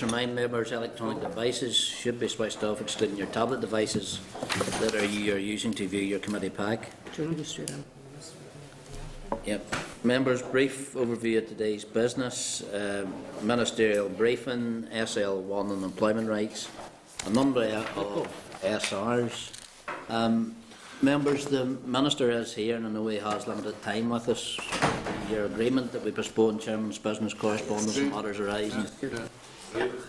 Remind members electronic devices should be switched off, excluding your tablet devices that you are using to view your committee pack. Yep. Members, brief overview of today's business. Ministerial briefing, SL1 on employment rights, a number of SRs. Members, the Minister is here and I know he has limited time with us. Your agreement that we postpone Chairman's business correspondence and matters arising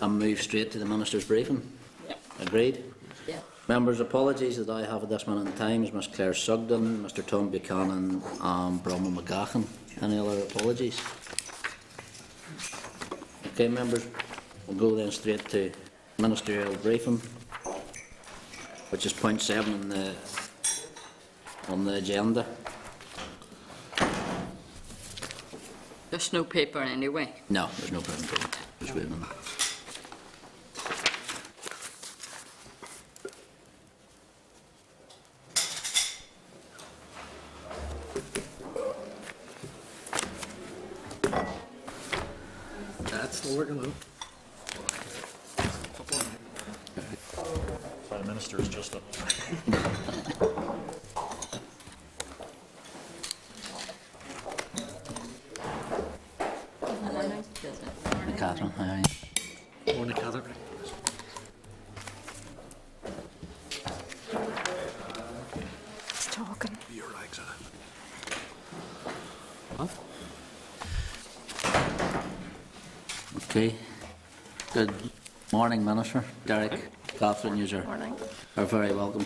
and move straight to the Minister's briefing? Yeah. Agreed? Yeah. Members, apologies that I have at this minute in time is Ms Claire Sugden, Mr Tom Buchanan and Bronwyn McGachan. Any other apologies? Okay, members, we'll go then straight to ministerial briefing, which is point 7 on the agenda. There's no paper anyway. No, there's no presentation. Just wait a minute. That's the working load. Prime Minister is just up. Catherine, hi. Morning, Catherine. He's talking. Your legs on it. Okay. Good morning, Minister. Derek, Catherine, you are very welcome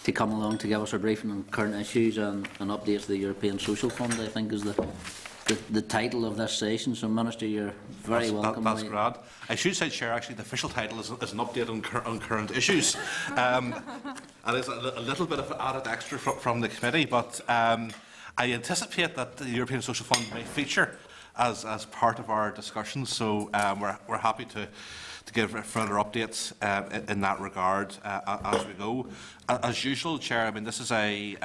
to come along to give us a briefing on current issues and an update to the European Social Fund, I think is the title of this session. So, Minister, you're very welcome. That's grand. I should say, Chair, actually, the official title is an update on current issues. And it's a little bit of added extra from the committee, but I anticipate that the European Social Fund may feature as part of our discussions. So we're happy to give further updates in that regard as we go. As usual, Chair, I mean, this is a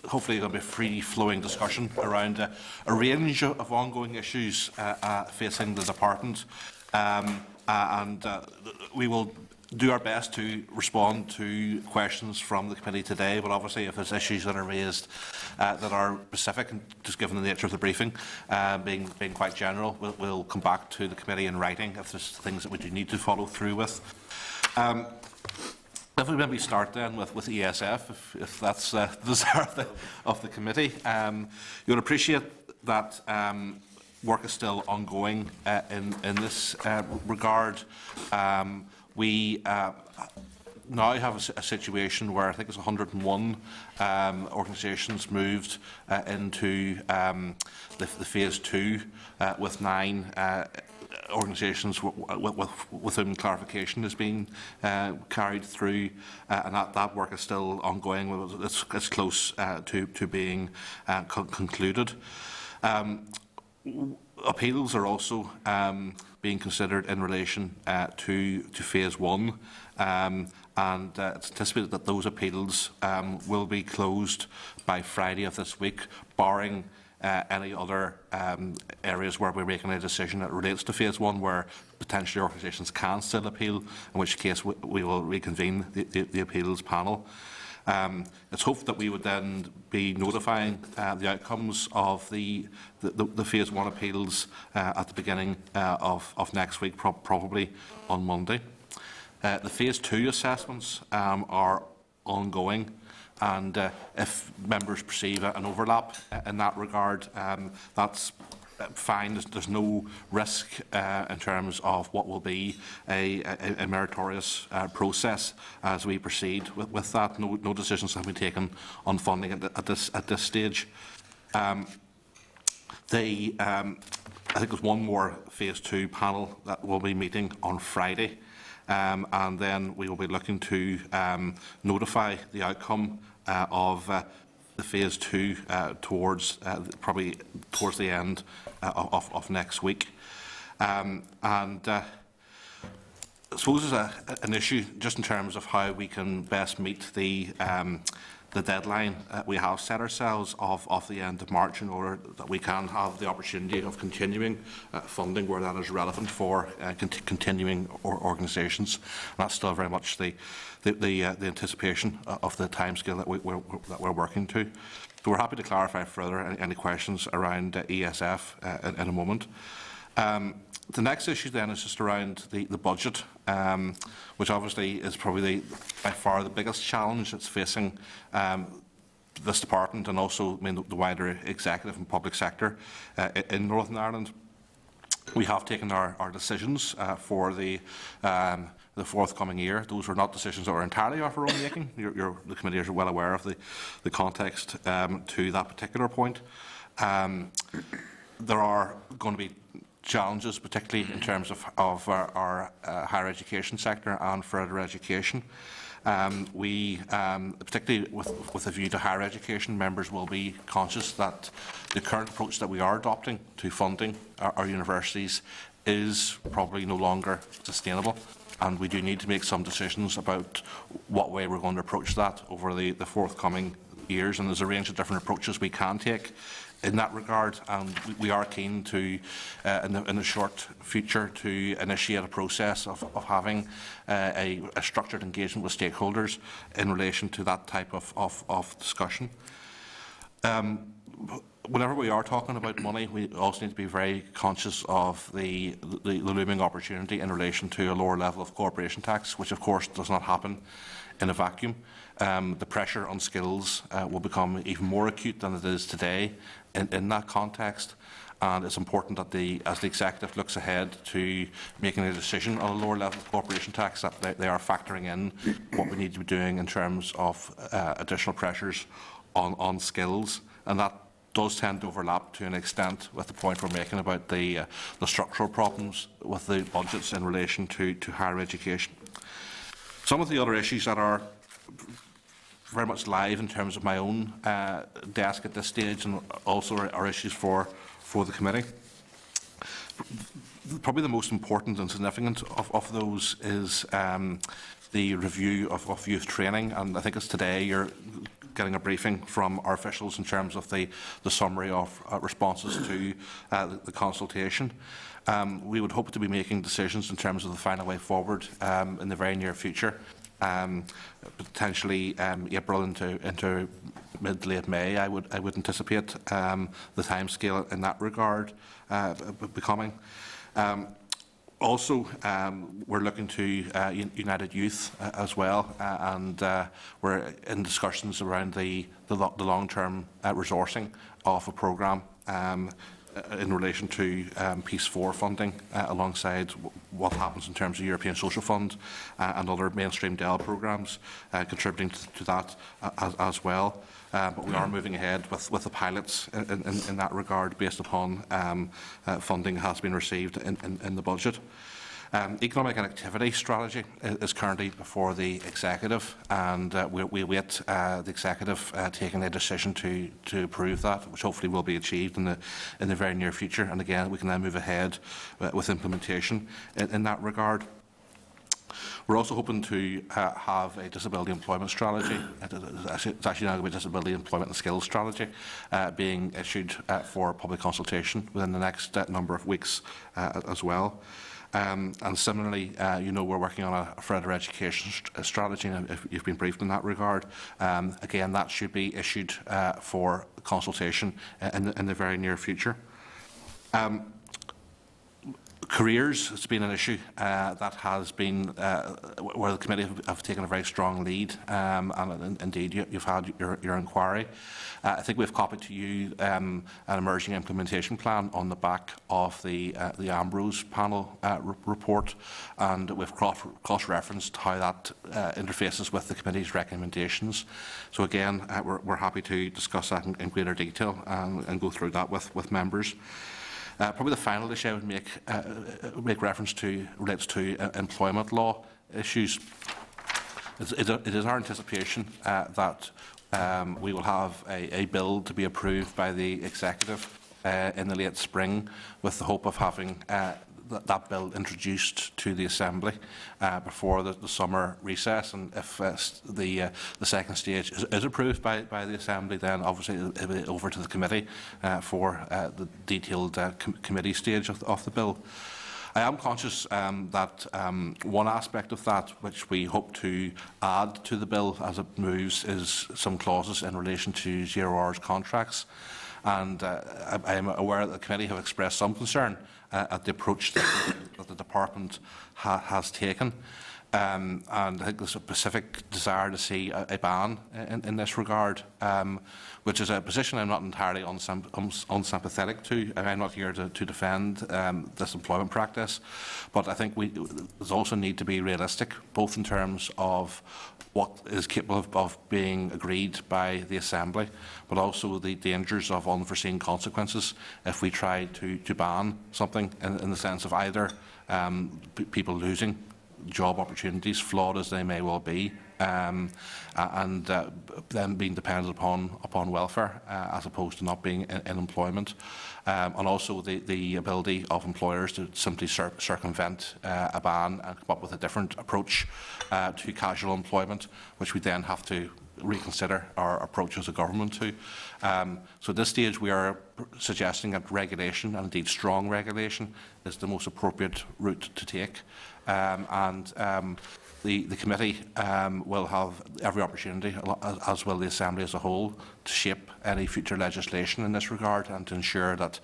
hopefully going to be a free-flowing discussion around a range of ongoing issues facing the department, and we will do our best to respond to questions from the committee today, but obviously if there's issues that are raised that are specific, and just given the nature of the briefing being quite general, we'll come back to the committee in writing if there's things that we do need to follow through with. If we maybe start then with ESF, if that's the desire of the committee, you'll appreciate that work is still ongoing in this regard. We now have a situation where I think it's 101 organisations moved into the phase 2, with 9 organisations with whom clarification is being carried through, and that work is still ongoing. It's close to being concluded. Appeals are also being considered in relation to phase 1, and it's anticipated that those appeals will be closed by Friday of this week, barring any other areas where we're making a decision that relates to phase 1 where potentially organisations can still appeal, in which case we will reconvene the appeals panel. It's hoped that we would then be notifying the outcomes of the phase 1 appeals at the beginning of next week, probably on Monday. The phase 2 assessments are ongoing, and if members perceive an overlap in that regard, that's fine. There's no risk in terms of what will be a meritorious process as we proceed with that. No decisions have been taken on funding at this stage. I think there's one more phase 2 panel that will be meeting on Friday, and then we will be looking to notify the outcome of the phase 2 towards probably towards the end of next week, and I suppose there's an issue just in terms of how we can best meet the deadline we have set ourselves of the end of March in order that we can have the opportunity of continuing funding where that is relevant for continuing organisations. That's still very much the anticipation of the timescale that we're working to. So we're happy to clarify further any questions around ESF in a moment. The next issue then is just around the budget, which obviously is probably by far the biggest challenge that's facing this department and also the wider executive and public sector in Northern Ireland. We have taken our decisions for the forthcoming year. Those are not decisions that were entirely of our own making. The committee are well aware of the context to that particular point. There are going to be challenges, particularly in terms of our higher education sector and further education. Particularly with a view to higher education, members will be conscious that the current approach that we are adopting to funding our universities is probably no longer sustainable, and we do need to make some decisions about what way we're going to approach that over the forthcoming years, and there's a range of different approaches we can take in that regard, and we are keen to, in the short future, to initiate a process of having a structured engagement with stakeholders in relation to that type of discussion. Whenever we are talking about money, we also need to be very conscious of the looming opportunity in relation to a lower level of corporation tax, which of course does not happen in a vacuum. The pressure on skills will become even more acute than it is today in that context, and it's important that as the executive looks ahead to making a decision on a lower level of corporation tax, that they are factoring in what we need to be doing in terms of additional pressures on skills, and that does tend to overlap to an extent with the point we're making about the structural problems with the budgets in relation to higher education. Some of the other issues that are very much live in terms of my own desk at this stage, and also are issues for the committee. Probably the most important and significant of those is the review of youth training, and I think it's today you're getting a briefing from our officials in terms of the summary of responses to the consultation. We would hope to be making decisions in terms of the final way forward in the very near future. Potentially April into mid to late May, I would anticipate the timescale in that regard becoming. Also, we're looking to United Youth as well, and we're in discussions around the long-term resourcing of a programme in relation to Peace 4 funding, alongside what happens in terms of European Social Fund and other mainstream DEL programmes contributing to that as well. But we are moving ahead with the pilots in that regard, based upon funding has been received in the budget. Economic and activity strategy is currently before the executive, and we await the executive taking a decision to approve that, which hopefully will be achieved in the very near future. And again, we can then move ahead with implementation in that regard. We're also hoping to have a disability employment strategy. It's actually now going to be a disability employment and skills strategy being issued for public consultation within the next number of weeks as well. And similarly, we're working on a further education strategy, and if you've been briefed in that regard. Again, that should be issued for consultation in the very near future. Careers has been an issue that has been where the committee have taken a very strong lead, and indeed you've had your inquiry. I think we've copied to you an emerging implementation plan on the back of the Ambrose panel report, and we've cross-referenced how that interfaces with the committee's recommendations. So again, we're happy to discuss that in greater detail and go through that with members. Probably the final issue I would make reference to relates to employment law issues. It is our anticipation that we will have a bill to be approved by the executive in the late spring, with the hope of having that bill introduced to the Assembly before the summer recess, and if the second stage is approved by the Assembly, then obviously it will be over to the committee for the detailed committee stage of the bill. I am conscious that one aspect of that which we hope to add to the bill as it moves is some clauses in relation to 0 hours contracts. And I am aware that the committee have expressed some concern at the approach that the department has taken. And I think there's a specific desire to see a ban in this regard, which is a position I'm not entirely unsympathetic to. I'm not here to defend this employment practice, but I think there's also need to be realistic, both in terms of what is capable of being agreed by the Assembly, but also the dangers of unforeseen consequences if we try to ban something in the sense of either people losing job opportunities, flawed as they may well be, and then being dependent upon welfare as opposed to not being in employment, and also the ability of employers to simply circumvent a ban and come up with a different approach to casual employment, which we then have to reconsider our approach as a government to. So at this stage we are suggesting that regulation, and indeed strong regulation, is the most appropriate route to take. The committee will have every opportunity, as will the Assembly as a whole, to shape any future legislation in this regard and to ensure that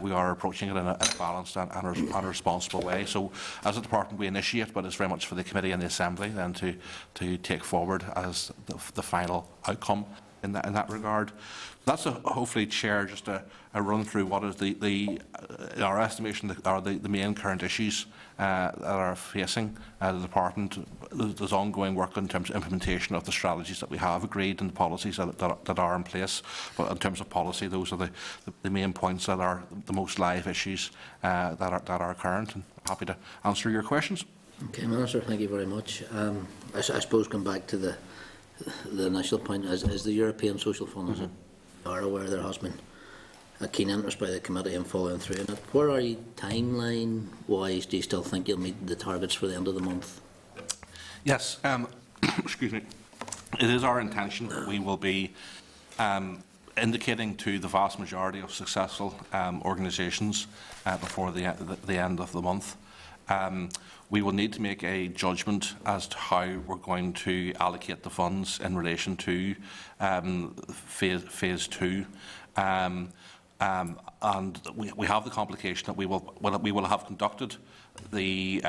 we are approaching it in a balanced and a responsible way. So, as a department, we initiate, but it's very much for the committee and the Assembly then to take forward as the final outcome in that regard. That's hopefully, Chair, just a run through what is in our estimation are the main current issues that are facing the department. There's ongoing work in terms of implementation of the strategies that we have agreed and the policies that are in place. But in terms of policy, those are the main points that are the most live issues that are current. And I'm happy to answer your questions. Okay, Minister, thank you very much. I suppose going back to the initial point, as the European Social Fund, as are aware, there has been a keen interest by the committee in following through on it. Where are you timeline-wise? Do you still think you'll meet the targets for the end of the month? Yes. Excuse me. It is our intention that we will be indicating to the vast majority of successful organisations before the end of the month. We will need to make a judgment as to how we're going to allocate the funds in relation to phase 2. And we have the complication that we will have conducted the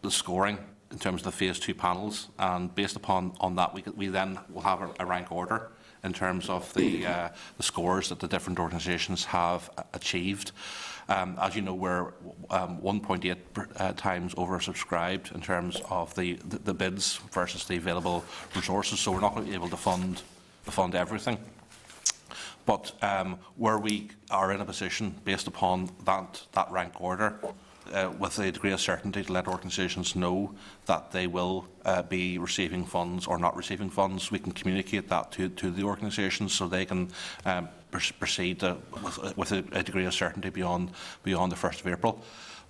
scoring in terms of the phase 2 panels, and based upon that we then will have a rank order in terms of the scores that the different organisations have achieved. As you know, we're 1.8 times oversubscribed in terms of the bids versus the available resources, so we're not going to be able to fund everything. But where we are in a position, based upon that rank order, with a degree of certainty to let organisations know that they will be receiving funds or not receiving funds, we can communicate that to the organisations so they can proceed with a degree of certainty beyond the 1st of April.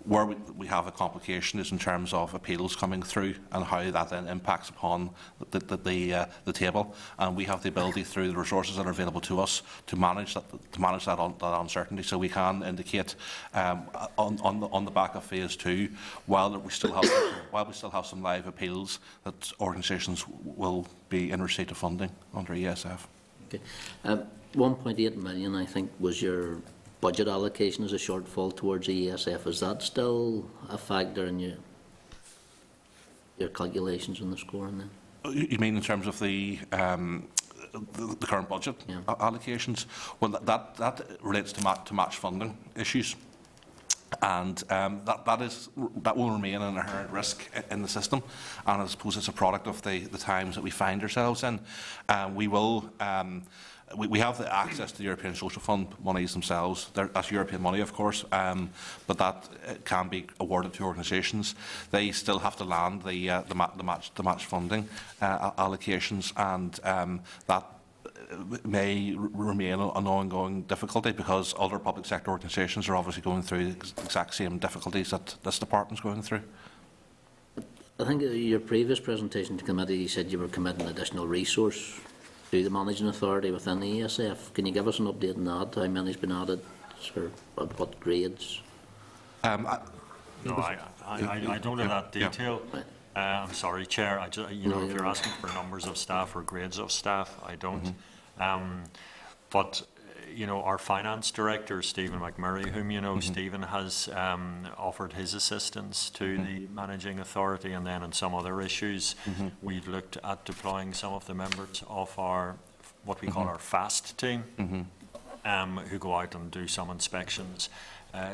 Where we have a complication is in terms of appeals coming through and how that then impacts upon the table. And we have the ability, through the resources that are available to us, to manage that uncertainty. So we can indicate on the back of phase 2, while we still have some live appeals, that organisations will be in receipt of funding under ESF. Okay. 1.8 million, I think, was your budget allocation as a shortfall towards ESF. Is that still a factor in your calculations on the scoring then? You mean in terms of the current budget allocations? Well, that relates to match funding issues, and that will remain an inherent risk in the system. And I suppose it's a product of the times that we find ourselves in. We will. We have the access to the European Social Fund monies themselves. That's European money, of course, but that can be awarded to organisations. They still have to land the match funding allocations, and that may remain an ongoing difficulty because other public sector organisations are obviously going through the exact same difficulties that this department is going through. I think in your previous presentation to committee, you said you were committing additional resource to the managing authority within the ESF. Can you give us an update on that? How many's been added, or at what grades? No, I don't have that detail. Right. I'm sorry, Chair. You know, if you're asking for numbers of staff or grades of staff, I don't. But you know, our finance director, Stephen McMurray, whom you know, Stephen has offered his assistance to the managing authority, and then on some other issues, we've looked at deploying some of the members of our what we call our FAST team, who go out and do some inspections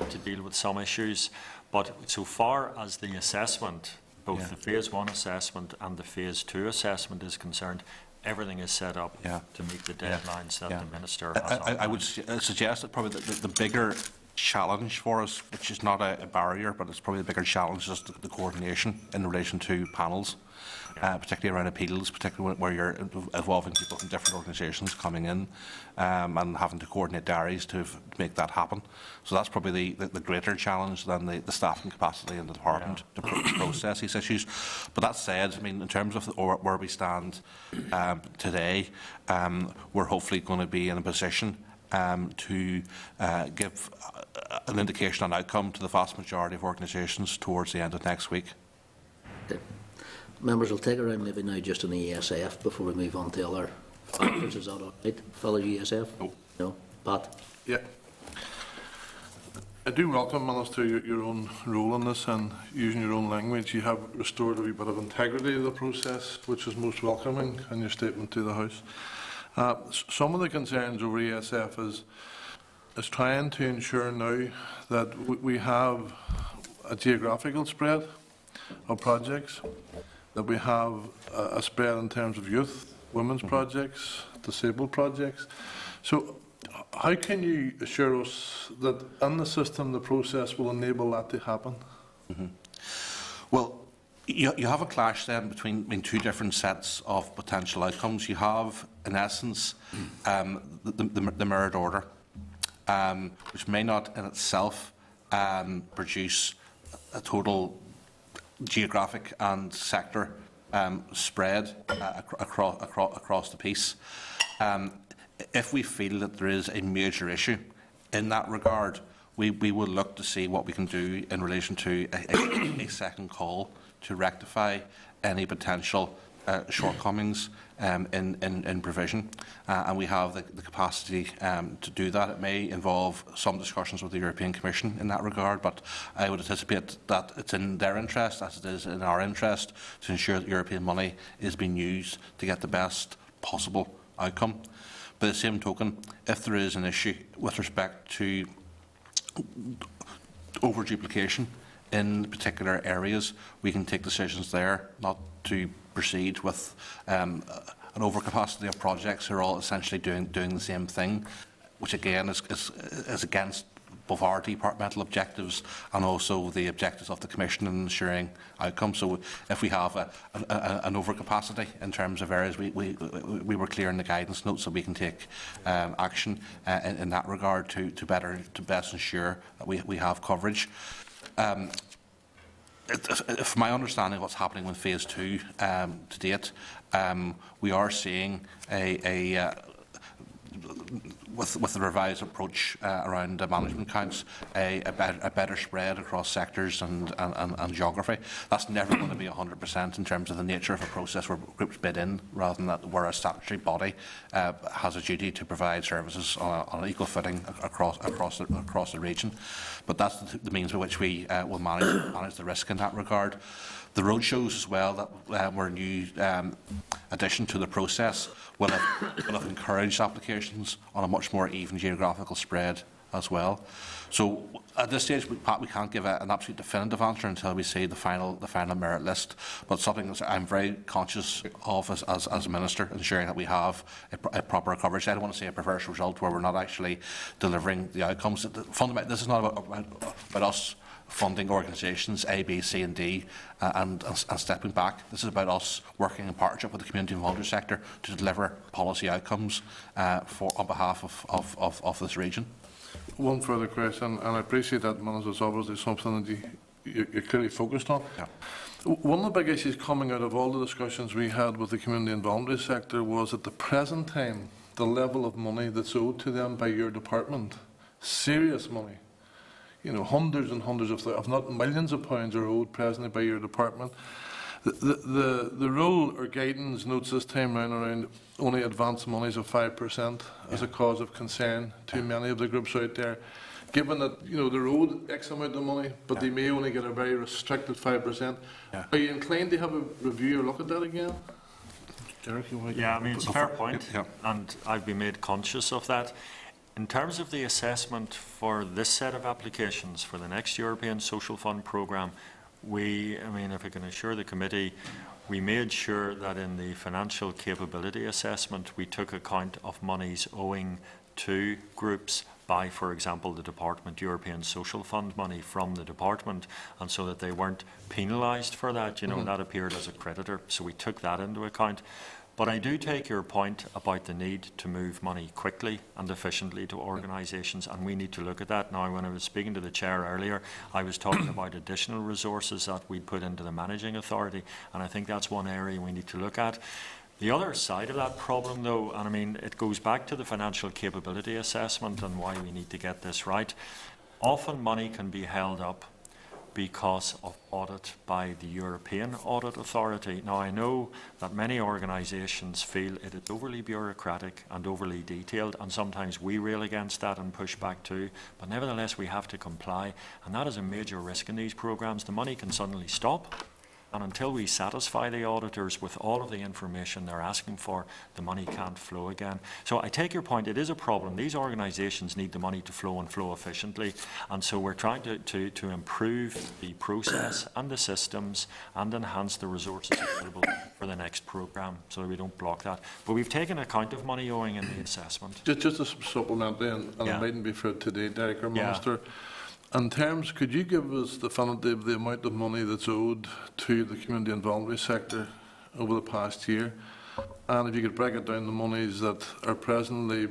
to deal with some issues. But so far as the assessment, both the Phase 1 assessment and the Phase 2 assessment is concerned, everything is set up to meet the deadlines that the Minister has. I would suggest that probably the bigger challenge for us, which is not a barrier, but it's probably the bigger challenge, is the coordination in relation to panels, particularly around appeals, particularly where you're involving people from different organisations coming in and having to coordinate diaries to make that happen. So that's probably the greater challenge than the staffing capacity in the department to process these issues. But that said, I mean, in terms of where we stand today, we're hopefully going to be in a position to give an indication on outcome to the vast majority of organisations towards the end of next week. Okay. Members will take around maybe now just on the ESF before we move on to other factors. Is that all right? Fellow ESF? No. No? Pat? Yeah. I do welcome, Minister, your own role in this and using your own language. You have restored a wee bit of integrity to the process, which is most welcoming in your statement to the House. Some of the concerns over ESF is trying to ensure now that we have a geographical spread of projects, that we have a spread in terms of youth, women's projects, disabled projects. So how can you assure us that in the system the process will enable that to happen? Well, you have a clash then between two different sets of potential outcomes. You have, in essence, the merit order, which may not in itself produce a total geographic and sector spread across the piece. If we feel that there is a major issue in that regard, we will look to see what we can do in relation to a second call to rectify any potential shortcomings in provision, and we have the capacity to do that. It may involve some discussions with the European Commission in that regard, but I would anticipate that it's in their interest, as it is in our interest, to ensure that European money is being used to get the best possible outcome. By the same token, if there is an issue with respect to over-duplication in particular areas, we can take decisions there not to proceed with an overcapacity of projects who are all essentially doing the same thing, which again is against both our departmental objectives and also the objectives of the Commission in ensuring outcomes. So if we have an overcapacity in terms of areas, we were clear in the guidance notes that we can take action in that regard to best ensure that we have coverage. From my understanding of what's happening with Phase 2 to date, we are seeing with the revised approach around management accounts, a better spread across sectors and geography. That's never going to be 100% in terms of the nature of a process where groups bid in, rather than that where a statutory body has a duty to provide services on an equal footing across the region. But that's the means by which we will manage the risk in that regard. The roadshows as well that were a new addition to the process will have encouraged applications on a much more even geographical spread as well. So at this stage, we can't give an absolute definitive answer until we see the final merit list. But something that I'm very conscious of as a minister, ensuring that we have a proper coverage. I don't want to see a perverse result where we're not actually delivering the outcomes. Fundamentally, this is not about us funding organisations A, B, C and D and stepping back. This is about us working in partnership with the community and voluntary sector to deliver policy outcomes on behalf of this region. One further question, and I appreciate that, Minister, it's obviously something that you're clearly focused on. Yeah. One of the big issues coming out of all the discussions we had with the community and voluntary sector was at the present time, the level of money that's owed to them by your department. Serious money. You know, hundreds and hundreds of, if not millions of pounds are owed presently by your department. The rule or guidance notes this time around only advance monies of 5% as a cause of concern to many of the groups out there. Given that, you know, they're owed X amount of money, but they may only get a very restricted 5%. Are you inclined to have a review or look at that again? Derek, you want to... Yeah, I mean, it's a fair point, Yeah. and I've been made conscious of that. In terms of the assessment for this set of applications for the next European Social Fund programme, if I can assure the committee, we made sure that in the financial capability assessment we took account of monies owing to groups by, for example, the Department European Social Fund money from the Department, and so that they weren't penalised for that, you know, that appeared as a creditor, so we took that into account. But I do take your point about the need to move money quickly and efficiently to organisations, and we need to look at that. Now, when I was speaking to the Chair earlier, I was talking about additional resources that we'd put into the Managing Authority, and I think that's one area we need to look at. The other side of that problem, though, and I mean, it goes back to the financial capability assessment and why we need to get this right. Often money can be held up because of audit by the European Audit Authority. Now, I know that many organisations feel it is overly bureaucratic and overly detailed, and sometimes we rail against that and push back too, but nevertheless we have to comply, and that is a major risk in these programmes. The money can suddenly stop, and until we satisfy the auditors with all of the information they're asking for, the money can't flow again. So I take your point, it is a problem. These organisations need the money to flow and flow efficiently, and so we're trying to improve the process and the systems and enhance the resources available for the next programme so that we don't block that. But we've taken account of money owing in the assessment. Just to supplement then, and Yeah. it mightn't be for today, Derek or Yeah. Minister, in terms, could you give us definitive the amount of money that's owed to the community and voluntary sector over the past year? And if you could break it down, the monies that are presently,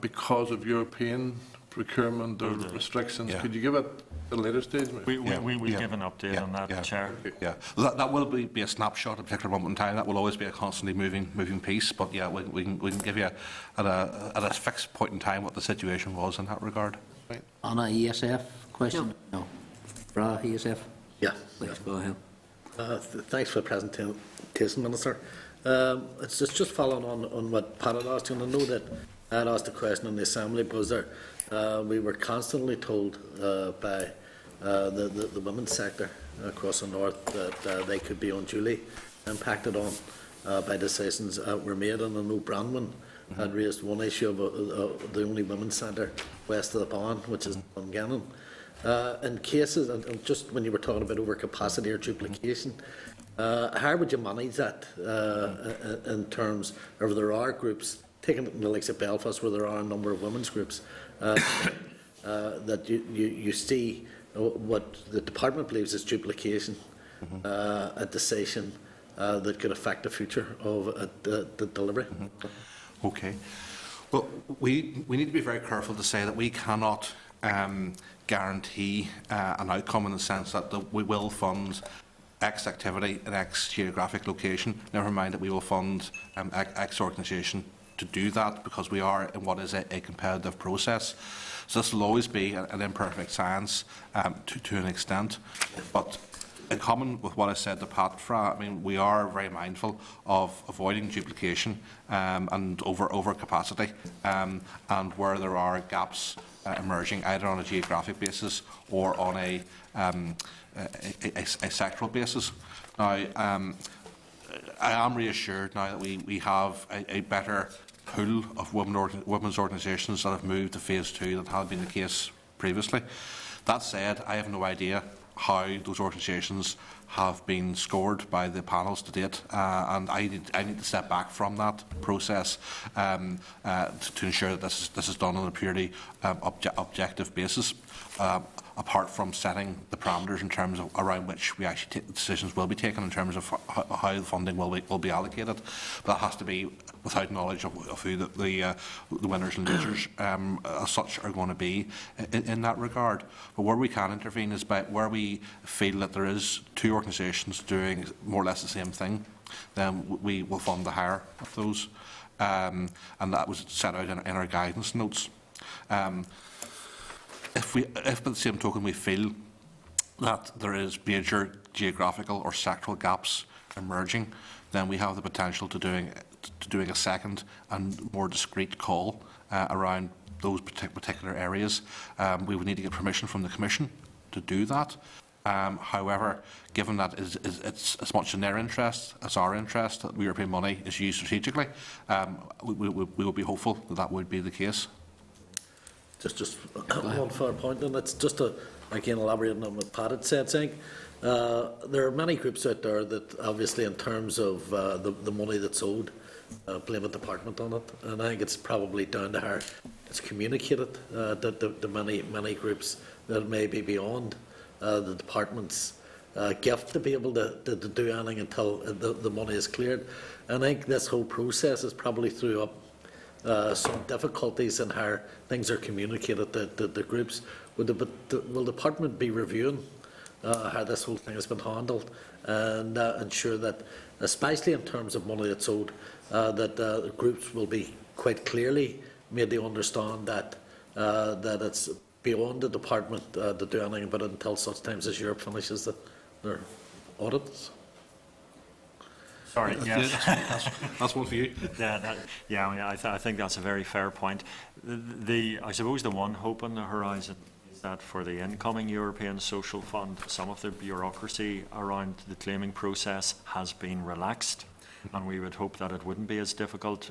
because of European procurement or restrictions, Yeah. could you give it at a later stage? Maybe? We'll give an update on that, Chair. Yeah, that will be a snapshot at a particular moment in time. That will always be a constantly moving piece. But yeah, we can give you at a fixed point in time what the situation was in that regard. Anna, ESF question? No. Fra, ESF? Yeah. Please go ahead. Thanks for the presentation, Minister. It's just following on what Pat had asked, and I know that I had asked a question in the Assembly, because we were constantly told by the women's sector across the north that they could be unduly impacted on by decisions that were made, and I know Brandon had raised one issue of the only women's centre west of the Bowen, which is Dungannon. In cases, and just when you were talking about overcapacity or duplication, how would you manage that in terms of there are groups, taking the likes of Belfast where there are a number of women's groups, that you see what the department believes is duplication, a decision that could affect the future of the delivery? Okay. Well, we need to be very careful to say that we cannot guarantee an outcome in the sense that we will fund X activity in X geographic location. Never mind that we will fund X organisation to do that, because we are in what is a competitive process. So this will always be an imperfect science to an extent. But in common with what I said to Pat Fra, I mean, we are very mindful of avoiding duplication and over capacity, and where there are gaps emerging either on a geographic basis or on a sectoral basis. Now, I am reassured now that we have a better pool of women's organisations that have moved to phase 2 than had been the case previously. That said, I have no idea how those organisations have been scored by the panels to date, and I need to step back from that process to ensure that this is done on a purely objective basis. apart from setting the parameters in terms of around which we actually take the decisions will be taken in terms of how the funding will be allocated. But that has to be without knowledge of who the winners and losers as such are going to be in that regard. But where we can intervene is by where we feel that there is two organisations doing more or less the same thing, then we will fund the hire of those. And that was set out in our guidance notes. If by the same token we feel that there is major geographical or sectoral gaps emerging, then we have the potential to doing a second and more discreet call around those particular areas. We would need to get permission from the Commission to do that. However, given that it's as much in their interest as our interest that European money is used strategically, we will be hopeful that that would be the case. Just one fair point, and it's just again elaborating on what Pat had said, saying there are many groups out there that obviously in terms of the money that's owed, blame the department on it, and I think it's probably down to how it's communicated that the many groups that may be beyond the department's gift to be able to do anything until the money is cleared. And I think this whole process is probably threw up some difficulties in how things are communicated to the groups. Will the department be reviewing how this whole thing has been handled and ensure that, especially in terms of money that's owed, that the groups will be quite clearly made to understand that it's beyond the department to do anything about it until such times as Europe finishes their audits? Sorry, yes. That's one for you. I think that's a very fair point. I suppose the one hope on the horizon is that for the incoming European Social Fund, some of the bureaucracy around the claiming process has been relaxed, and we would hope that it wouldn't be as difficult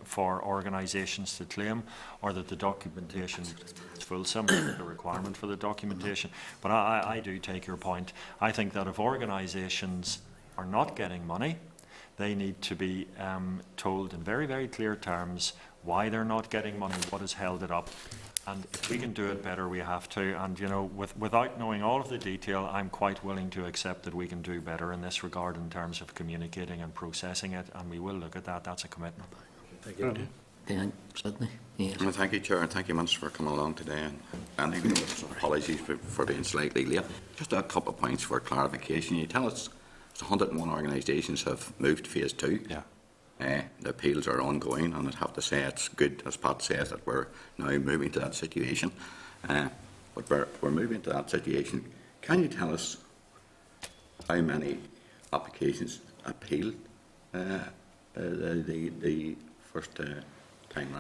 for organisations to claim, or that the documentation is fulsome, the requirement for the documentation. But I do take your point. I think that if organisations are not getting money, they need to be told in very, very clear terms why they're not getting money, what has held it up. And if we can do it better, we have to. And, you know, without knowing all of the detail, I'm quite willing to accept that we can do better in this regard in terms of communicating and processing it, and we will look at that. That's a commitment. Thank you. Dan, Sidney? Yes. Well, thank you, Chair, and thank you, Minister, for coming along today. And even apologies for being slightly late. Just a couple of points for clarification. You tell us 101 organisations have moved to phase 2. Yeah. The appeals are ongoing, and I'd have to say it's good, as Pat says, that we're now moving to that situation. But we're moving to that situation. Can you tell us how many applications appealed the first time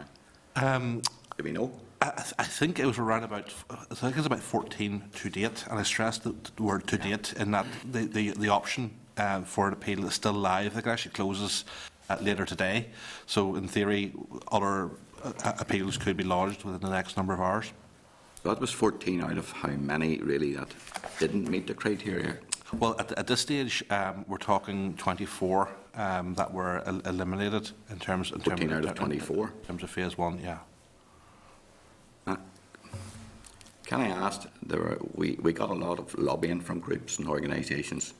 round? Do we know? I think it was around about. I think it's about 14 to date, and I stress the word "to date" in that the option for an appeal is still live. It actually closes later today, so in theory, other appeals could be lodged within the next number of hours. So that was 14 out of how many really that didn't meet the criteria? Well, at this stage, we're talking 24 that were eliminated in terms of 14 out of 24 in terms of phase 1. Yeah. Can I ask? We got a lot of lobbying from groups and organisations.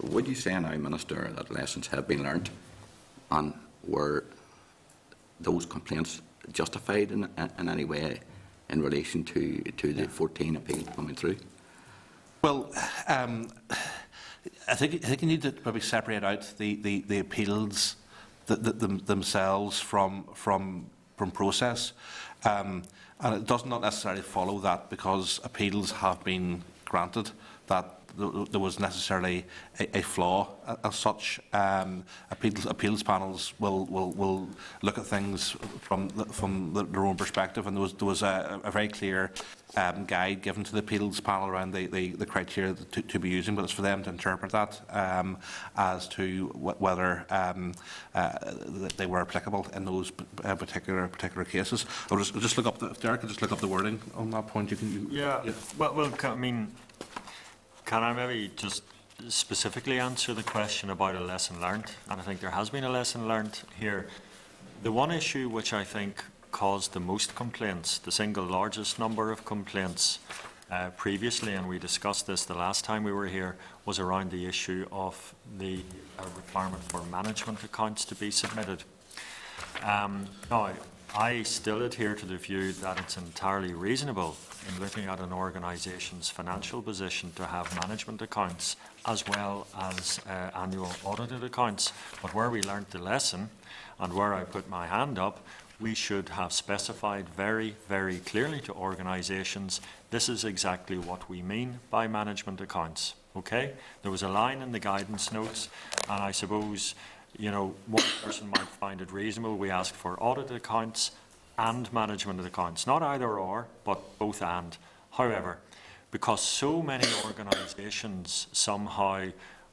Would you say now, Minister, that lessons have been learnt, and were those complaints justified in any way in relation to the 14 appeals coming through? Well, I think you need to maybe separate out the appeals themselves from process, and it does not necessarily follow that because appeals have been granted that there was necessarily a flaw as such. Appeals panels will look at things from their own perspective, and there was a very clear guide given to the appeals panel around the criteria to be using, but it's for them to interpret that as to whether they were applicable in those particular cases. I'll just look up if Derek could just look up the wording on that point. Yeah. Well, I mean, can I maybe just specifically answer the question about a lesson learned? And I think there has been a lesson learned here. The one issue which I think caused the most complaints, the single largest number of complaints, previously, and we discussed this the last time we were here, was around the issue of the requirement for management accounts to be submitted. Now, I still adhere to the view that it's entirely reasonable in looking at an organisation's financial position to have management accounts as well as annual audited accounts. But where we learnt the lesson, and where I put my hand up, we should have specified very, very clearly to organisations, this is exactly what we mean by management accounts. Okay? There was a line in the guidance notes, and I suppose, you know, one person might find it reasonable. We asked for audited accounts and management accounts, not either or, but both and. However, because so many organisations somehow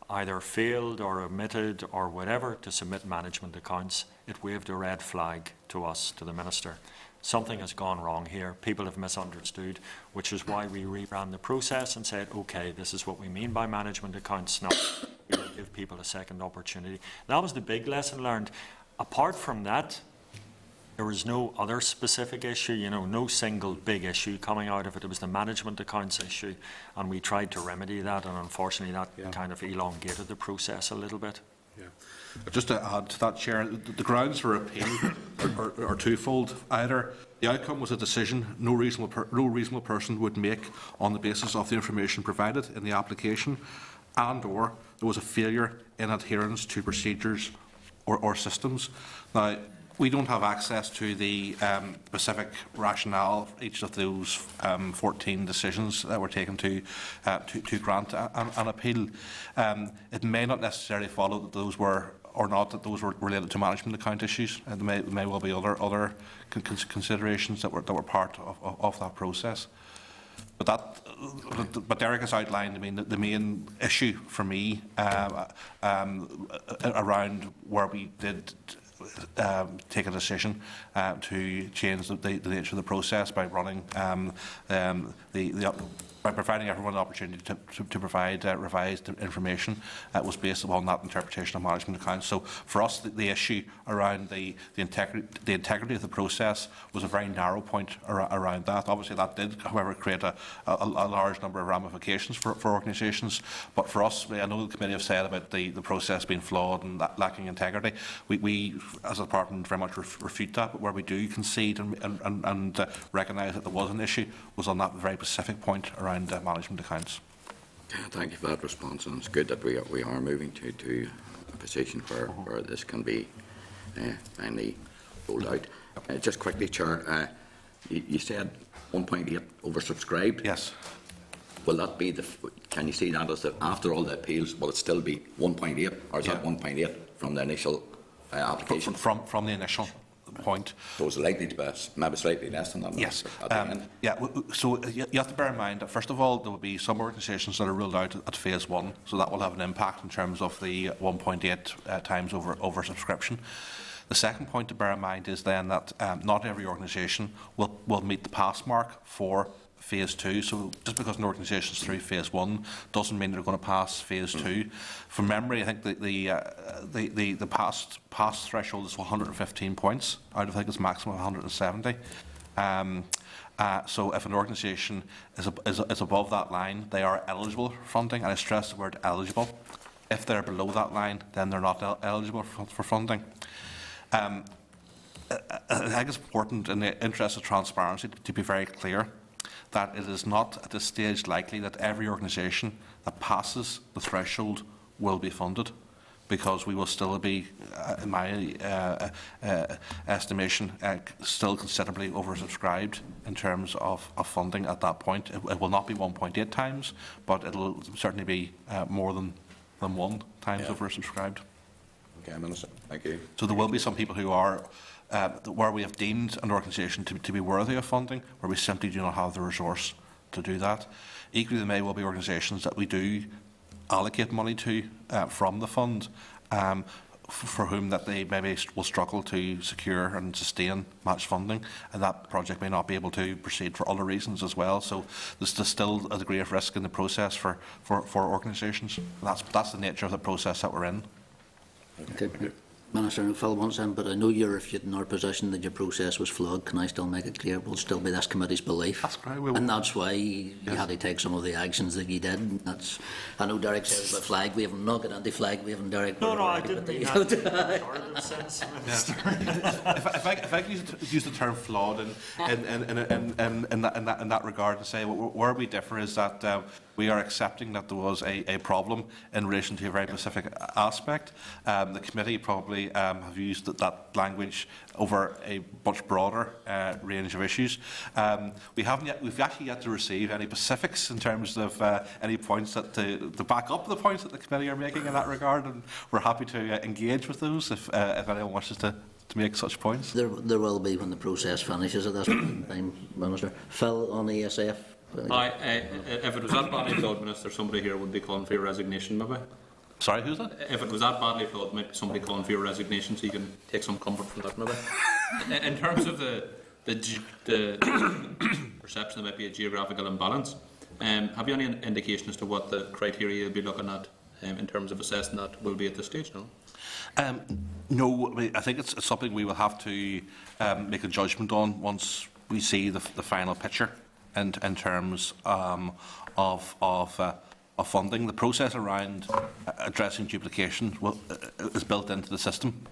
either failed or omitted or whatever to submit management accounts, it waved a red flag to us, to the Minister. Something has gone wrong here. People have misunderstood, which is why we reran the process and said, okay, this is what we mean by management accounts. Now, we will give people a second opportunity. That was the big lesson learned. Apart from that, there was no other specific issue, you know, no single big issue coming out of it. It was the management accounts issue, and we tried to remedy that, and unfortunately that kind of elongated the process a little bit. Yeah. Just to add to that, Chair, the grounds for appeal are twofold. Either the outcome was a decision no reasonable person would make on the basis of the information provided in the application, and/or there was a failure in adherence to procedures or systems. Now, we don't have access to the specific rationale for each of those 14 decisions that were taken to grant an appeal. It may not necessarily follow that those were related to management account issues. There may well be other considerations that were part of that process. But Derek has outlined, I mean, the main issue for me around where we did take a decision to change the nature of the process by running by providing everyone the opportunity to provide revised information was based upon that interpretation of management accounts. So for us, the issue around the integrity of the process was a very narrow point around that. Obviously, that did, however, create a large number of ramifications for organisations. But for us, I know the committee have said about the process being flawed and lacking integrity. We, as a department, very much refute that. But where we do concede and recognise that there was an issue was on that very specific point around management accounts. Thank you for that response, and it's good that we are moving to a position where this can be finally rolled out. Just quickly, Chair, you said 1.8 oversubscribed. Yes. Will that be can you see that as after all the appeals, will it still be 1.8, or is that 1.8 from the initial application? From the initial point. So it's likely to be maybe slightly less than that. Yes. At the end. Yeah. So you have to bear in mind that first of all there will be some organisations that are ruled out at phase 1, so that will have an impact in terms of the 1.8 times oversubscription. The second point to bear in mind is then that not every organisation will meet the pass mark for phase 2. So just because an organisation is through phase 1 doesn't mean they're going to pass phase 2. From memory, I think the pass threshold is 115 points out of, I think it's maximum of 170. So if an organisation is above that line, they are eligible for funding, and I stress the word eligible. If they're below that line, then they're not eligible for funding. I think it's important, in the interest of transparency, to be very clear that it is not at this stage likely that every organisation that passes the threshold will be funded, because we will still be, in my estimation, still considerably oversubscribed in terms of funding at that point. It will not be 1.8 times, but it will certainly be more than 1 times oversubscribed. Okay, Minister, thank you. So there will be some people who are where we have deemed an organisation to be worthy of funding, where we simply do not have the resource to do that. Equally, there may well be organisations that we do allocate money to from the fund, for whom that they maybe will struggle to secure and sustain match funding, and that project may not be able to proceed for other reasons as well. So there's still a degree of risk in the process for organisations. That's the nature of the process that we're in. Okay. Minister, I know Phil wants in, but I know you're refuting our position that your process was flawed. Can I still make it clear it will still be this committee's belief? That's right. And that's why you had to take some of the actions that you did. That's, I know Derek says about flag waving, not get anti-flag waving, Derek. No, I didn't mean that in a pejorative sense, Minister. If I could use the term flawed in that regard to say where we differ is that we are accepting that there was a problem in relation to a very specific aspect. The committee probably have used that language over a much broader range of issues. We've actually yet to receive any specifics in terms of any points that to back up the points that the committee are making in that regard, and we're happy to engage with those if anyone wishes to make such points. There will be when the process finishes at this point in time, Minister. Phil, on ESF? If it was that badly flawed, Minister, somebody here would be calling for your resignation, maybe. Sorry, who's that? If it was that badly flawed, maybe somebody calling for your resignation, so you can take some comfort from that, maybe. In terms of the perception there might be a geographical imbalance, have you any indication as to what the criteria you'll be looking at in terms of assessing that will be at this stage? No. No, I think it's something we will have to make a judgment on once we see the final picture in terms of funding. The process around addressing duplication is built into the system,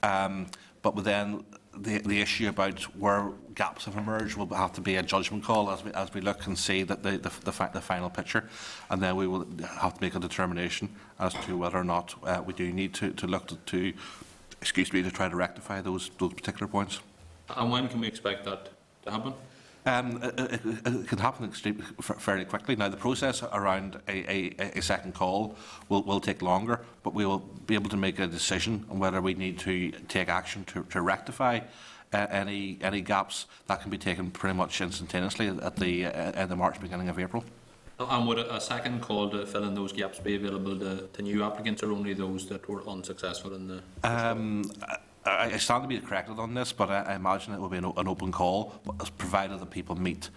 but then the issue about where gaps have emerged will have to be a judgment call as we look and see that the final picture, and then we will have to make a determination as to whether or not we do need to look to try to rectify those particular points. And when can we expect that to happen? It can happen fairly quickly. Now, the process around a second call will take longer, but we will be able to make a decision on whether we need to take action to rectify any gaps. That can be taken pretty much instantaneously at the end of March, beginning of April. And would a second call to fill in those gaps be available to new applicants, or only those that were unsuccessful in the... I stand to be corrected on this, but I imagine it will be an open call, provided that people meet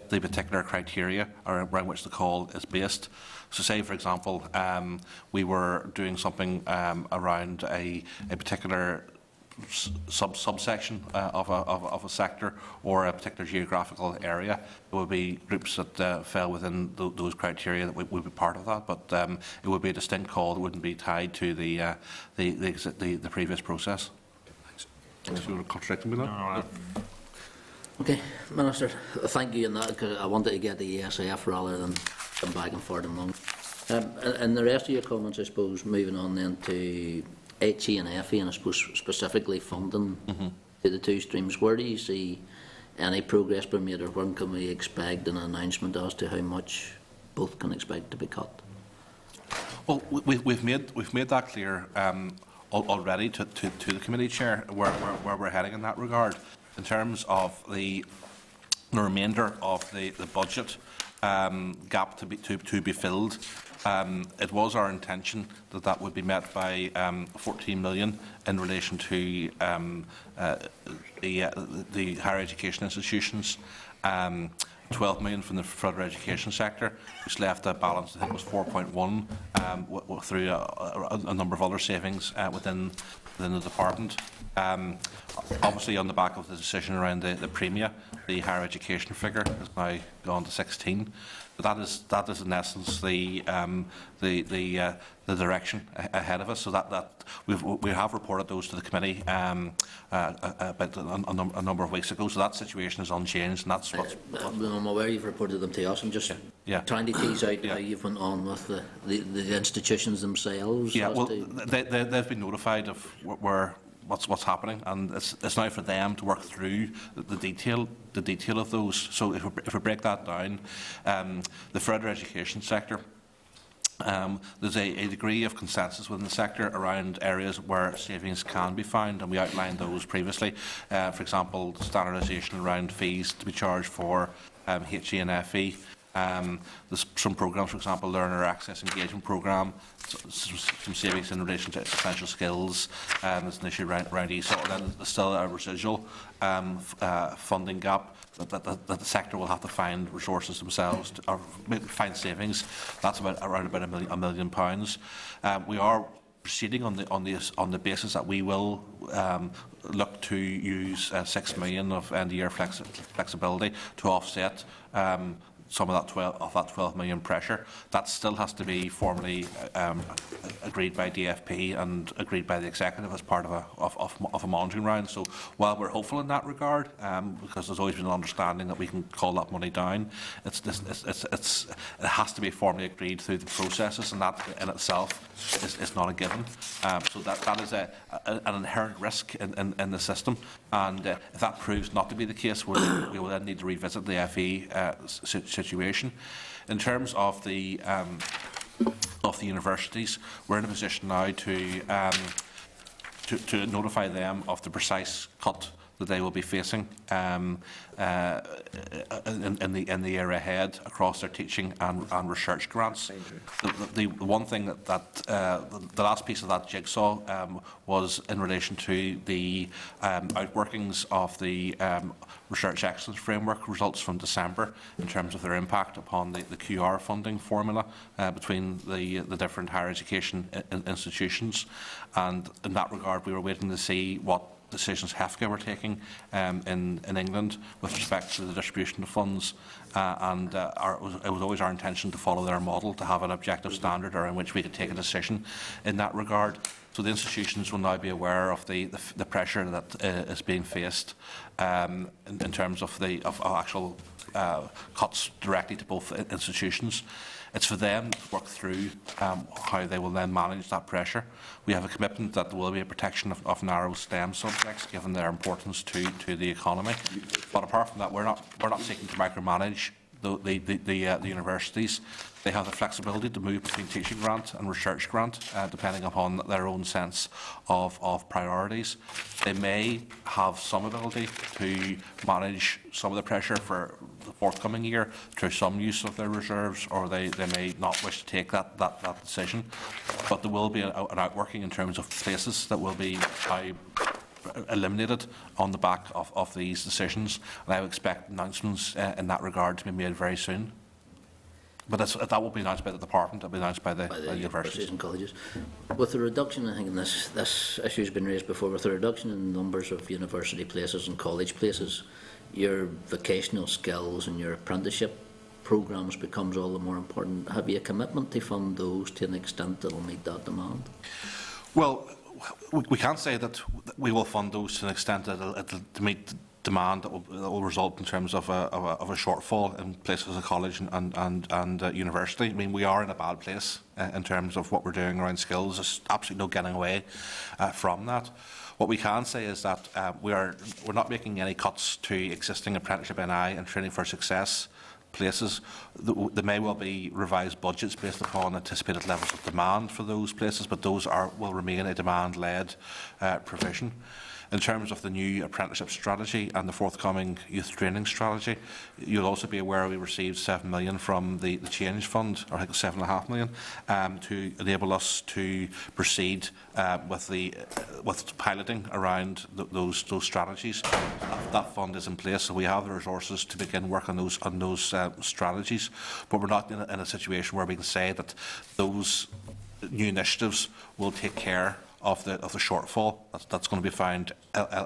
the particular criteria around which the call is based. So say, for example, we were doing something around a particular subsection of a sector or a particular geographical area. There would be groups that fell within those criteria that would be part of that, but it would be a distinct call that wouldn't be tied to the previous process. Thanks. You want to contradict me with that? No. Okay, Minister, thank you on that, because I wanted to get the ESF rather than come back and forth and long. And the rest of your comments, I suppose, moving on then to HE and FE, and I suppose specifically funding to the two streams, where do you see any progress being made, or when can we expect an announcement as to how much both can expect to be cut? Well, we've made that clear already to the committee chair where we're heading in that regard. In terms of the remainder of the budget gap to be filled, it was our intention that would be met by 14 million in relation to the higher education institutions, 12 million from the further education sector, which left a balance, I think it was 4.1 through a number of other savings within the department. Obviously, on the back of the decision around the premia, the higher education figure has now gone to 16. But that is in essence the direction ahead of us. So that we have reported those to the committee about a number of weeks ago. So that situation is unchanged, and that's what's. I'm aware you've reported them to us. I'm just trying to tease out how you've went on with the institutions themselves. Yeah, well, they've been notified of what's happening, and it's now for them to work through the detail of those. So if we break that down, the further education sector, there's a degree of consensus within the sector around areas where savings can be found, and we outlined those previously. For example, standardisation around fees to be charged for HE and FE. There's some programmes, for example, Learner Access Engagement Programme, some savings in relation to essential skills. There's an issue around ESOL, and then there's still a residual funding gap that the sector will have to find resources themselves or find savings. That's around about £1 million. We are proceeding on the basis that we will look to use 6 million of end-of-year flexibility to offset some of that 12 million pressure. That still has to be formally agreed by DFP and agreed by the executive as part of a monitoring round. So while we're hopeful in that regard, because there's always been an understanding that we can call that money down, it has to be formally agreed through the processes, and that in itself is not a given. So that is an inherent risk in the system, and if that proves not to be the case, we will then need to revisit the FE situation. In terms of the universities, we're in a position now to notify them of the precise cut that they will be facing in the year ahead across their teaching and research grants. The one thing the last piece of that jigsaw was in relation to the outworkings of the Research Excellence Framework results from December in terms of their impact upon the QR funding formula between the different higher education institutions. And in that regard, we were waiting to see what decisions HEFCA were taking in England with respect to the distribution of funds, and it was always our intention to follow their model, to have an objective standard around which we could take a decision in that regard. So the institutions will now be aware of the pressure that is being faced in terms of actual cuts directly to both institutions. It's for them to work through how they will then manage that pressure. We have a commitment that there will be a protection of narrow STEM subjects, given their importance to the economy. But apart from that, we're not seeking to micromanage the universities. They have the flexibility to move between teaching grant and research grant, depending upon their own sense of priorities. They may have some ability to manage some of the pressure for the forthcoming year through some use of their reserves, or they may not wish to take that decision. But there will be an outworking in terms of places that will be eliminated on the back of these decisions, and I would expect announcements in that regard to be made very soon. But that won't be announced by the department, it will be announced by the universities and colleges. With the reduction, I think this issue has been raised before, with the reduction in numbers of university places and college places, your vocational skills and your apprenticeship programmes becomes all the more important. Have you a commitment to fund those to an extent that will meet that demand? Well, we can't say that we will fund those to an extent that to meet demand that will result in terms of a shortfall in places like college and university. I mean, we are in a bad place in terms of what we're doing around skills. There's absolutely no getting away from that. What we can say is that we're not making any cuts to existing apprenticeship NI and training for success places. There may well be revised budgets based upon anticipated levels of demand for those places, but those will remain a demand-led provision. In terms of the new apprenticeship strategy and the forthcoming youth training strategy, you'll also be aware we received 7 million from the Change Fund, or I think 7.5 million, to enable us to proceed with piloting around those strategies. That fund is in place, so we have the resources to begin work on those strategies. But we're not in a situation where we can say that those new initiatives will take care of the shortfall that's going to be found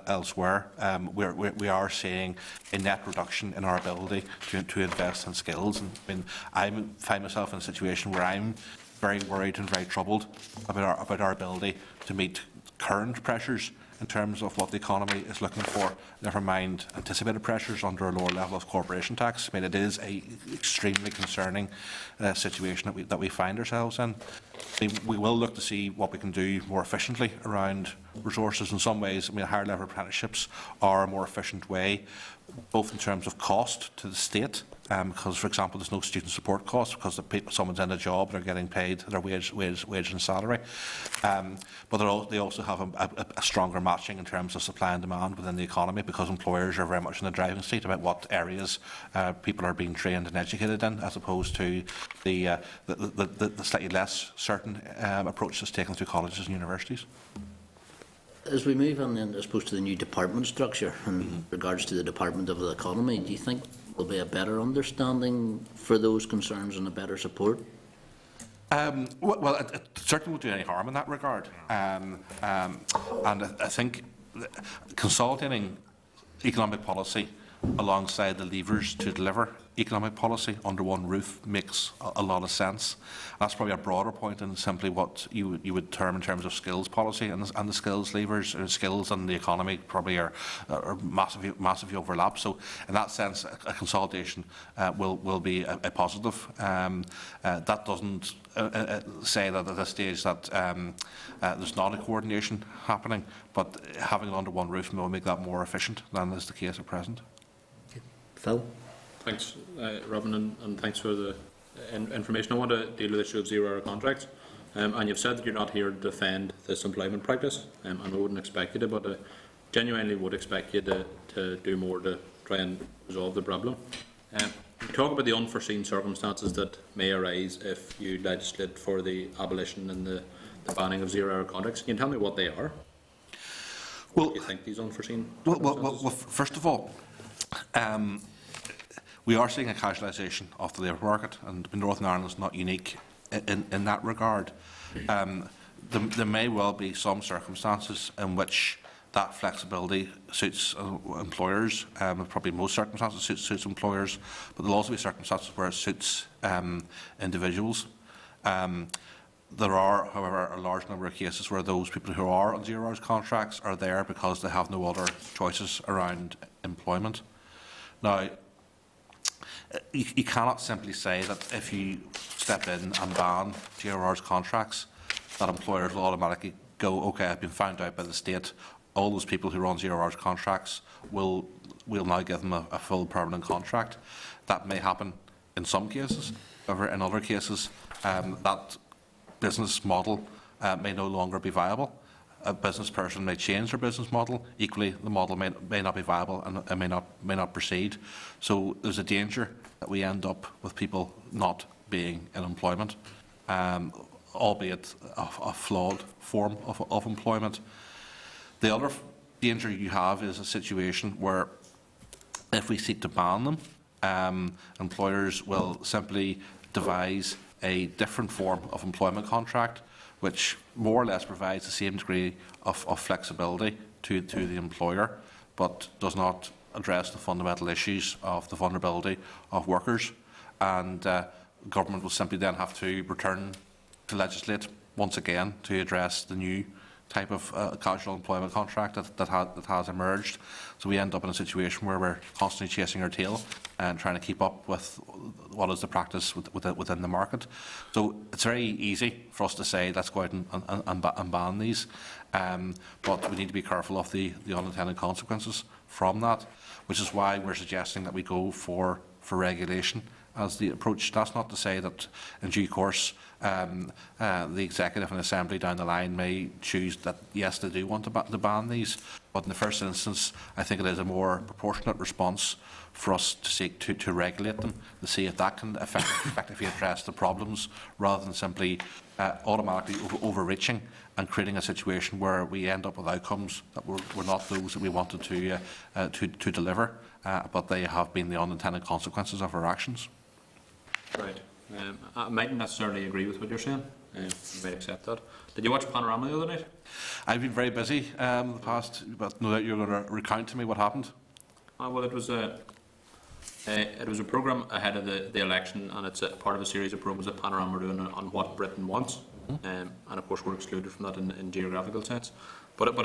elsewhere. We are seeing a net reduction in our ability to invest in skills. And I find myself in a situation where I'm very worried and very troubled about our ability to meet current pressures in terms of what the economy is looking for, never mind anticipated pressures under a lower level of corporation tax. I mean, it is an extremely concerning situation that we find ourselves in. We will look to see what we can do more efficiently around resources. In some ways, I mean, higher level apprenticeships are a more efficient way, both in terms of cost to the state, because, for example, there's no student support costs because someone's in a job and they're getting paid their wage and salary. But they also have a stronger matching in terms of supply and demand within the economy, because employers are very much in the driving seat about what areas people are being trained and educated in, as opposed to the slightly less certain approaches taken through colleges and universities. As we move on then, I suppose, to the new department structure in regards to the Department of the Economy, do you think there'll be a better understanding for those concerns and a better support? Well, it certainly won't do any harm in that regard. And I think consolidating economic policy alongside the levers to deliver economic policy under one roof makes a lot of sense. That's probably a broader point than simply what you would term in terms of skills policy, and the skills levers, skills and the economy probably are massively overlap. So in that sense, a consolidation will be a positive. That doesn't say that at this stage that there's not a coordination happening, but having it under one roof will make that more efficient than is the case at present. Phil? Thanks, Robin, and thanks for the information. I want to deal with the issue of zero-hour contracts. And you've said that you're not here to defend this employment practice, and I wouldn't expect you to, but I genuinely would expect you to do more to try and resolve the problem. You talk about the unforeseen circumstances that may arise if you legislate for the abolition and the banning of zero-hour contracts. Can you tell me what they are? Well, what do you think these unforeseen well, first of all, we are seeing a casualisation of the labour market, and Northern Ireland is not unique in that regard. There may well be some circumstances in which that flexibility suits employers, probably most circumstances suits employers, but there will also be circumstances where it suits individuals. There are, however, a large number of cases where those people who are on zero-hours contracts are there because they have no other choices around employment. Now, you cannot simply say that if you step in and ban zero-hours contracts, that employers will automatically go, OK, I've been found out by the state, all those people who are on zero-hours contracts will now give them a full permanent contract. That may happen in some cases. However, in other cases, that business model may no longer be viable. A business person may change their business model. Equally, the model may not be viable and may not proceed. So there's a danger that we end up with people not being in employment, albeit a flawed form of employment. The other danger you have is a situation where, if we seek to ban them, employers will simply devise a different form of employment contract, which more or less provides the same degree of flexibility to the employer, but does not address the fundamental issues of the vulnerability of workers. And government will simply then have to return to legislate once again to address the new type of casual employment contract that has emerged. So we end up in a situation where we're constantly chasing our tail and trying to keep up with what is the practice within the market. So it's very easy for us to say, let's go out and ban these, but we need to be careful of the unintended consequences from that, which is why we're suggesting that we go for regulation as the approach. That's not to say that in due course the Executive and Assembly down the line may choose that, yes, they do want to ban these, but in the first instance I think it is a more proportionate response for us to seek to regulate them, to see if that can effectively address the problems, rather than simply automatically overreaching and creating a situation where we end up with outcomes that were not those that we wanted to deliver, but they have been the unintended consequences of our actions. Right. I mightn't necessarily agree with what you're saying. You might accept that. Did you watch Panorama the other night? I've been very busy the past, but no doubt you're going to recount to me what happened. Well, it was a programme ahead of the election, and it's a part of a series of programmes that Panorama are doing on what Britain wants. And of course we're excluded from that in geographical sense. But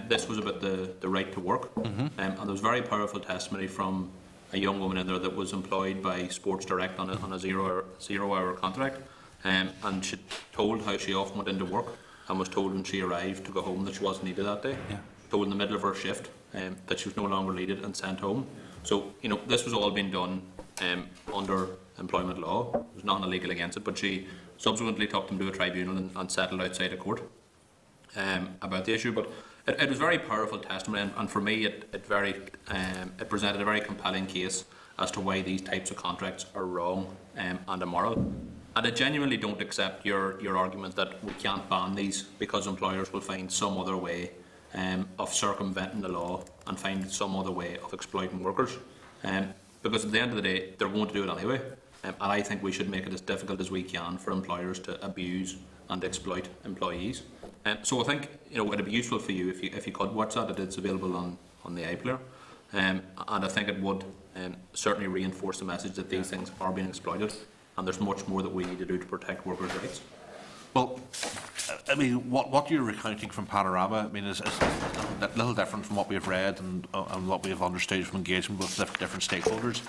this was about the right to work, and there was very powerful testimony from a young woman in there that was employed by Sports Direct on a zero-hour contract, and she told how she often went into work and was told when she arrived to go home that she wasn't needed that day. Yeah. Told in the middle of her shift that she was no longer needed and sent home. So this was all being done under employment law. There was nothing illegal against it, but she subsequently took them to a tribunal and settled outside a court about the issue. But it was very powerful testimony, and for me it presented a very compelling case as to why these types of contracts are wrong and immoral. And I genuinely don't accept your argument that we can't ban these because employers will find some other way of circumventing the law and find some other way of exploiting workers. Because at the end of the day, they're going to do it anyway. and I think we should make it as difficult as we can for employers to abuse and exploit employees. So I think it'd be useful for you if you could watch that. It's available on the iPlayer, and I think it would certainly reinforce the message that these things are being exploited, and there's much more that we need to do to protect workers' rights. Well, I mean, what you're recounting from Panorama, I mean, is a little different from what we've read and what we have understood from engagement with different stakeholders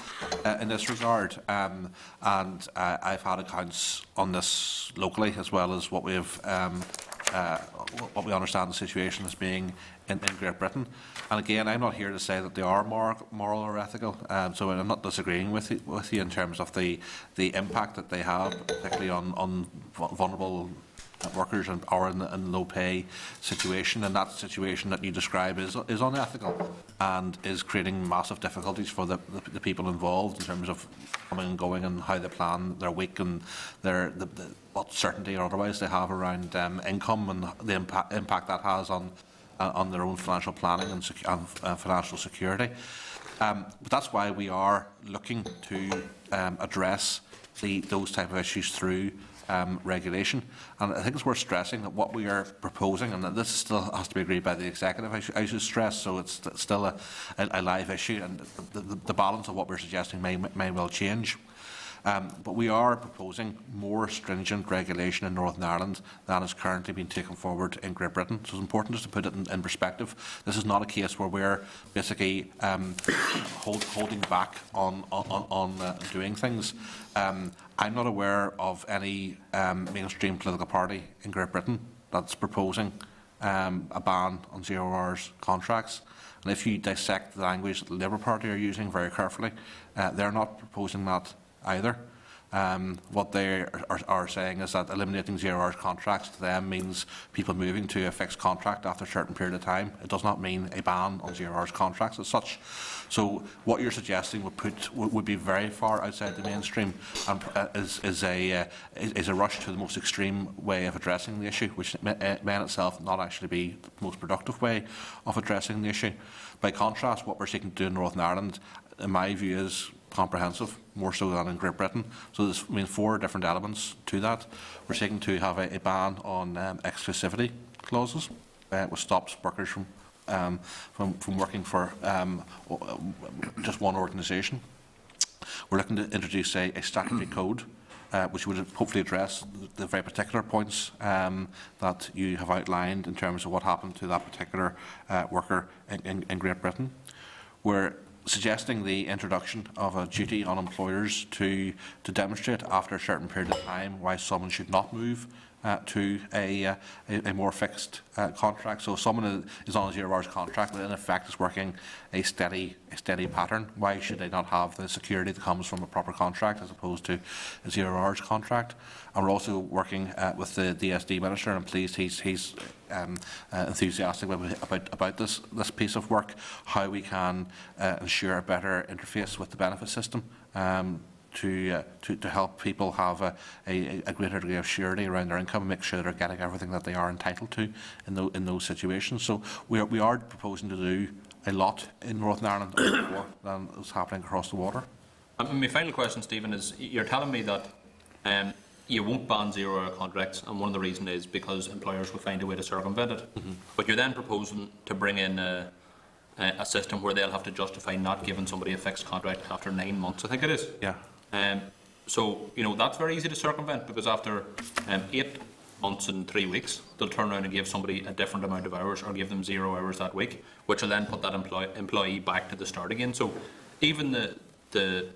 in this regard. And I've had accounts on this locally, as well as what we understand the situation as being in Great Britain. And again, I'm not here to say that they are moral or ethical, so I'm not disagreeing with you in terms of the impact that they have, particularly on vulnerable workers or in a low-pay situation. And that situation that you describe is unethical and is creating massive difficulties for the people involved in terms of coming and going and how they plan their week and what certainty or otherwise they have around income and the impact that has on their own financial planning and financial security. But that's why we are looking to address those type of issues through regulation. And I think it's worth stressing that what we are proposing, and that this still has to be agreed by the executive, I should stress, so it's still a live issue, and the balance of what we're suggesting may well change. But we are proposing more stringent regulation in Northern Ireland than is currently being taken forward in Great Britain. So it's important just to put it in perspective. This is not a case where we're basically holding back on doing things. I'm not aware of any mainstream political party in Great Britain that's proposing a ban on 0 hours contracts. And if you dissect the language that the Labour Party are using very carefully, they're not proposing that either. What they are saying is that eliminating 0 hours contracts to them means people moving to a fixed contract after a certain period of time. It does not mean a ban on 0 hours contracts as such. So what you're suggesting would be very far outside the mainstream and is a rush to the most extreme way of addressing the issue, which may in itself not actually be the most productive way of addressing the issue. By contrast, what we're seeking to do in Northern Ireland, in my view, is comprehensive, more so than in Great Britain. So there's 4 different elements to that. We're seeking to have a ban on exclusivity clauses, which stops workers from working for just one organisation. We're looking to introduce a statutory code, which would hopefully address the very particular points that you have outlined in terms of what happened to that particular worker in Great Britain. We're suggesting the introduction of a duty on employers to demonstrate after a certain period of time why someone should not move to a more fixed contract. So if someone is on a 0 hours contract that in effect is working a steady pattern, why should they not have the security that comes from a proper contract as opposed to a 0 hours contract? And we're also working with the DSD Minister, and I'm pleased he's enthusiastic about this piece of work, how we can ensure a better interface with the benefit system to help people have a greater degree of surety around their income and make sure they're getting everything that they are entitled to in those situations. So we are proposing to do a lot in Northern Ireland more than is happening across the water. My final question, Stephen, is you're telling me that you won't ban 0 hour contracts, and one of the reasons is because employers will find a way to circumvent it. Mm-hmm. But you're then proposing to bring in a system where they'll have to justify not giving somebody a fixed contract after 9 months, I think it is. Yeah. So, that's very easy to circumvent, because after 8 months and 3 weeks, they'll turn around and give somebody a different amount of hours or give them 0 hours that week, which will then put that employee back to the start again. So even the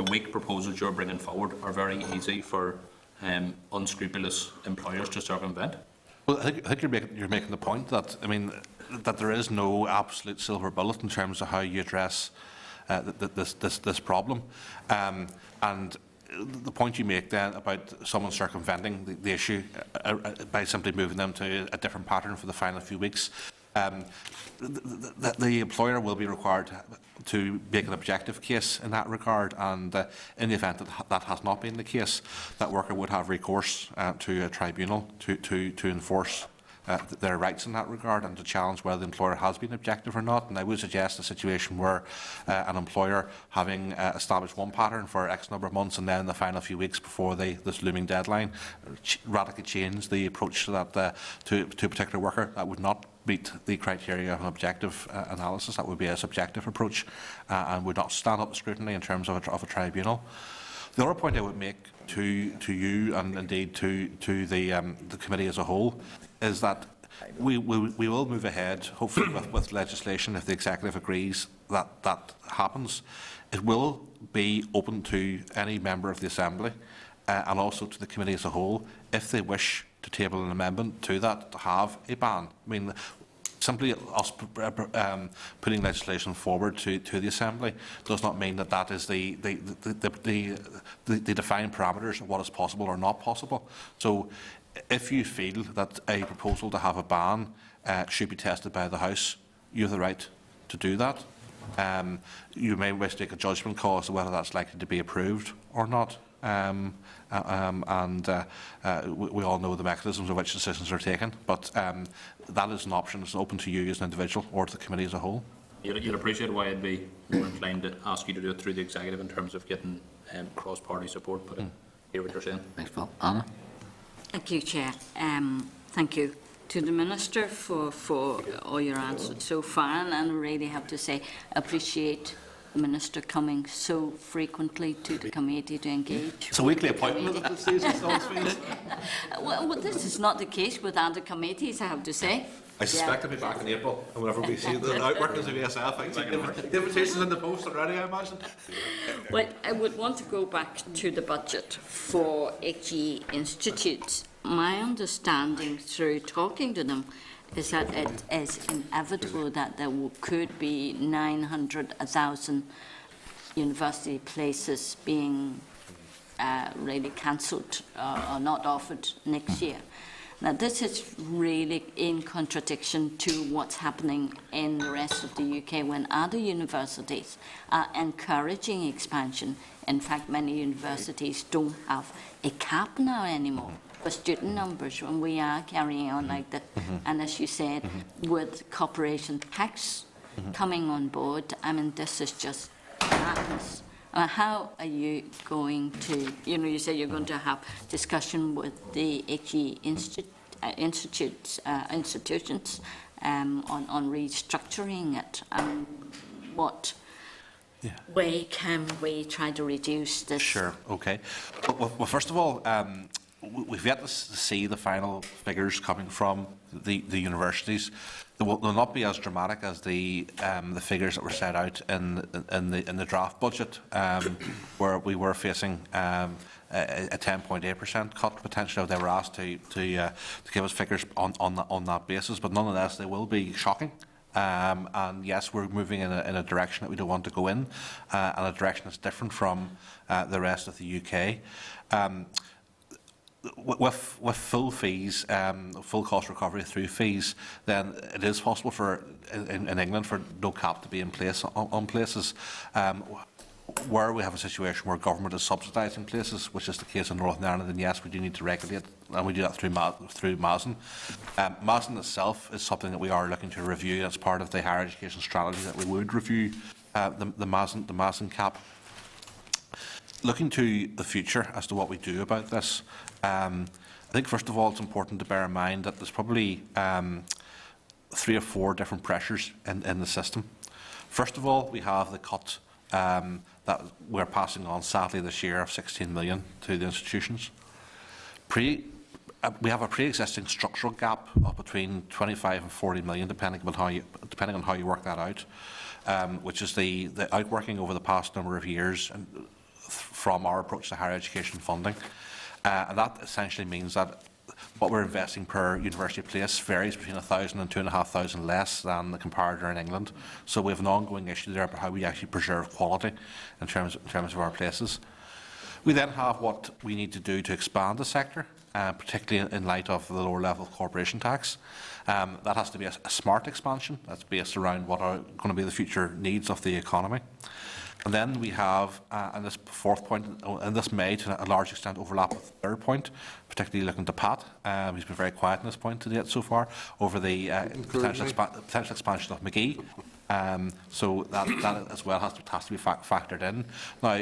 weak proposals you're bringing forward are very easy for unscrupulous employers to circumvent. Well, I think you're making the point that, that there is no absolute silver bullet in terms of how you address this problem, and the point you make then about someone circumventing the issue by simply moving them to a different pattern for the final few weeks, the employer will be required to make an objective case in that regard, and in the event that has not been the case, that worker would have recourse to a tribunal to enforce their rights in that regard and to challenge whether the employer has been objective or not. And I would suggest a situation where an employer, having established one pattern for X number of months and then in the final few weeks before this looming deadline, radically change the approach to that to a particular worker, that would not meet the criteria of an objective analysis. That would be a subjective approach and would not stand up to scrutiny in terms of a tribunal. The other point I would make to you and indeed to the committee as a whole is that we will move ahead, hopefully with legislation if the executive agrees that happens. It will be open to any member of the Assembly and also to the committee as a whole if they wish to table an amendment to that to have a ban. I mean, simply us putting legislation forward to the Assembly does not mean that is the defined parameters of what is possible or not possible. So if you feel that a proposal to have a ban should be tested by the House, you have the right to do that. You may wish to take a judgment call as to whether that's likely to be approved or not. We all know the mechanisms of which decisions are taken, but that is an option. It's open to you as an individual or to the committee as a whole. You'll appreciate why I'd be more inclined to ask you to do it through the executive in terms of getting cross-party support, but I hear what you're saying. Thanks, Paul. Anna? Thank you, Chair. Thank you to the Minister for all your answers so far, and I really have to say appreciate the Minister coming so frequently to the committee to engage. It's a weekly appointment at this stage, well, this is not the case with other committees, I have to say. I suspect I'll be back in April, and whenever we see the outworkings of ESF, I think the invitation's in the post already, I imagine. Well, I would want to go back to the budget for HE institutes. My understanding through talking to them is that it is inevitable that there could be 900, 1,000 university places being really cancelled or not offered next year. Now, this is really in contradiction to what's happening in the rest of the UK when other universities are encouraging expansion. In fact, many universities don't have a cap now anymore for student numbers when we are carrying on like that. And as you said, with corporation tax coming on board, I mean, this is just madness. How are you going to, you say you're going to have discussion with the HE institutions on restructuring it? What way can we try to reduce this? Sure, okay. Well, first of all, we've yet to see the final figures coming from the universities. They'll not be as dramatic as the figures that were set out in the draft budget, where we were facing a 10.8% cut potentially. They were asked to give us figures on that basis, but nonetheless they will be shocking. And yes, we're moving in a direction that we don't want to go in, and a direction that's different from the rest of the UK. With full fees, full cost recovery through fees, then it is possible in England for no cap to be in place on places. Where we have a situation where government is subsidising places, which is the case in Northern Ireland, then yes, we do need to regulate, and we do that through MASN. MASN itself is something that we are looking to review as part of the higher education strategy, that we would review the MASN cap. Looking to the future as to what we do about this, I think first of all it's important to bear in mind that there's probably 3 or 4 different pressures in the system. First of all, we have the cut that we're passing on sadly this year of 16 million to the institutions. We have a pre-existing structural gap of between 25 and 40 million, depending on how you work that out, which is the outworking over the past number of years from our approach to higher education funding. And that essentially means that what we're investing per university place varies between 1,000 and 2,500 less than the comparator in England. So we have an ongoing issue there about how we actually preserve quality in terms of our places. We then have what we need to do to expand the sector, particularly in light of the lower level of corporation tax. That has to be a smart expansion that's based around what are going to be the future needs of the economy. And then we have, and this fourth point, and this may to a large extent overlap with the third point, particularly looking to Pat, who's been very quiet on this point to date so far, over the potential expansion of McGee. So that as well has to be factored in. Now,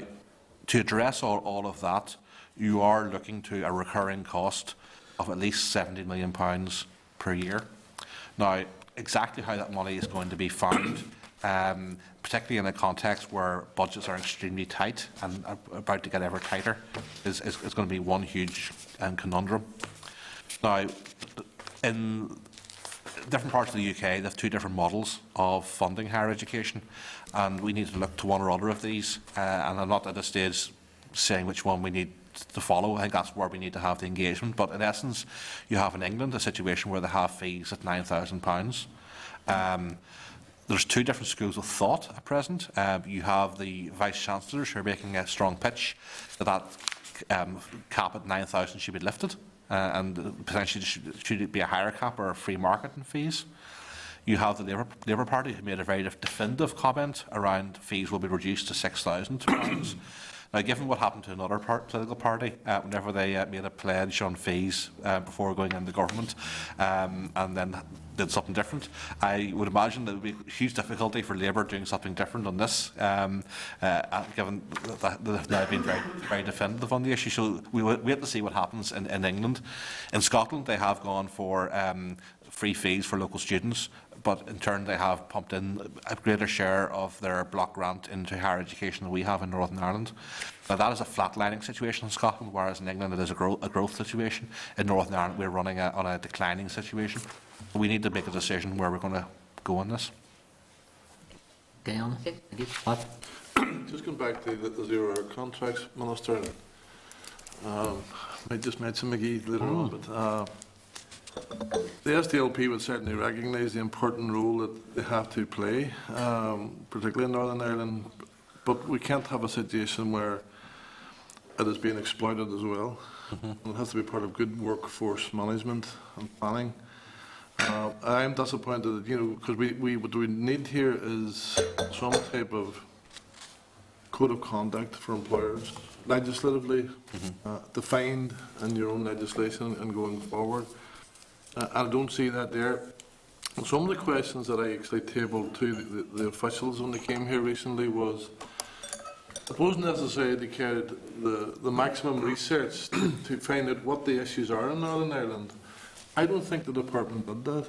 to address all of that, you are looking to a recurring cost of at least £70 million per year. Now, exactly how that money is going to be found, particularly in a context where budgets are extremely tight and are about to get ever tighter, is going to be one huge conundrum. Now, in different parts of the UK, they have two different models of funding higher education, and we need to look to one or other of these. And I'm not at this stage saying which one we need to follow. I think that's where we need to have the engagement. But in essence, you have in England a situation where they have fees at £9,000. There's two different schools of thought at present. You have the Vice-Chancellors who are making a strong pitch that cap at 9,000 should be lifted, and potentially should it be a higher cap or a free market in fees. You have the Labour Party who made a very definitive comment around fees will be reduced to £6,000. Now, given what happened to another political party whenever they made a pledge on fees before going into government and then did something different, I would imagine there would be huge difficulty for Labour doing something different on this, given that they've now been very definitive on the issue. So we will wait to see what happens in England. In Scotland, they have gone for free fees for local students, but in turn they have pumped in a greater share of their block grant into higher education than we have in Northern Ireland. Now, that is a flatlining situation in Scotland, whereas in England it is a growth situation. In Northern Ireland we're running on a declining situation. We need to make a decision where we're going to go on this. Okay, Anna. Just going back to the zero-hour contracts, Minister. I just mention McGee later on, but the SDLP would certainly recognise the important role that they have to play, particularly in Northern Ireland, but we can't have a situation where it is being exploited as well. It has to be part of good workforce management and planning. I am disappointed that, because what we need here is some type of code of conduct for employers, legislatively defined in your own legislation and going forward. I don't see that there. Some of the questions that I actually tabled to the officials when they came here recently was, it wasn't necessary to carry the maximum research to find out what the issues are in Northern Ireland. I don't think the department did that.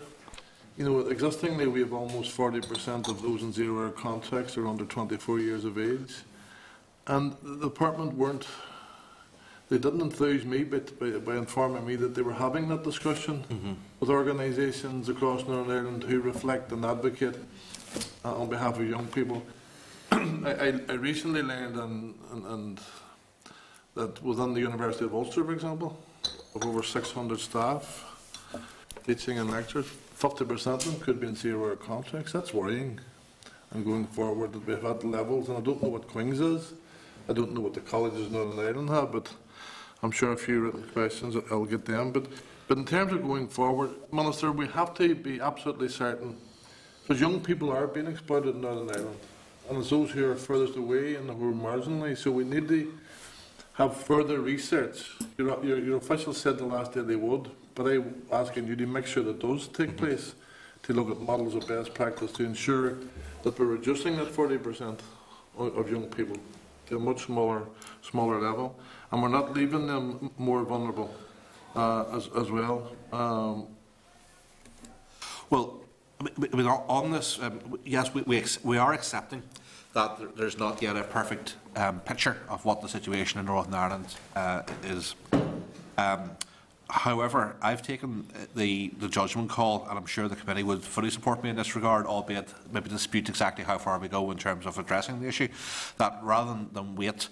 Existingly, we have almost 40% of those in zero-hour contracts are under 24 years of age, and the department they didn't enthuse me by informing me that they were having that discussion with organisations across Northern Ireland who reflect and advocate on behalf of young people. I recently learned that within the University of Ulster, for example, of over 600 staff teaching and lectures, 50% of them could be in zero-hour contracts. That's worrying. And going forward, that we've had levels, and I don't know what Queen's is. I don't know what the colleges in Northern Ireland have, but I'm sure a few written questions, I'll get them. But in terms of going forward, Minister, we have to be absolutely certain, because young people are being exploited in Northern Ireland, and it's those who are furthest away and who are marginally. So we need to have further research. Your officials said the last day they would, but I'm asking you to make sure that those take place, to look at models of best practice to ensure that we're reducing that 40% of young people to a much smaller level, and we're not leaving them more vulnerable as well. Well, on this, yes, we are accepting that there's not yet a perfect picture of what the situation in Northern Ireland is. However, I've taken the judgment call, and I'm sure the committee would fully support me in this regard, albeit maybe dispute exactly how far we go in terms of addressing the issue, that rather than wait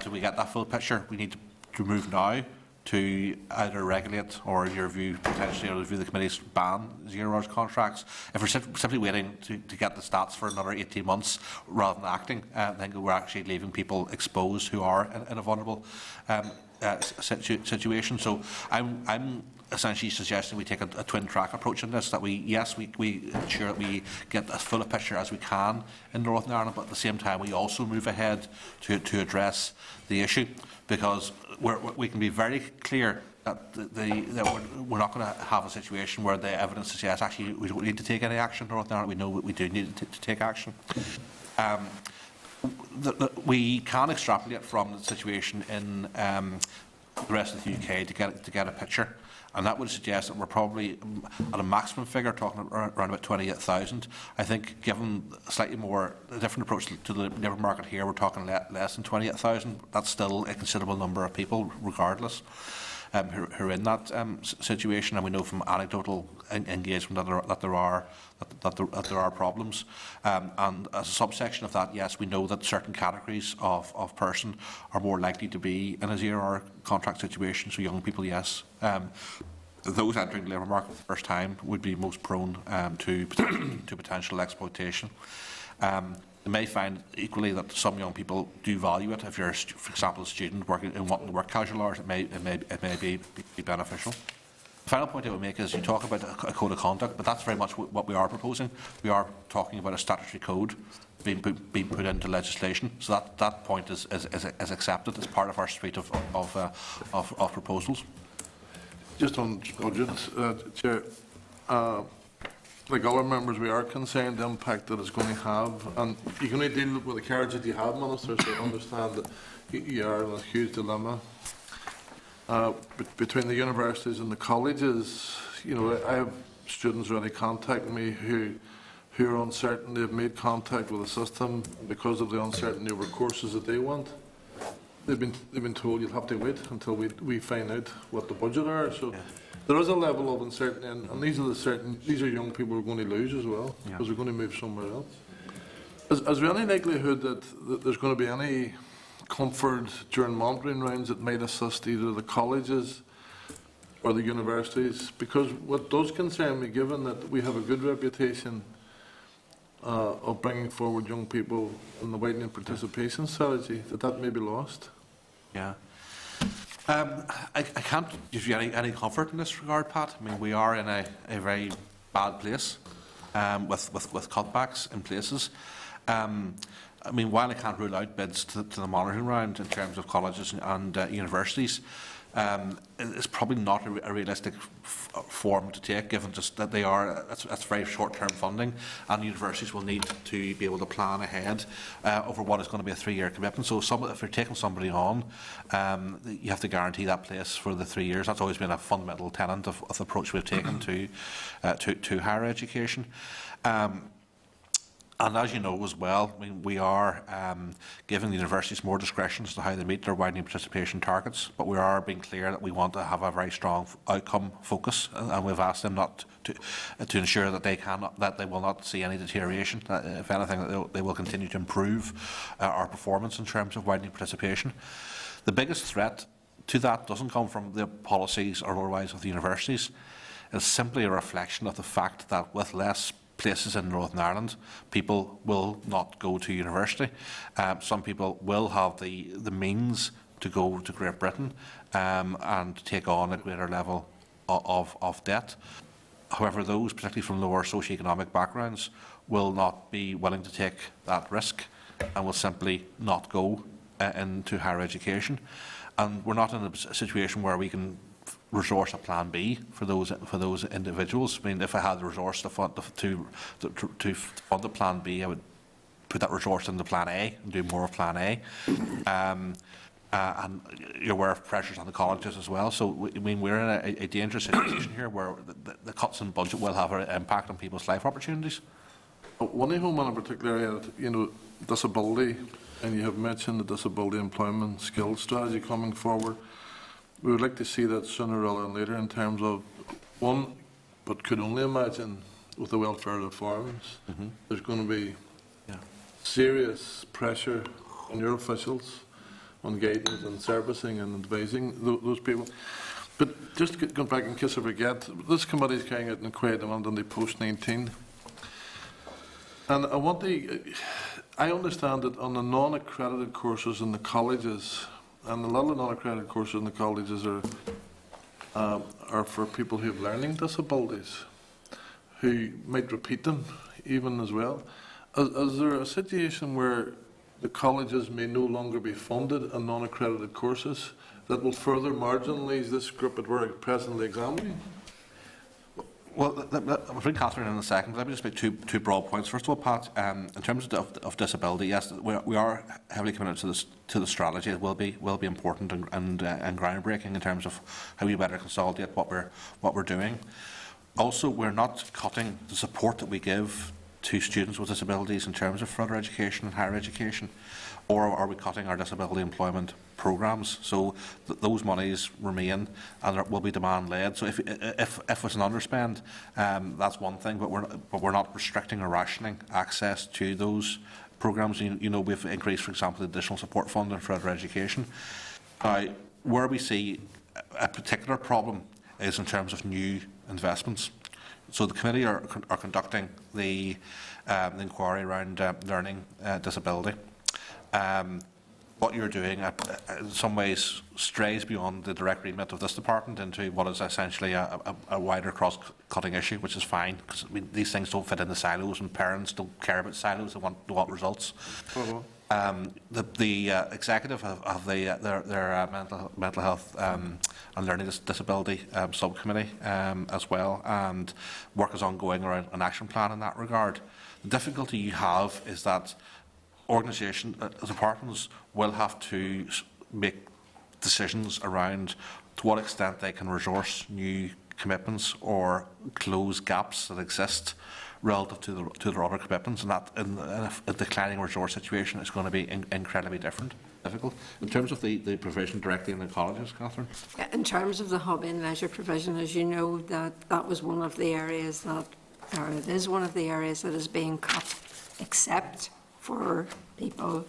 till we get that full picture, we need to move now to either regulate or, in your view, potentially review the committee's ban zero-hours contracts. If we're simply waiting to get the stats for another 18 months rather than acting, I think we're actually leaving people exposed who are in a vulnerable situation. So I'm essentially suggesting we take a twin-track approach in this, that we ensure that we get as full a picture as we can in Northern Ireland, but at the same time we also move ahead to address the issue, because we can be very clear that we're not going to have a situation where the evidence suggests actually we don't need to take any action in Northern Ireland. We know we do need to take action. We can extrapolate from the situation in the rest of the UK to get a picture, and that would suggest that we're probably at a maximum figure talking around about 28,000. I think, given a slightly more different approach to the labour market here, we're talking less than 28,000. That's still a considerable number of people, regardless, who are in that situation, and we know from anecdotal engagement that there are problems. And as a subsection of that, yes, we know that certain categories of person are more likely to be in a zero-hour contract situation. So young people, yes. Those entering the labour market for the first time would be most prone to potential exploitation. They may find equally that some young people do value it. If you're, for example, a student wanting to work casual hours, it may be beneficial. The final point I would make is you talk about a code of conduct, but that's very much what we are proposing. We are talking about a statutory code being put into legislation, so that point is accepted as part of our suite of proposals. Just on budget, Chair, like other members, we are concerned the impact that it's going to have, and you can only deal with the cards that you have, Minister, so I understand that you are in a huge dilemma. Between the universities and the colleges, you know, I have students already contacting me who are uncertain. They've made contact with the system because of the uncertainty over courses that they want. They've been told you'll have to wait until we find out what the budget are. So. Yeah. There is a level of uncertainty, and these are young people who are going to lose as well, because they're going to move somewhere else. Is there any likelihood that there's going to be any comfort during monitoring rounds that might assist either the colleges or the universities? Because what does concern me, given that we have a good reputation of bringing forward young people in the widening participation strategy, that may be lost. Yeah. I can't give you any comfort in this regard, Pat. I mean, we are in a very bad place with cutbacks in places. I mean, while I can't rule out bids to the monitoring round in terms of colleges and universities, it's probably not a realistic form to take, given just that they are, that's very short-term funding, and universities will need to be able to plan ahead over what is going to be a 3-year commitment. So if you're taking somebody on, you have to guarantee that place for the 3 years. That's always been a fundamental tenet of the approach we've taken to higher education. And as you know as well, I mean, we are giving the universities more discretion as to how they meet their widening participation targets, but we are being clear that we want to have a very strong outcome focus, and we've asked them not to ensure that they will not see any deterioration. If anything, they will continue to improve our performance in terms of widening participation. The biggest threat to that doesn't come from the policies or otherwise of the universities. It's simply a reflection of the fact that with less places in Northern Ireland, people will not go to university. Some people will have the means to go to Great Britain and take on a greater level of debt. However, those, particularly from lower socioeconomic backgrounds, will not be willing to take that risk and will simply not go into higher education. And we're not in a situation where we can resource a plan B for those individuals. I mean, if I had the resource to fund the plan B, I would put that resource into plan A and do more of plan A. And you're aware of pressures on the colleges as well. So I mean, we're in a dangerous situation here where the cuts in budget will have an impact on people's life opportunities. One home in a particular area, you know, disability, and you have mentioned the disability employment skills strategy coming forward. We would like to see that sooner rather than later in terms of, one, but could only imagine with the welfare reforms, there's going to be serious pressure on your officials on guidance and servicing and advising those people. But just going back in case I forget, this committee is carrying out an inquiry on the post-19. And I understand that on the non-accredited courses in the colleges, and a lot of non-accredited courses in the colleges are are for people who have learning disabilities, who might repeat them even as well. Is there a situation where the colleges may no longer be funded in non-accredited courses that will further marginalise this group that we're presently examining? Well, I'll bring Catherine in a second. Let me just make two broad points. First of all, Pat, in terms of disability, yes, we are heavily committed to the strategy. It will be important and groundbreaking in terms of how we better consolidate what we're doing. Also, we're not cutting the support that we give to students with disabilities in terms of further education and higher education, or are we cutting our disability employment programmes? So those monies remain, and there will be demand-led. So if it's an underspend, that's one thing, but we're not restricting or rationing access to those programmes. You know, we've increased, for example, the additional support fund in further education. Where we see a particular problem is in terms of new investments. So the committee are conducting the inquiry around learning disability. What you're doing, in some ways, strays beyond the direct remit of this department into what is essentially a wider cross-cutting issue, which is fine, because these things don't fit in the silos, and parents don't care about silos; they want results. The executive have their mental health and learning disability subcommittee as well, and work is ongoing around an action plan in that regard. The difficulty you have is that departments will have to make decisions around to what extent they can resource new commitments or close gaps that exist relative to their other commitments, and that in a declining resource situation is going to be incredibly difficult. In terms of the provision directly in the colleges, Catherine? In terms of the hobby and leisure provision, as you know, that was one of the areas that, or it is one of the areas that is being cut, except for people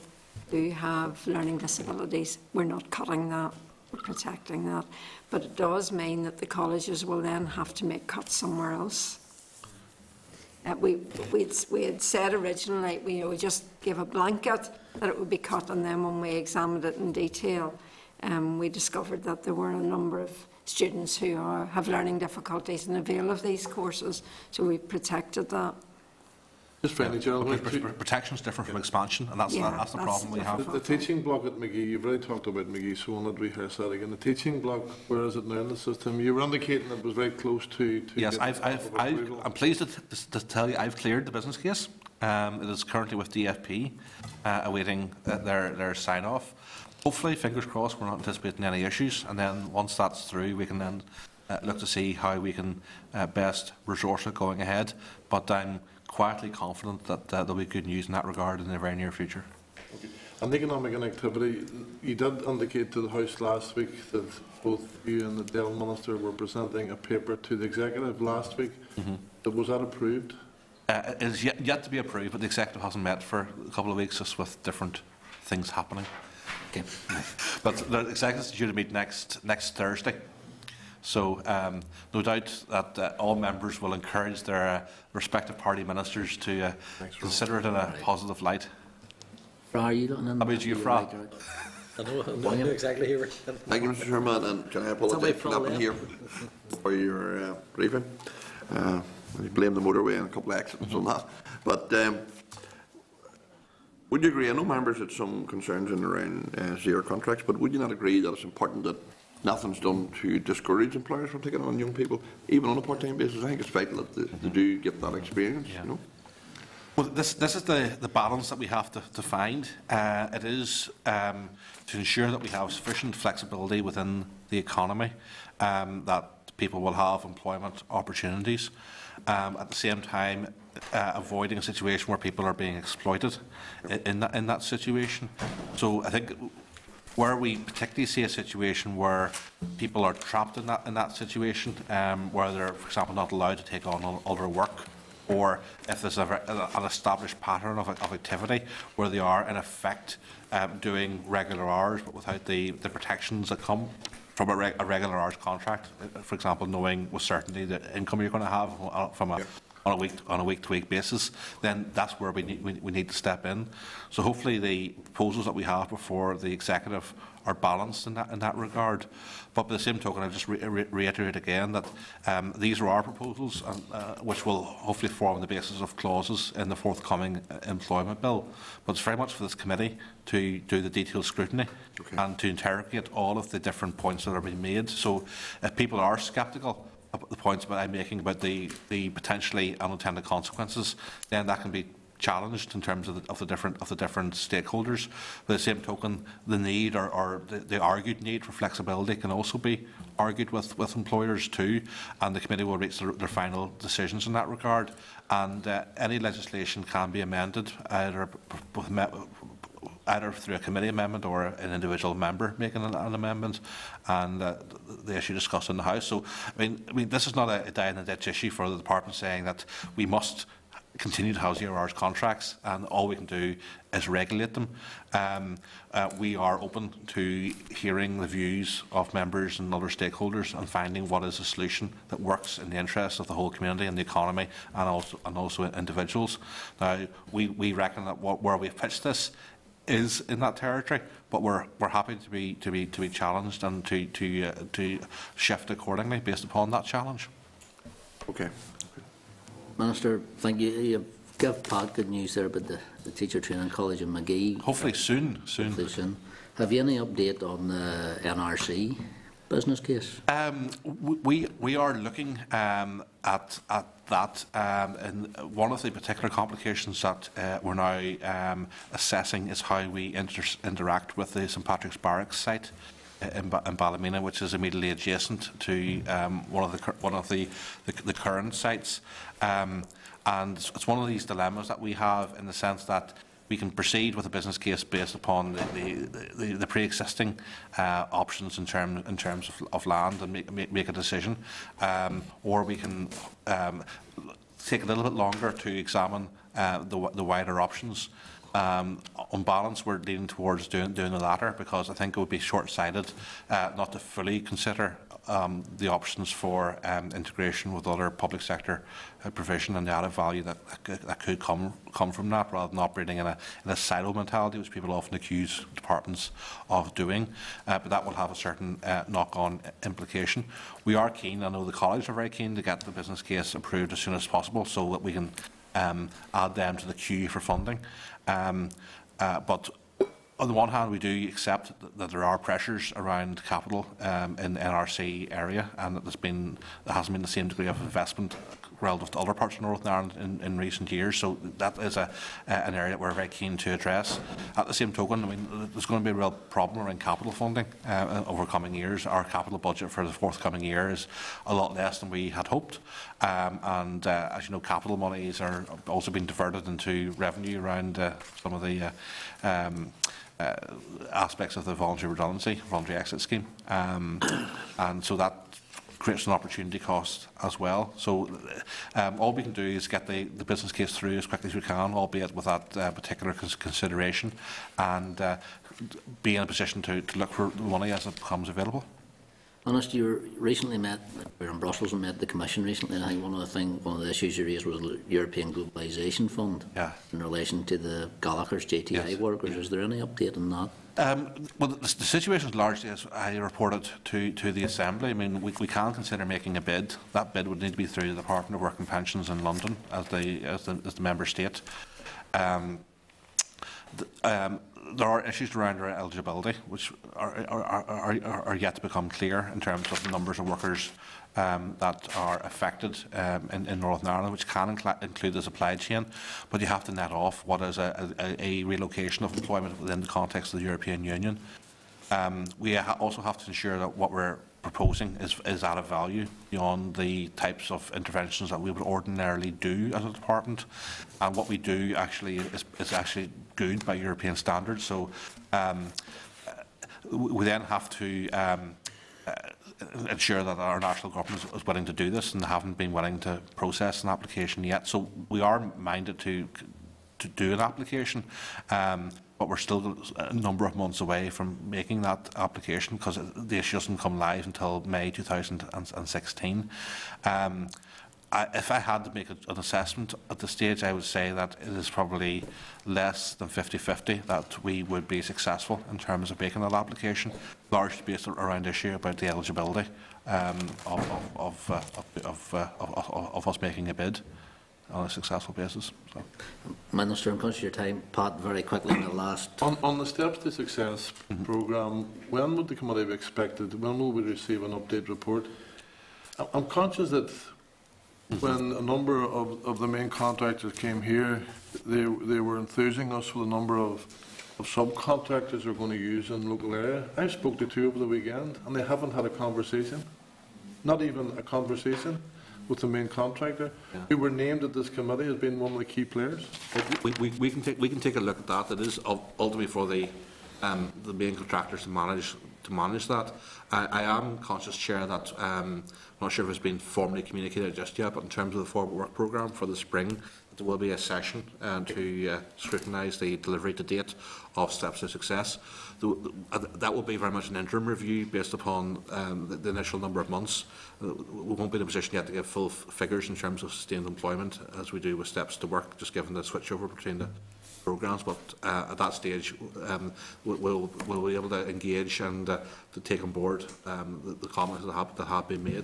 who have learning disabilities. We're not cutting that, we're protecting that. But it does mean that the colleges will then have to make cuts somewhere else. We had said originally, we just gave a blanket that it would be cut, and then when we examined it in detail, we discovered that there were a number of students who have learning difficulties and avail of these courses, so we protected that. Just finally, Gerald, protection is different from expansion, and that's the problem we have. The teaching block at McGee, you've already talked about McGee, so we'll not rehearse that again. The teaching block, where is it now in the system? You were indicating it was very close to yes, I'm pleased to tell you I've cleared the business case. It is currently with DFP, awaiting their sign-off. Hopefully, fingers crossed, we're not anticipating any issues, and then once that's through, we can then look to see how we can best resource it going ahead. But I'm quietly confident that there'll be good news in that regard in the very near future. Okay. And economic and activity, you did indicate to the House last week that both you and the Dáil Minister were presenting a paper to the Executive last week. Was that approved? It is yet to be approved, but the Executive hasn't met for a couple of weeks, just with different things happening. Okay. But the Executive is due to meet next Thursday. So no doubt that all members will encourage their respective party ministers to consider it in a positive light. How you looking in? How about you, Fra? I know exactly here. Thank you, Mr. Chairman, and can I apologise for not being here for your briefing. I blame the motorway and a couple of accidents on that. But would you agree, I know members had some concerns in around zero contracts, but would you not agree that it's important that nothing's done to discourage employers from taking on young people, even on a part-time basis? I think it's vital that they do get that experience, you know? Well, this is the balance that we have to find. It is to ensure that we have sufficient flexibility within the economy, that people will have employment opportunities. At the same time, avoiding a situation where people are being exploited in that situation. So I think where we particularly see a situation where people are trapped in that situation, where they're, for example, not allowed to take on other work, or if there's an established pattern of activity where they are in effect doing regular hours but without the protections that come from a regular hours contract, for example, knowing with certainty the income you're going to have from on a week-to-week basis, then that's where we need to step in. So hopefully the proposals that we have before the executive are balanced in that regard. But by the same token, I'll just reiterate again that these are our proposals, which will hopefully form the basis of clauses in the forthcoming employment bill. But it's very much for this committee to do the detailed scrutiny and to interrogate all of the different points that are being made. So if people are sceptical about the points that I'm making about the potentially unintended consequences, then that can be challenged in terms of the different stakeholders. By the same token, the need or the argued need for flexibility can also be argued with employers too, and the committee will reach their final decisions in that regard. And any legislation can be amended either through a committee amendment or an individual member making an amendment, and the issue discussed in the House. So, I mean, this is not a die-in-the-ditch issue for the department saying that we must continue to have 0 hours contracts and all we can do is regulate them. We are open to hearing the views of members and other stakeholders and finding what is a solution that works in the interests of the whole community and the economy and also individuals. Now, we reckon that where we've pitched this is in that territory, but we're happy to be challenged and to shift accordingly based upon that challenge. Okay. Minister, thank you. You give Pat good news there about the Teacher Training College in Magee. Hopefully soon. Hopefully soon. Have you any update on the NRC business case? We are looking at that. And one of the particular complications that we're now assessing is how we interact with the St Patrick's Barracks site in Ballymena, which is immediately adjacent to one of the current sites, and it's one of these dilemmas that we have in the sense that we can proceed with a business case based upon the pre-existing options in terms of land and make a decision, or we can take a little bit longer to examine the wider options. On balance, we're leaning towards doing the latter because I think it would be short-sighted not to fully consider the options for integration with other public sector provision and the added value that could come from that, rather than operating in a silo mentality, which people often accuse departments of doing. But that will have a certain knock-on implication. We are keen, I know the college are very keen to get the business case approved as soon as possible so that we can add them to the queue for funding. But on the one hand, we do accept that there are pressures around capital in the NRC area, and that there hasn't been the same degree of investment relative to other parts of Northern Ireland in recent years. So that is an area that we're very keen to address. At the same token, I mean, there's going to be a real problem around capital funding over coming years. Our capital budget for the forthcoming year is a lot less than we had hoped, and as you know, capital monies are also being diverted into revenue around some of the aspects of the voluntary exit scheme, and so that creates an opportunity cost as well. So all we can do is get the business case through as quickly as we can, albeit with that particular consideration, and be in a position to look for the money as it becomes available. Honest, you recently met, we were in Brussels and met the Commission recently, and I think one of the issues you raised was the European Globalisation Fund in relation to the Gallagher's JTI workers. Is there any update on that? Well, the situation is largely as I reported to the Assembly. I mean, we can consider making a bid. That bid would need to be through the Department of Work and Pensions in London as the member state. There are issues around our eligibility, which are yet to become clear in terms of the numbers of workers that are affected in Northern Ireland, which can include the supply chain, but you have to net off what is a relocation of employment within the context of the European Union. We also have to ensure that what we're proposing is added value beyond the types of interventions that we would ordinarily do as a department, and what we do actually is actually good by European standards. So we then have to ensure that our national government is willing to do this, and they haven't been willing to process an application yet. So we are minded to do an application, but we're still a number of months away from making that application because the issue doesn't come live until May 2016. if I had to make an assessment at this stage, I would say that it is probably less than 50-50 that we would be successful in terms of making that application, largely based around issue about the eligibility of us making a bid on a successful basis. So. Minister, I'm conscious of your time. Pat, very quickly in the last... On the Steps to Success programme, when would the committee be expected? When will we receive an update report? I'm conscious that when a number of the main contractors came here, they were enthusing us with a number of subcontractors they're going to use in the local area. I spoke to 2 over the weekend, and they haven't had a conversation, not even a conversation, with the main contractor, who were named at this committee as being one of the key players. We can take a look at that. It is ultimately for the main contractors to manage that. I am conscious, Chair, that I'm not sure if it's been formally communicated just yet, but in terms of the forward work programme for the spring, there will be a session to scrutinise the delivery to date of Steps to Success. That will be very much an interim review based upon the initial number of months. We won't be in a position yet to give full figures in terms of sustained employment as we do with Steps to Work, just given the switchover between the programmes. But at that stage, we'll be able to engage and to take on board the comments that have been made.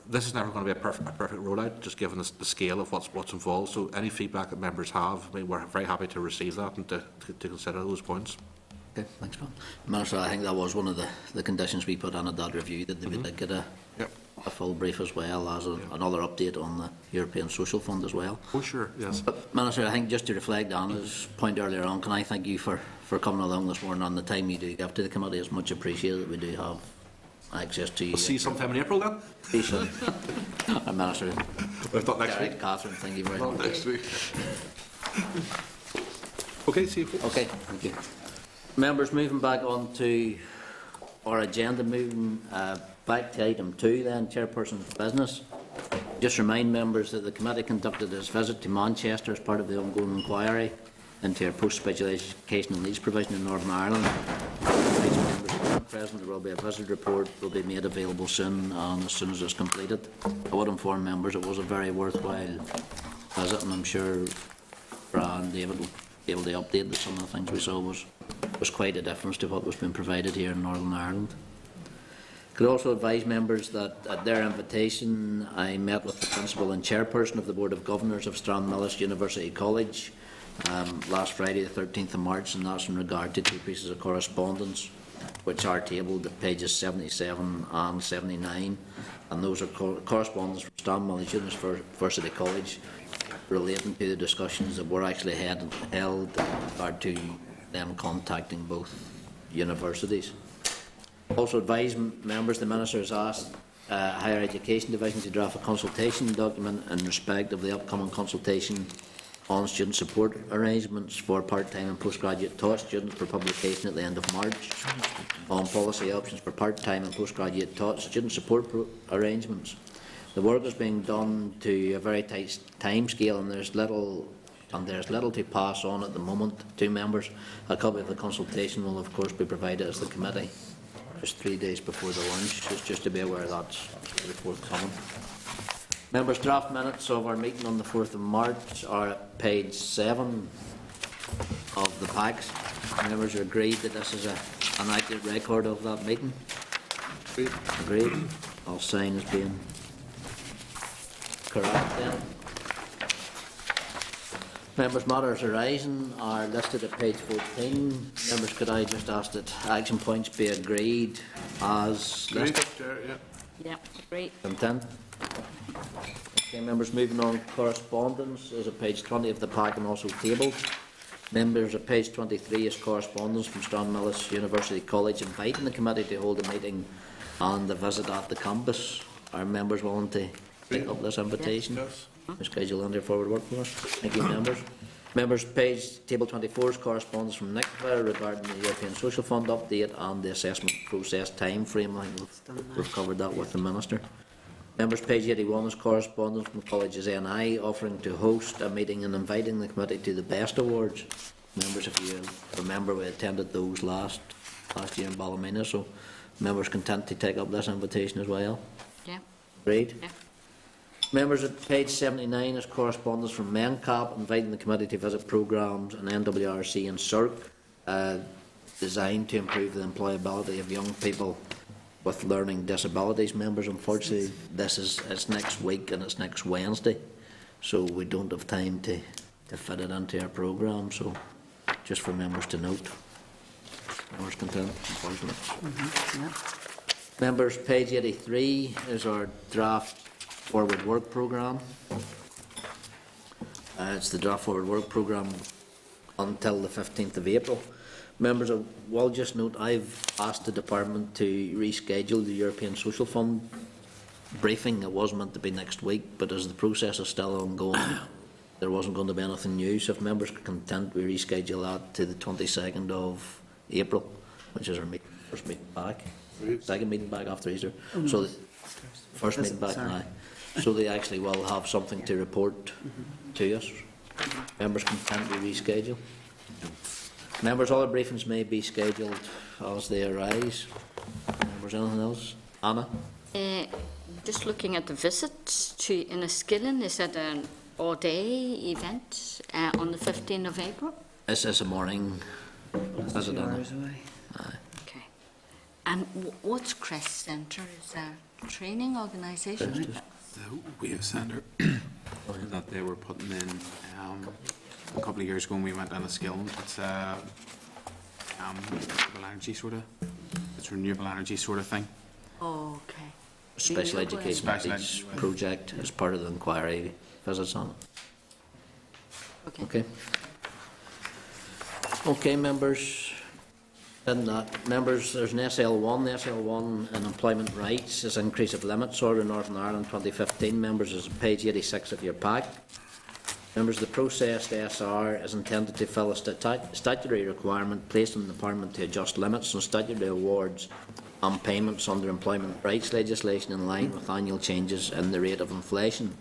This is never going to be a perfect rollout, just given the scale of what's involved. So any feedback that members have, we're very happy to receive that and to consider those points. Okay, thanks, Pat. Minister, I think that was one of the conditions we put on at that review, that they would get a full brief as well as another update on the European Social Fund as well. Oh, sure, yes. But, Minister, I think just to reflect on his point earlier on, can I thank you for coming along this morning, and the time you do give to the committee is much appreciated, that we do have access to you. We'll see you sometime in April then. Minister. If not next week. Catherine, thank you very much. Next week. Okay, see you. Okay, thank you. Members, moving back on to our agenda, moving back to item 2 then, Chairperson's Business. Just remind members that the committee conducted its visit to Manchester as part of the ongoing inquiry into our post-special education and needs provision in Northern Ireland. Present, there will be a visit report will be made available soon, and as soon as it's completed. I would inform members it was a very worthwhile visit, and I'm sure Brad and David will be able to update that some of the things we saw was quite a difference to what was being provided here in Northern Ireland. I could also advise members that at their invitation I met with the Principal and Chairperson of the Board of Governors of Stranmillis University College last Friday the 13th of March, and that's in regard to 2 pieces of correspondence which are tabled at pages 77 and 79, and those are correspondence from Stranmillis University College relating to the discussions that were actually held in regard to them contacting both universities. Also advise members the Minister has asked Higher Education Division to draft a consultation document in respect of the upcoming consultation on student support arrangements for part-time and postgraduate taught students for publication at the end of March, on policy options for part-time and postgraduate taught student support arrangements. The work is being done to a very tight time scale, and there's little to pass on at the moment to members. A copy of the consultation will of course be provided as the committee just 3 days before the lunch, just to be aware that's forthcoming. Members, draft minutes of our meeting on the 4th of March are at page 7 of the packs. Members are agreed that this is an accurate record of that meeting. Agreed. I'll sign as being correct then. Members, matters arising are listed at page 14. Members, could I just ask that action points be agreed as listed? Yeah, great. Content. Okay, members, moving on, correspondence is at page 20 of the pack and also tabled. Members, at page 23 is correspondence from Stranmillis University College inviting the committee to hold a meeting and a visit at the campus. Are members willing to take up this invitation? Yes. Ms. Kajal, under forward work for us. Thank you, members. Members, page table 24 is correspondence from NICVA regarding the European Social Fund update and the assessment process time frame. I think we've covered that with the Minister. Members, page 81 is correspondence from Colleges NI offering to host a meeting and inviting the committee to the Best Awards. Members, if you remember, we attended those last year in Ballymena, so members content to take up this invitation as well? Yeah. Agreed? Yeah. Members, at page 79 is correspondence from MENCAP inviting the committee to visit programmes in NWRC and CERC designed to improve the employability of young people with learning disabilities. Members, unfortunately, this is next week and it's next Wednesday, so we don't have time to fit it into our programme. So, just for members to note. Members content, unfortunately. Members, page 83 is our draft forward work programme. It's the draft forward work programme until the 15th of April. Members, I will just note I've asked the department to reschedule the European Social Fund briefing. It was meant to be next week, but as the process is still ongoing, there wasn't going to be anything new. So if members are content, we reschedule that to the 22nd of April, which is our first meeting back. Second meeting back after Easter. So the first meeting back now. So they actually will have something to report to us. Members content we reschedule. Members, other briefings may be scheduled as they arise. Members, anything else? Anna? Just looking at the visits to Enniskillen, is that an all-day event on the 15th of April? This is a morning visit, Anna. Okay. And what's Crest Centre? Is a training organisation? The WAVE Centre that they were putting in a couple of years ago when we went down to Enniskillen. It's renewable energy sort of. It's renewable energy sort of thing. Oh, okay. Special education outreach project as part of the inquiry visits on it. Okay. Okay, members. In that, members, there's an SL1. The SL1 in employment rights is increase of limits order Northern Ireland 2015. Members, is page 86 of your pack. Members, the processed SR is intended to fill a statutory requirement placed on the Department to adjust limits on statutory awards and payments under employment rights legislation in line with annual changes in the rate of inflation.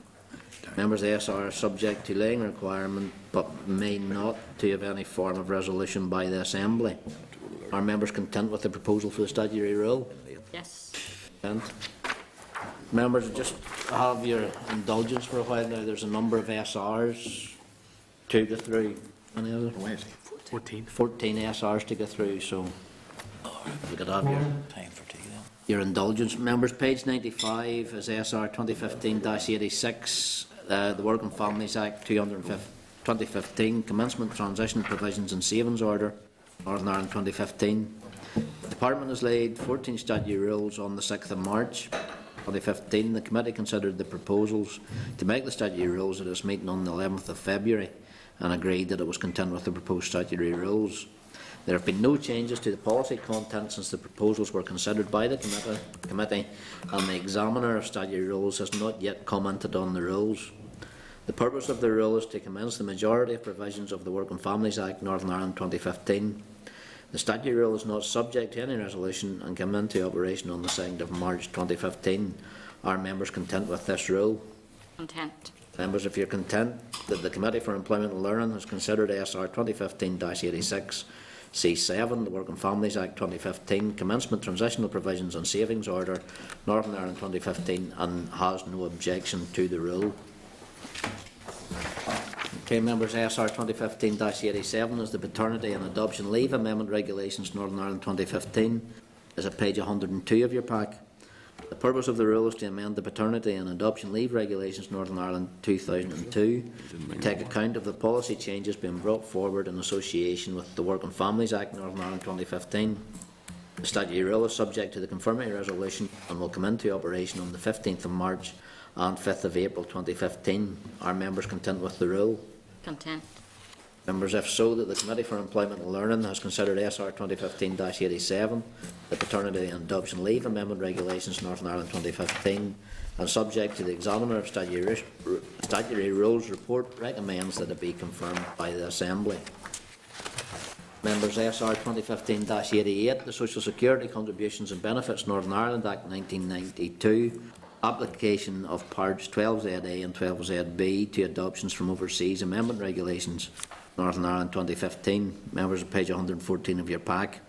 Members, the SR is subject to laying requirement but may not to have any form of resolution by the Assembly. Are members content with the proposal for the statutory rule? Yes. Content. Members, just have your indulgence for a while now. There's a number of SRs to go through. Any other? 14. 14 SRs to go through, so we could have your indulgence. Members, page 95 is SR 2015-86, the Work and Families Act 2015, Commencement, Transition, Provisions and Savings Order, Northern Ireland 2015. The Department has laid 14 statutory rules on the 6th of March 2015. The committee considered the proposals to make the statutory rules at its meeting on the 11th of February and agreed that it was content with the proposed statutory rules. There have been no changes to the policy content since the proposals were considered by the committee, and the examiner of statutory rules has not yet commented on the rules. The purpose of the rule is to commence the majority of provisions of the Work and Families Act Northern Ireland 2015. The statutory rule is not subject to any resolution and came into operation on the 2nd of March 2015. Are members content with this rule? Content. Members, if you're content that the Committee for Employment and Learning has considered SR 2015-86 C7, the Work and Families Act 2015, Commencement, Transitional Provisions and Savings Order, Northern Ireland 2015, and has no objection to the rule. Okay, members, SR 2015-87 is the Paternity and Adoption Leave Amendment Regulations, Northern Ireland 2015, is at page 102 of your pack. The purpose of the rule is to amend the Paternity and Adoption Leave Regulations, Northern Ireland 2002, to take account of the policy changes being brought forward in association with the Work and Families Act, Northern Ireland 2015. The statutory rule is subject to the confirmatory resolution and will come into operation on the 15th of March and 5th of April 2015. Are members content with the rule? Content. Members, if so, that the Committee for Employment and Learning has considered SR 2015-87, the Paternity and Adoption Leave Amendment Regulations, Northern Ireland 2015, and subject to the Examiner of Statutory Rules report, recommends that it be confirmed by the Assembly. Members, SR 2015-88, the Social Security Contributions and Benefits Northern Ireland Act 1992, application of Parts 12ZA and 12ZB to adoptions from overseas amendment regulations, Northern Ireland 2015. Members, of page 114 of your pack.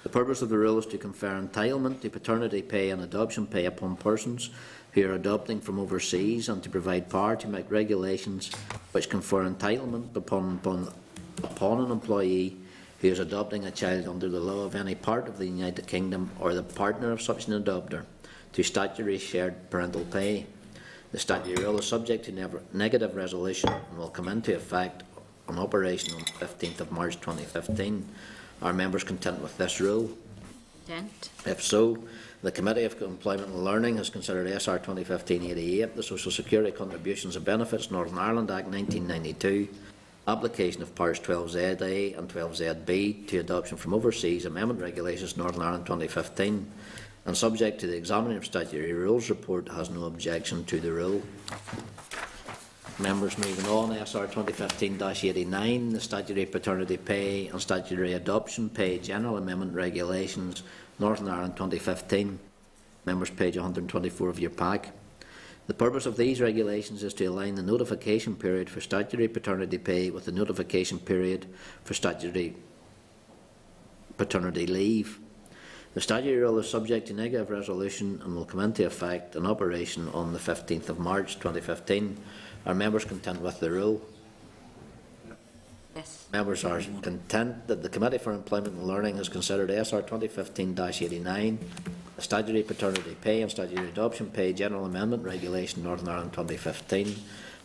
The purpose of the rule is to confer entitlement to paternity pay and adoption pay upon persons who are adopting from overseas, and to provide power to make regulations which confer entitlement upon an employee who is adopting a child under the law of any part of the United Kingdom or the partner of such an adopter to statutory shared parental pay. The statutory rule is subject to negative resolution and will come into effect on operation on 15th of March 2015. Are members content with this rule? Content. If so, the Committee of Employment and Learning has considered SR 2015-88, the Social Security Contributions and Benefits Northern Ireland Act 1992, application of Parts 12ZA and 12ZB to adoption from overseas Amendment Regulations Northern Ireland 2015, and subject to the Examiner of Statutory Rules report, has no objection to the rule. Members, moving on, SR 2015-89, the Statutory Paternity Pay and Statutory Adoption Pay General Amendment Regulations Northern Ireland 2015. Members, page 124 of your pack. The purpose of these regulations is to align the notification period for statutory paternity pay with the notification period for statutory paternity leave. The statutory rule is subject to negative resolution and will come into effect in operation on the 15th of March 2015. Are members content with the rule? Yes. Members are content that the Committee for Employment and Learning has considered SR 2015-89, the Statutory Paternity Pay and Statutory Adoption Pay General Amendment Regulation Northern Ireland 2015,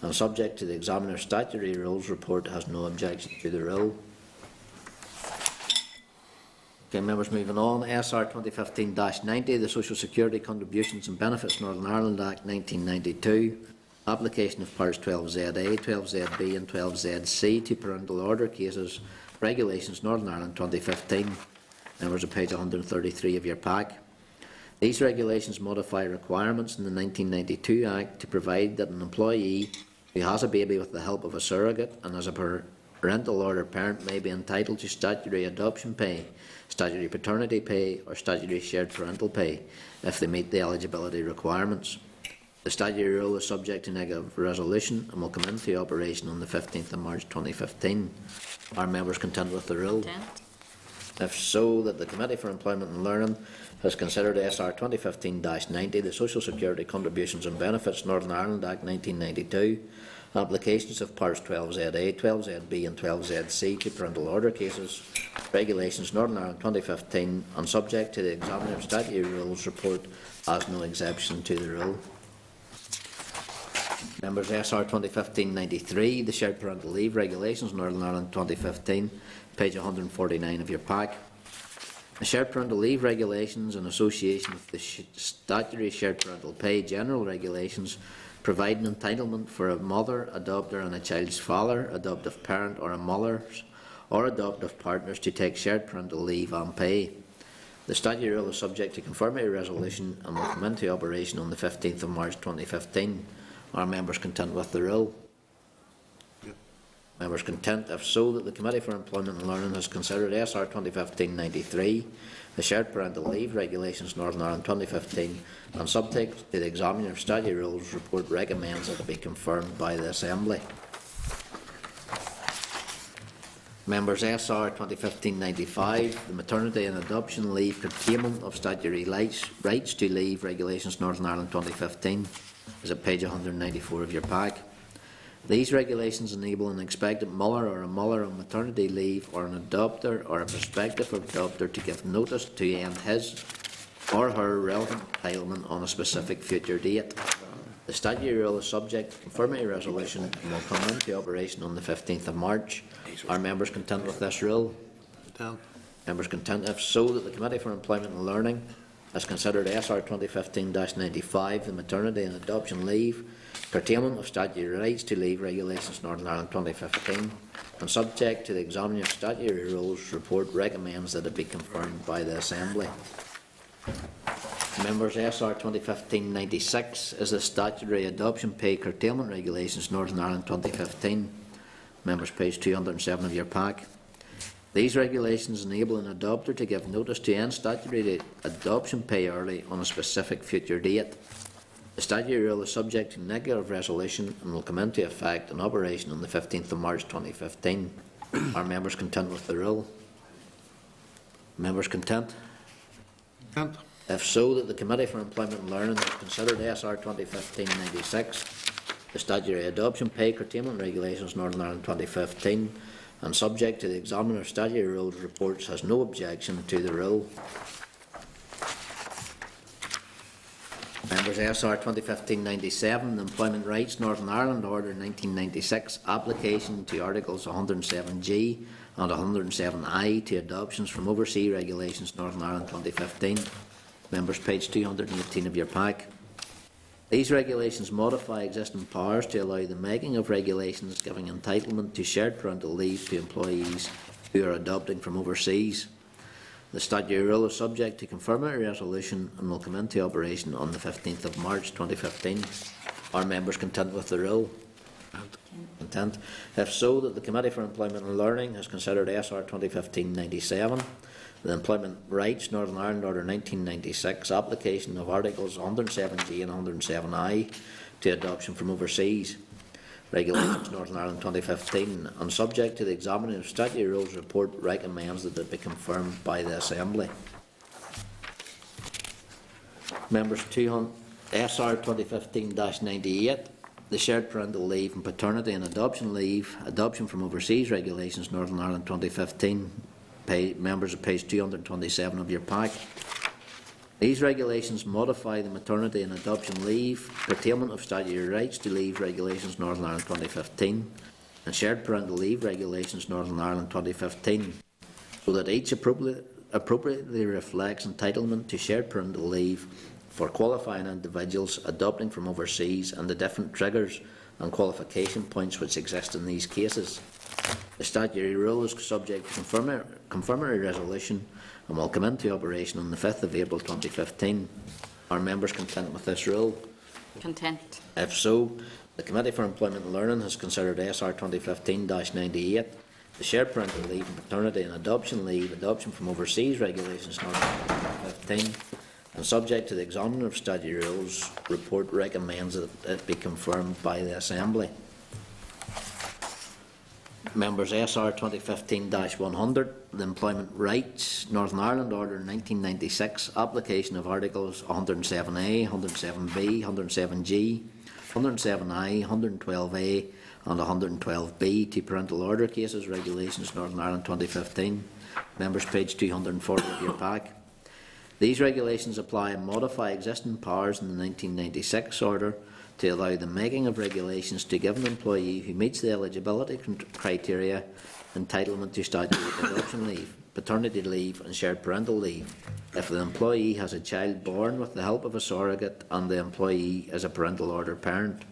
and subject to the Examiner's Statutory Rules report, has no objection to the rule. Okay, members, moving on, SR 2015-90, the Social Security Contributions and Benefits Northern Ireland Act 1992, application of Parts 12ZA, 12ZB and 12ZC to parental order cases, Regulations Northern Ireland 2015. Members, of page 133 of your pack. These regulations modify requirements in the 1992 Act to provide that an employee who has a baby with the help of a surrogate and as a parental order parent may be entitled to statutory adoption pay, statutory paternity pay or statutory shared parental pay if they meet the eligibility requirements. The statutory rule is subject to negative resolution and will come into operation on the 15th of March 2015. Are members content with the rule? Content. If so, that the Committee for Employment and Learning has considered SR 2015-90, the Social Security Contributions and Benefits Northern Ireland Act 1992, applications of Parts 12ZA, 12ZB and 12ZC to parental order cases, Regulations Northern Ireland 2015, and subject to the Examiner of Statutory Rules report, has no exception to the rule. Members, SR 2015-93, the Shared Parental Leave Regulations Northern Ireland 2015, page 149 of your pack. The Shared Parental Leave Regulations, in association with the Statutory Shared Parental Pay General Regulations, provide an entitlement for a mother, adopter and a child's father, adoptive parent or a mother's or adoptive partners to take shared parental leave and pay. The statutory rule is subject to conformity resolution and will come into operation on the 15th of March 2015. Are members content with the rule? Yep. Members content? If so, that the Committee for Employment and Learning has considered SR 2015-93, the Shared Parental Leave Regulations Northern Ireland 2015, and subject to the Examiner of Statutory Rules report, recommends that it be confirmed by the Assembly. Members, SR 2015-95, the Maternity and Adoption Leave Curtailment of Statutory Rights to Leave Regulations Northern Ireland 2015, is at page 194 of your pack. These regulations enable an expectant mother or a mother on maternity leave or an adopter or a prospective adopter to give notice to end his or her relevant entitlement on a specific future date. The statutory rule is subject to conformity resolution and will come into operation on the 15th of March. Are members content with this rule? Content. Members content? If so, that the Committee for Employment and Learning has considered SR 2015-95, the Maternity and Adoption Leave Curtailment of Statutory Rights to Leave Regulations Northern Ireland 2015, and subject to the Examiner of Statutory Rules report, recommends that it be confirmed by the Assembly. Members, SR 2015-96 is the Statutory Adoption Pay Curtailment Regulations Northern Ireland 2015. Members, page 207 of your pack. These regulations enable an adopter to give notice to end statutory adoption pay early on a specific future date. The statutory rule is subject to negative resolution and will come into effect in operation on the 15th of March 2015. Are members content with the rule? Members content? Content. If so, that the Committee for Employment and Learning has considered SR 2015-96, the Statutory Adoption Pay Curtailment Regulations Northern Ireland 2015, and subject to the Examiner Statutory Rules reports, has no objection to the rule. Members, SR 2015-97, the Employment Rights Northern Ireland Order 1996, application to Articles 107G and 107I to adoptions from Overseas Regulations Northern Ireland 2015. Members, page 218 of your pack. These regulations modify existing powers to allow the making of regulations giving entitlement to shared parental leave to employees who are adopting from overseas. The statutory rule is subject to confirmatory resolution and will come into operation on the 15th of March 2015. Are members content with the rule? Content. If so, that the Committee for Employment and Learning has considered SR 2015-97, the Employment Rights Northern Ireland Order 1996, application of Articles 107G and 107I to adoption from overseas Regulations Northern Ireland 2015, and subject to the examining of statutory rules report, recommends that it be confirmed by the Assembly. Members, SR 2015-98, the shared parental leave and paternity and adoption leave, adoption from overseas Regulations Northern Ireland 2015. Members of page 227 of your pack. These regulations modify the maternity and adoption leave, curtailment of statutory rights to leave Regulations Northern Ireland 2015, and shared parental leave Regulations Northern Ireland 2015, so that each appropriately reflects entitlement to shared parental leave for qualifying individuals adopting from overseas and the different triggers and qualification points which exist in these cases. The statutory rule is subject to confirmatory resolution and will come into operation on the 5th of April 2015. Are members content with this rule? Content. If so, the Committee for Employment and Learning has considered SR 2015-98, the shared parental leave and paternity and adoption leave, adoption from overseas Regulations Northern Ireland 2015, and subject to the examiner of statutory rules report, recommends that it be confirmed by the Assembly. Members, SR 2015-100, the Employment Rights Northern Ireland Order 1996, application of Articles 107A, 107B, 107G, 107I, 112A and 112B to parental order cases, Regulations Northern Ireland 2015. Members, page 240 of your pack. These regulations apply and modify existing powers in the 1996 order to allow the making of regulations to give an employee who meets the eligibility criteria entitlement to statutory adoption leave, paternity leave and shared parental leave if the employee has a child born with the help of a surrogate and the employee is a parental order parent.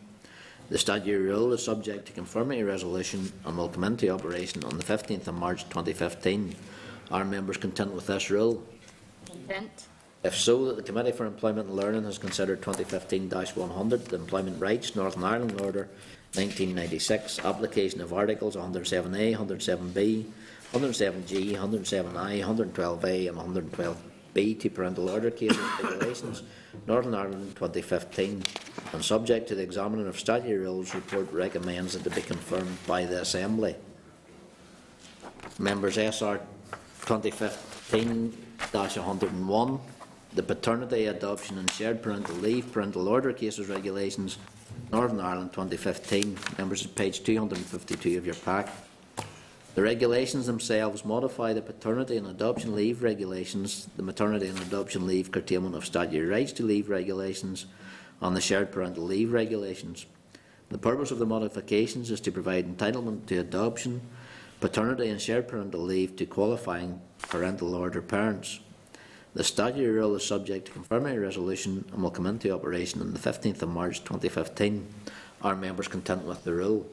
The statutory rule is subject to confirmatory resolution and will come into operation on the 15th of March 2015. Are members content with this rule? Content. If so, that the Committee for Employment and Learning has considered 2015-100, the Employment Rights Northern Ireland Order 1996, application of Articles 107A, 107B, 107G, 107I, 112A and 112B to parental order cases, Regulations Northern Ireland 2015, and subject to the examining of statutory rules report, recommends that it be confirmed by the Assembly. Members, SR 2015-101, the paternity, adoption and shared parental leave, parental order cases regulations, Northern Ireland 2015. Members, at page 252 of your pack. The regulations themselves modify the paternity and adoption leave regulations, the maternity and adoption leave curtailment of statutory rights to leave regulations, and the shared parental leave regulations. The purpose of the modifications is to provide entitlement to adoption, paternity and shared parental leave to qualifying parental order parents. The statutory rule is subject to confirmatory resolution and will come into operation on the 15th of March 2015. Are members content with the rule?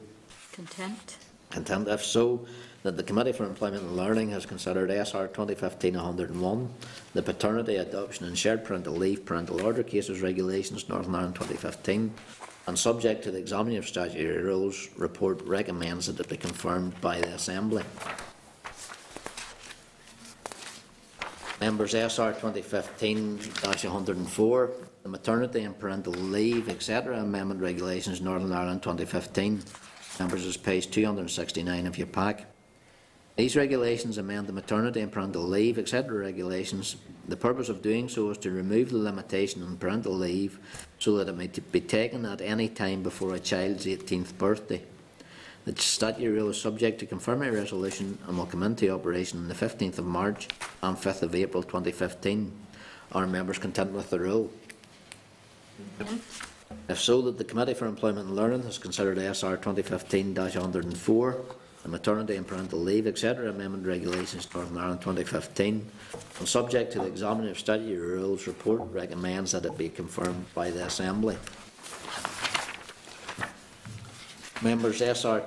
Content. Content. If so, that the Committee for Employment and Learning has considered SR 2015-101, the paternity, adoption and shared parental leave, parental order cases regulations, Northern Ireland 2015, and subject to the examining of statutory rules report, recommends that it be confirmed by the Assembly. Members, SR 2015-104, the maternity and parental leave, etc. amendment regulations, Northern Ireland 2015. Members, is page 269 of your pack. These regulations amend the maternity and parental leave, etc. regulations. The purpose of doing so is to remove the limitation on parental leave so that it may be taken at any time before a child's 18th birthday. The statute rule is subject to confirmatory resolution and will come into operation on the 15th of March and 5th of April 2015. Are members content with the rule? If so, that the Committee for Employment and Learning has considered SR 2015-104, the Maternity and Parental Leave, etc. Amendment Regulations Northern Ireland 2015, and subject to the Examiner of Statutory Rules report, recommends that it be confirmed by the Assembly. Members, SR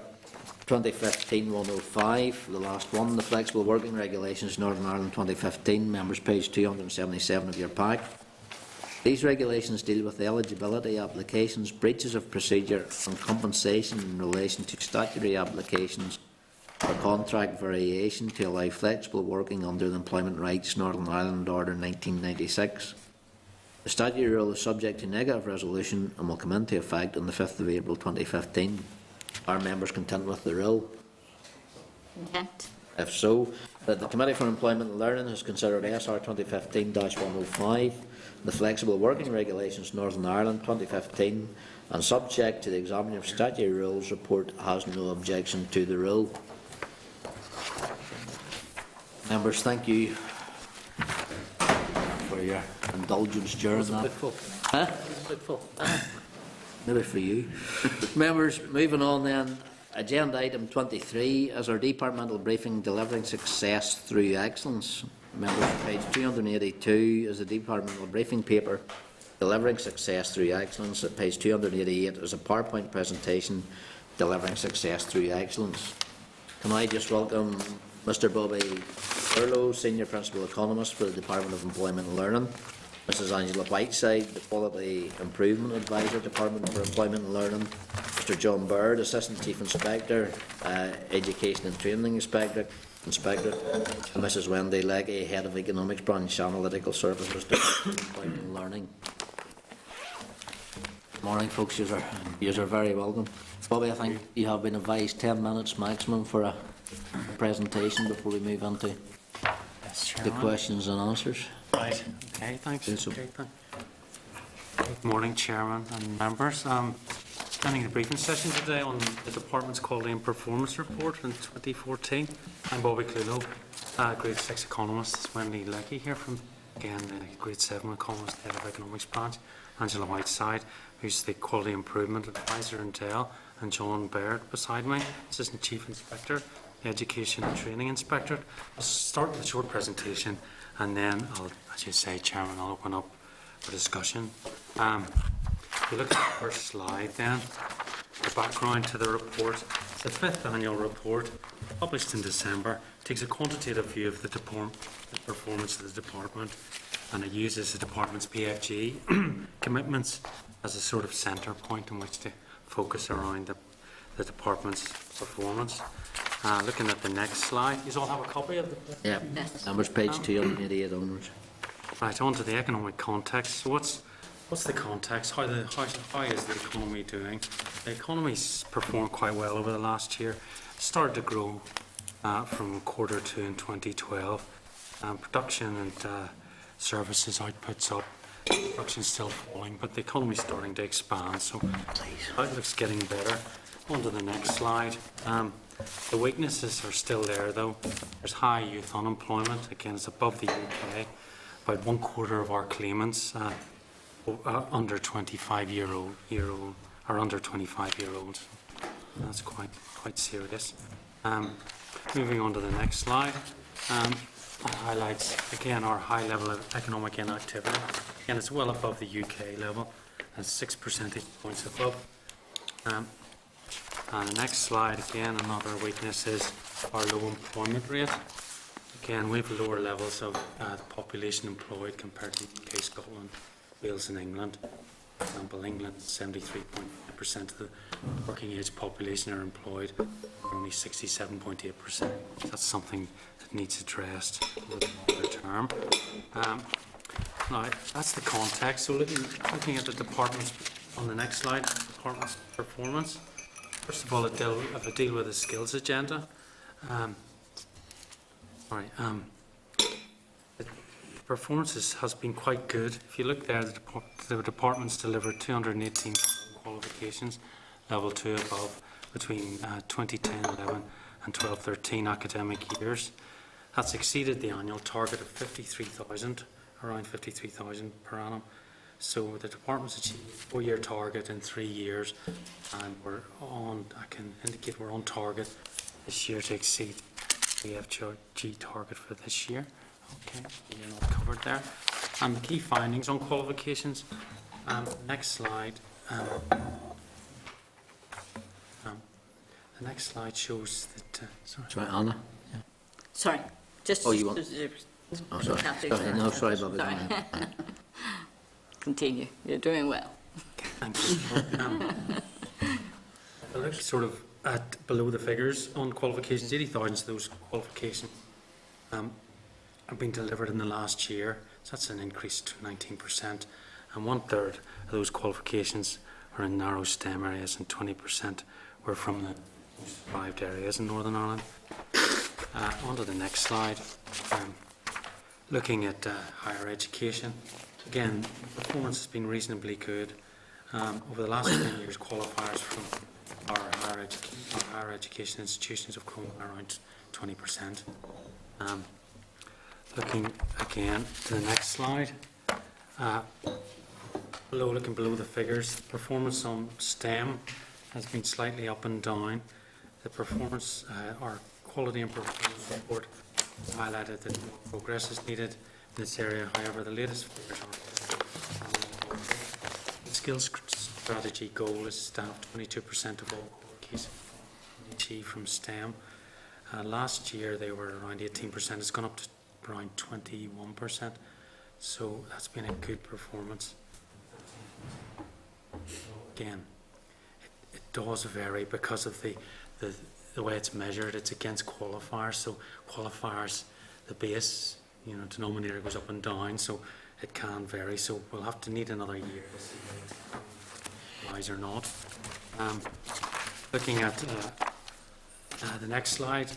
2015-105, the last one, the Flexible Working Regulations Northern Ireland 2015, members, page 277 of your pack. These regulations deal with the eligibility applications, breaches of procedure and compensation in relation to statutory applications for contract variation to allow flexible working under the Employment Rights Northern Ireland Order 1996. The statutory rule is subject to negative resolution and will come into effect on the 5th of April 2015. Are members content with the rule? Content. If so, that the Committee for Employment and Learning has considered SR 2015-105, the Flexible Working Regulations Northern Ireland 2015, and subject to the Examiner of Statutory Rules report, has no objection to the rule. Members, thank you for your indulgence during that. Huh? Maybe for you. Members, moving on then. Agenda item 23 is our departmental briefing, Delivering Success Through Excellence. Members, page 282 is the departmental briefing paper, Delivering Success Through Excellence. At page 288 is a PowerPoint presentation, Delivering Success Through Excellence. Can I just welcome Mr. Bobby Furlow, Senior Principal Economist for the Department of Employment and Learning, Mrs. Angela Whiteside, the Quality Improvement Advisor, Department for Employment and Learning, Mr. John Bird, Assistant Chief Inspector, Education and Training Inspector, and Mrs. Wendy Legge, Head of Economics Branch, Analytical Services, Department of Employment and Learning. Good morning, folks. You are very welcome. Bobby, I think you have been advised 10 minutes maximum for a presentation before we move on to the questions and answers. Right. Okay, thanks. Okay, Good morning, Chairman and members. Attending the briefing session today on the Department's Quality and Performance Report in 2014. I'm Bobby Cluno, Grade 6 Economist. Wendy Leckie here from, again, Grade 7 Economist, Head of Economics Branch. Angela Whiteside, who's the Quality Improvement Advisor in Dell, and John Baird beside me, Assistant Chief Inspector, Education and Training Inspector. I'll start with a short presentation and then I'll, as you say, Chairman, I'll open up for discussion. If you look at the first slide then, the background to the report. It's the 5th annual report, published in December. It takes a quantitative view of the performance of the department, and it uses the department's PFG commitments as a sort of centre point in which to focus around the department's performance. Looking at the next slide, you all have a copy of the... Yeah, numbers page 288 onwards. Right, on to the economic context. So what's the context? How is the economy doing? The economy's performed quite well over the last year. Started to grow from Q2 in 2012. Production and services outputs up. Production's still falling, but the economy's starting to expand, so outlook's getting better. On to the next slide. The weaknesses are still there, though. There's high youth unemployment. Again, it's above the UK. About 1/4 of our claimants under 25-year-old are under 25-year-olds. That's quite serious. Moving on to the next slide. That highlights again our high level of economic inactivity, and it's well above the UK level, and 6 percentage points above. And the next slide, again, another weakness is our low employment rate. Again, we have lower levels of the population employed compared to UK, Scotland, Wales and England. For example, England, 73.5% of the working age population are employed, only 67.8%. That's something that needs addressed over the longer term. Now, that's the context. So looking at the department's, on the next slide, department's performance. First of all, if I deal with the skills agenda, Sorry. The performance has been quite good. If you look there, the department's delivered 218 qualifications, level 2 above, between 2010-11 and 12-13 academic years. That's exceeded the annual target of 53,000, around 53,000 per annum. So the department's achieved a 4-year target in 3 years, and I can indicate we're on target this year to exceed the FG target for this year. Okay, you're not covered there. And the key findings on qualifications. Next slide. The next slide shows that. Sorry, Anna. Yeah. Sorry, just. Oh, you want? Oh, sorry. Sorry. No, sorry about that. Continue. You're doing well. Thank you. I look sort of at below the figures on qualifications. 80,000 of those qualifications have been delivered in the last year. So that's an increase to 19%. And 1/3 of those qualifications are in narrow STEM areas, and 20% were from the most deprived areas in Northern Ireland. On to the next slide. Looking at higher education. Again, performance has been reasonably good. Over the last 10 years, qualifiers from our higher education institutions have grown around 20%. Looking again to the next slide. Looking below the figures, performance on STEM has been slightly up and down. The performance, our quality and performance report highlighted that more progress is needed in this area. However, the latest figures are the skills strategy goal is to have 22% of all qualifications achieved from STEM. Last year they were around 18%. It's gone up to around 21%. So that's been a good performance. Again, it does vary because of the way it's measured. It's against qualifiers. So qualifiers, the base, denominator goes up and down. So it can vary. So we'll have to need another year to see if it rise or not. Looking at the next slide,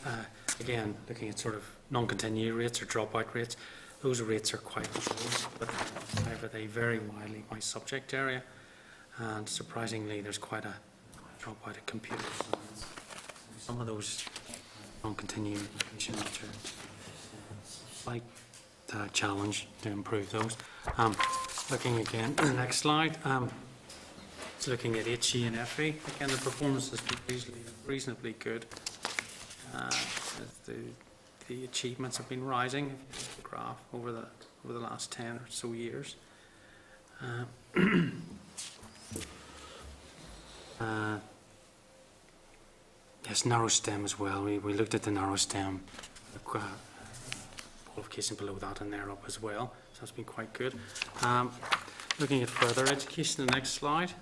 again, looking at sort of non-continue rates or dropout rates. Those rates are quite low, but however they vary widely by subject area. And surprisingly, there's quite a dropout of computer science. Some of those non-continue rates are slight challenge to improve those. Looking again at the next slide, it's looking at HE and FE. Again, the performance has been reasonably good. The achievements have been rising. If you look at the graph over the last 10 or so years. Yes, narrow STEM as well. We looked at the narrow STEM qualification below that, and they're up as well. So that's been quite good. Looking at further education, the next slide.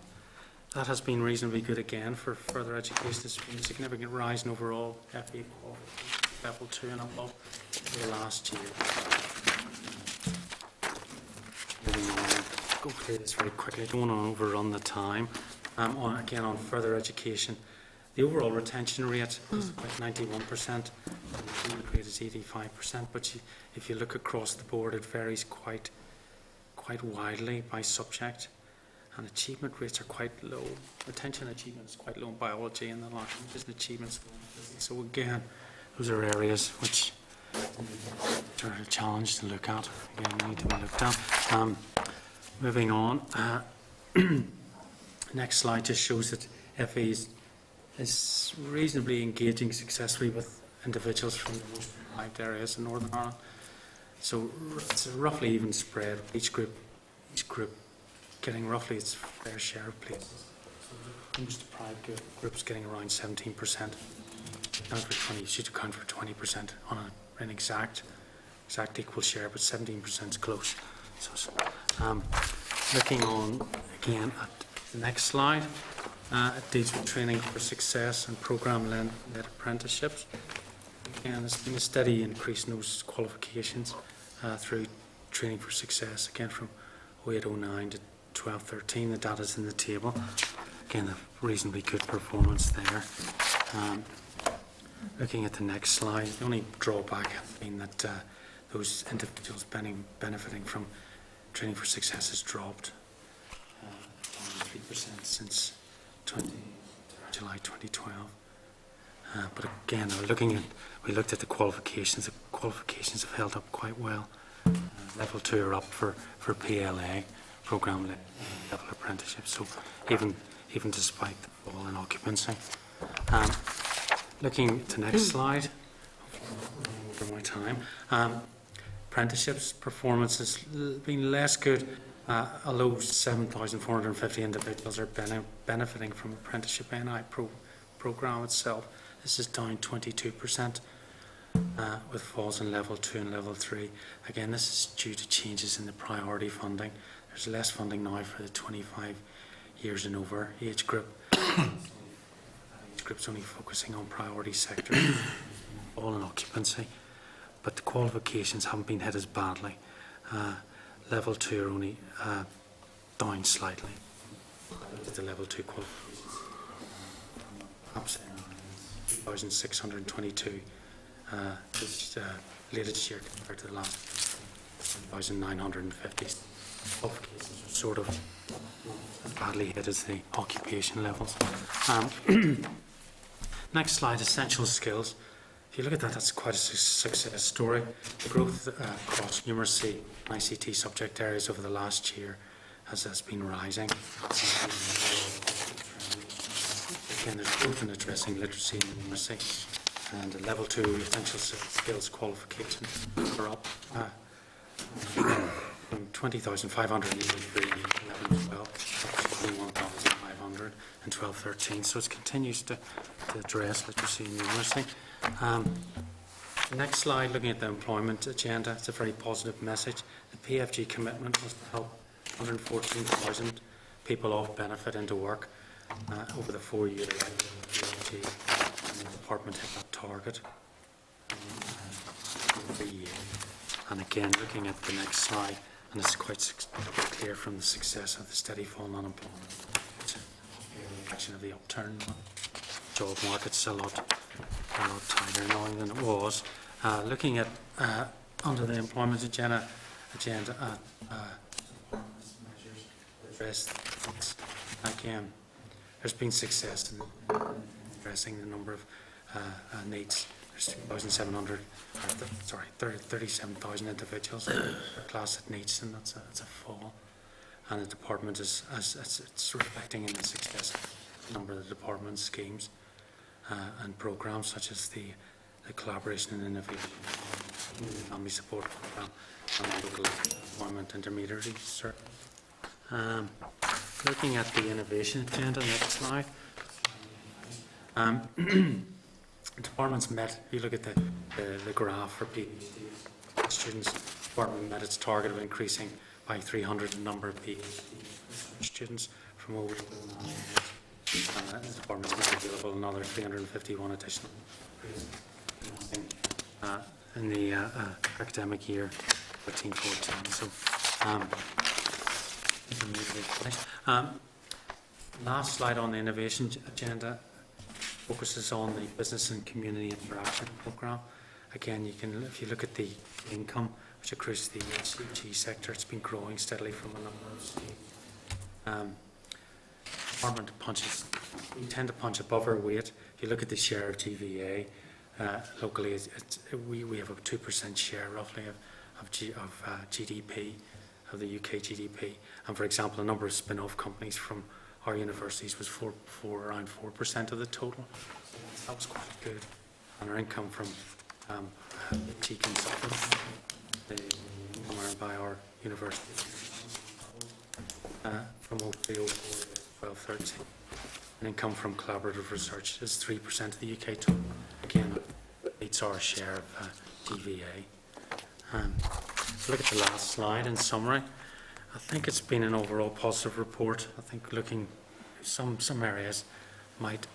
That has been reasonably good again for further education. There's been a significant rise in overall FE qualification, level 2 and above, for the last year. Go through this very quickly. I don't want to overrun the time. Again, on further education, the overall retention rate is about 91%, and the achievement rate is 85%. But if you look across the board, it varies quite widely by subject, and achievement rates are quite low. Retention achievement is quite low in biology, and the languages and achievements low in physics. So again, those are areas which are a challenge to look at. Again, need to be looked at. Moving on. Next slide just shows that FE is reasonably engaging successfully with individuals from the most deprived areas in Northern Ireland. So it's a roughly even spread. Each group getting roughly its fair share of places. So the most deprived group's getting around 17%. Should account for 20% on an exact equal share, but 17% is close. So looking on again at the next slide, it deals with training for success and program-led apprenticeships. Again, there's been a steady increase in those qualifications through training for success. Again, from 0809 to 1213, the data's in the table. Again, a reasonably good performance there. looking at the next slide, the only drawback has been that those individuals benefiting from Training for Success has dropped 3% since July 2012. But again, we looked at the qualifications. The qualifications have held up quite well. Level 2 are up for PLA, Programme Level Apprenticeship. So even despite the fall in occupancy. Looking at the next slide, over my time, apprenticeships performance has been less good, although 7,450 individuals are benefiting from apprenticeship NI programme itself. This is down 22%, with falls in level 2 and level 3. Again, this is due to changes in the priority funding. There's less funding now for the 25 years and over age group. Group's only focusing on priority sector, all in occupancy, but the qualifications haven't been hit as badly. Level 2 are only down slightly. The level 2 qualifications, up 2,622 this latest year compared to the last 1,950. Qualifications are sort of as badly hit as the occupation levels. Next slide, essential skills. If you look at that, that's quite a success story. The growth across numeracy and ICT subject areas over the last year has been rising. Again, there's growth in addressing literacy and numeracy, and the level 2 essential skills qualifications are up from 20,583 in 11-12 up to 21,500 in 12-13. So it continues to address literacy and numeracy. Next slide, looking at the employment agenda, it's a very positive message. The PFG commitment was to help 114,000 people off benefit into work over the 4-year life of the PFG, and the department hit that target every year. And again, looking at the next slide, and it's quite clear from the success of the steady fall in unemployment. It's a reflection of the upturn. Job market's a lot tighter now than it was. Looking at under the employment agenda measures again, there's been success in addressing the number of needs. There's 37,000 individuals per class that needs, and that's a fall. And the department it's reflecting in the success of a number of the department's schemes and programmes such as the collaboration and innovation, family support programme, and the local employment intermediary service. Looking at the innovation agenda, next slide. The department's met, if you look at the graph for PhD students, the department met its target of increasing by 300 the number of PhD students from over the department's made available another 351 additional in the academic year 13-14. So, last slide on the innovation agenda focuses on the business and community interaction programme. Again, if you look at the income which accrues to the HCG sector, it's been growing steadily from a number of schemes. Department we tend to punch above our weight. If you look at the share of TVA, locally we have a 2% share roughly of GDP, of the UK GDP. And for example, a number of spin-off companies from our universities was around 4% of the total. That was quite good. And our income from tea consultants, the income earned by our university, from 03-04 to 12-13. And income from collaborative research is 3% of the UK total. Again, it's our share of TVA. Look at the last slide in summary. I think it's been an overall positive report. I think looking some areas might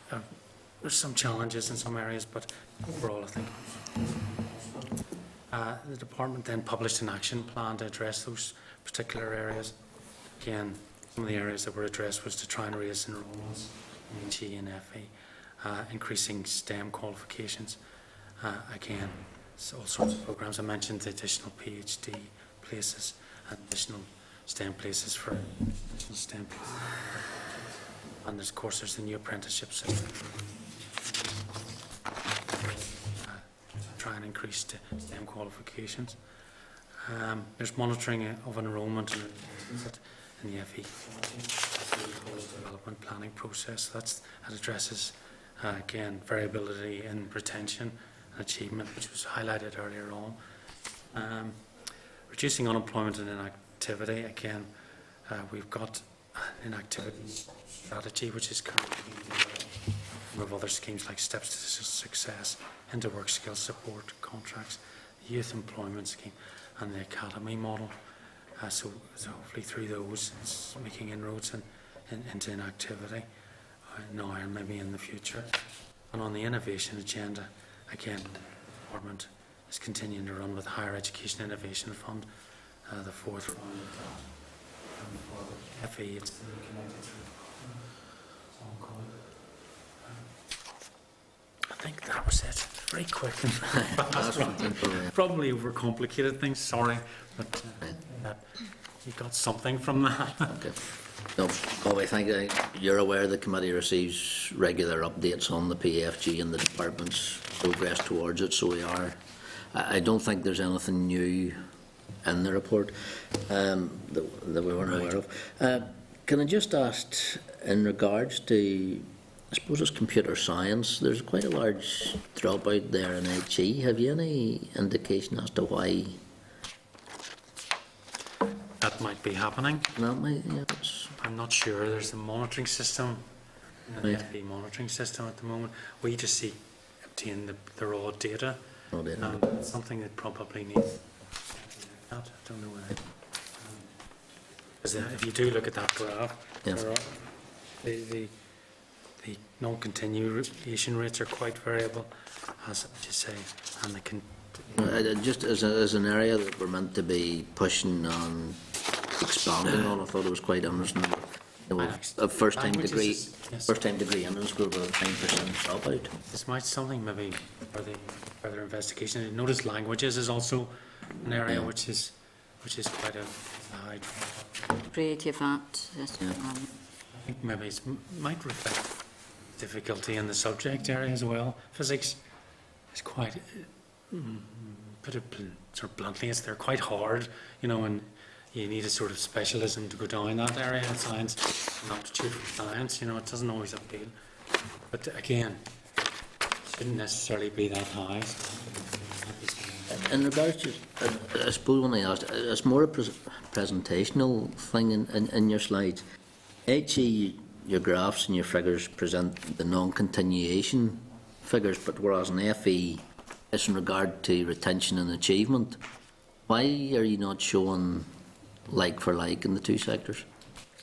there's some challenges in some areas, but overall I think the department then published an action plan to address those particular areas. Again, some of the areas that were addressed was to try and raise enrolments in G and FE increasing STEM qualifications. Again, all sorts of programs. I mentioned the additional PhD places, additional STEM places for additional STEM places. And there's, of course, there's the new apprenticeship system. Try and increase the STEM qualifications. There's monitoring of enrolment in the FE development planning process. That addresses, again, variability in retention and achievement, which was highlighted earlier on. Reducing unemployment and inactivity. Again, we've got an inactivity strategy which is currently being developed. We have other schemes like Steps to Success, into work skills support contracts, the youth employment scheme, and the academy model. So hopefully through those, it's making inroads into inactivity now and maybe in the future. And on the innovation agenda, again, the department is continuing to run with the Higher Education Innovation Fund, the fourth round of FE. It's connected through. I think that was it. Very quick and fast. Probably overcomplicated things. Sorry, but you got something from that. Okay. No, Bobby, thank you. You're aware the committee receives regular updates on the PFG and the department's progress towards it, so we are. I don't think there's anything new in the report that we weren't aware of. Can I just ask, in regards to, I suppose it's computer science, there's quite a large dropout there in HE. Have you any indication as to why? That might be happening. That might, yeah, I'm not sure. There's a monitoring system, an right. FE monitoring system at the moment. We just obtain the raw data. Raw data. It's something that probably needs. I don't know whether. Because if you do look at that graph, yeah. The non-continuation rates are quite variable, as you say, and they can. Just as an area that we're meant to be pushing on, expanding on, I thought it was quite interesting. A first-time degree, first-time degree in school with a 9% dropout. This might something maybe for the further investigation. I notice languages is also an area which is quite a high. Creative art. Yes. I think maybe it might reflect difficulty in the subject area as well. Physics is quite, put it sort of bluntly, they're quite hard, and you need a sort of specialism to go down that area in science, an aptitude for science, it doesn't always appeal. But again, it shouldn't necessarily be that high. In regards to, I suppose when I asked, it's more a presentational thing in your slides. HE, your graphs and your figures present the non-continuation figures, but whereas in FE, it's in regard to retention and achievement. Why are you not showing like for like in the two sectors?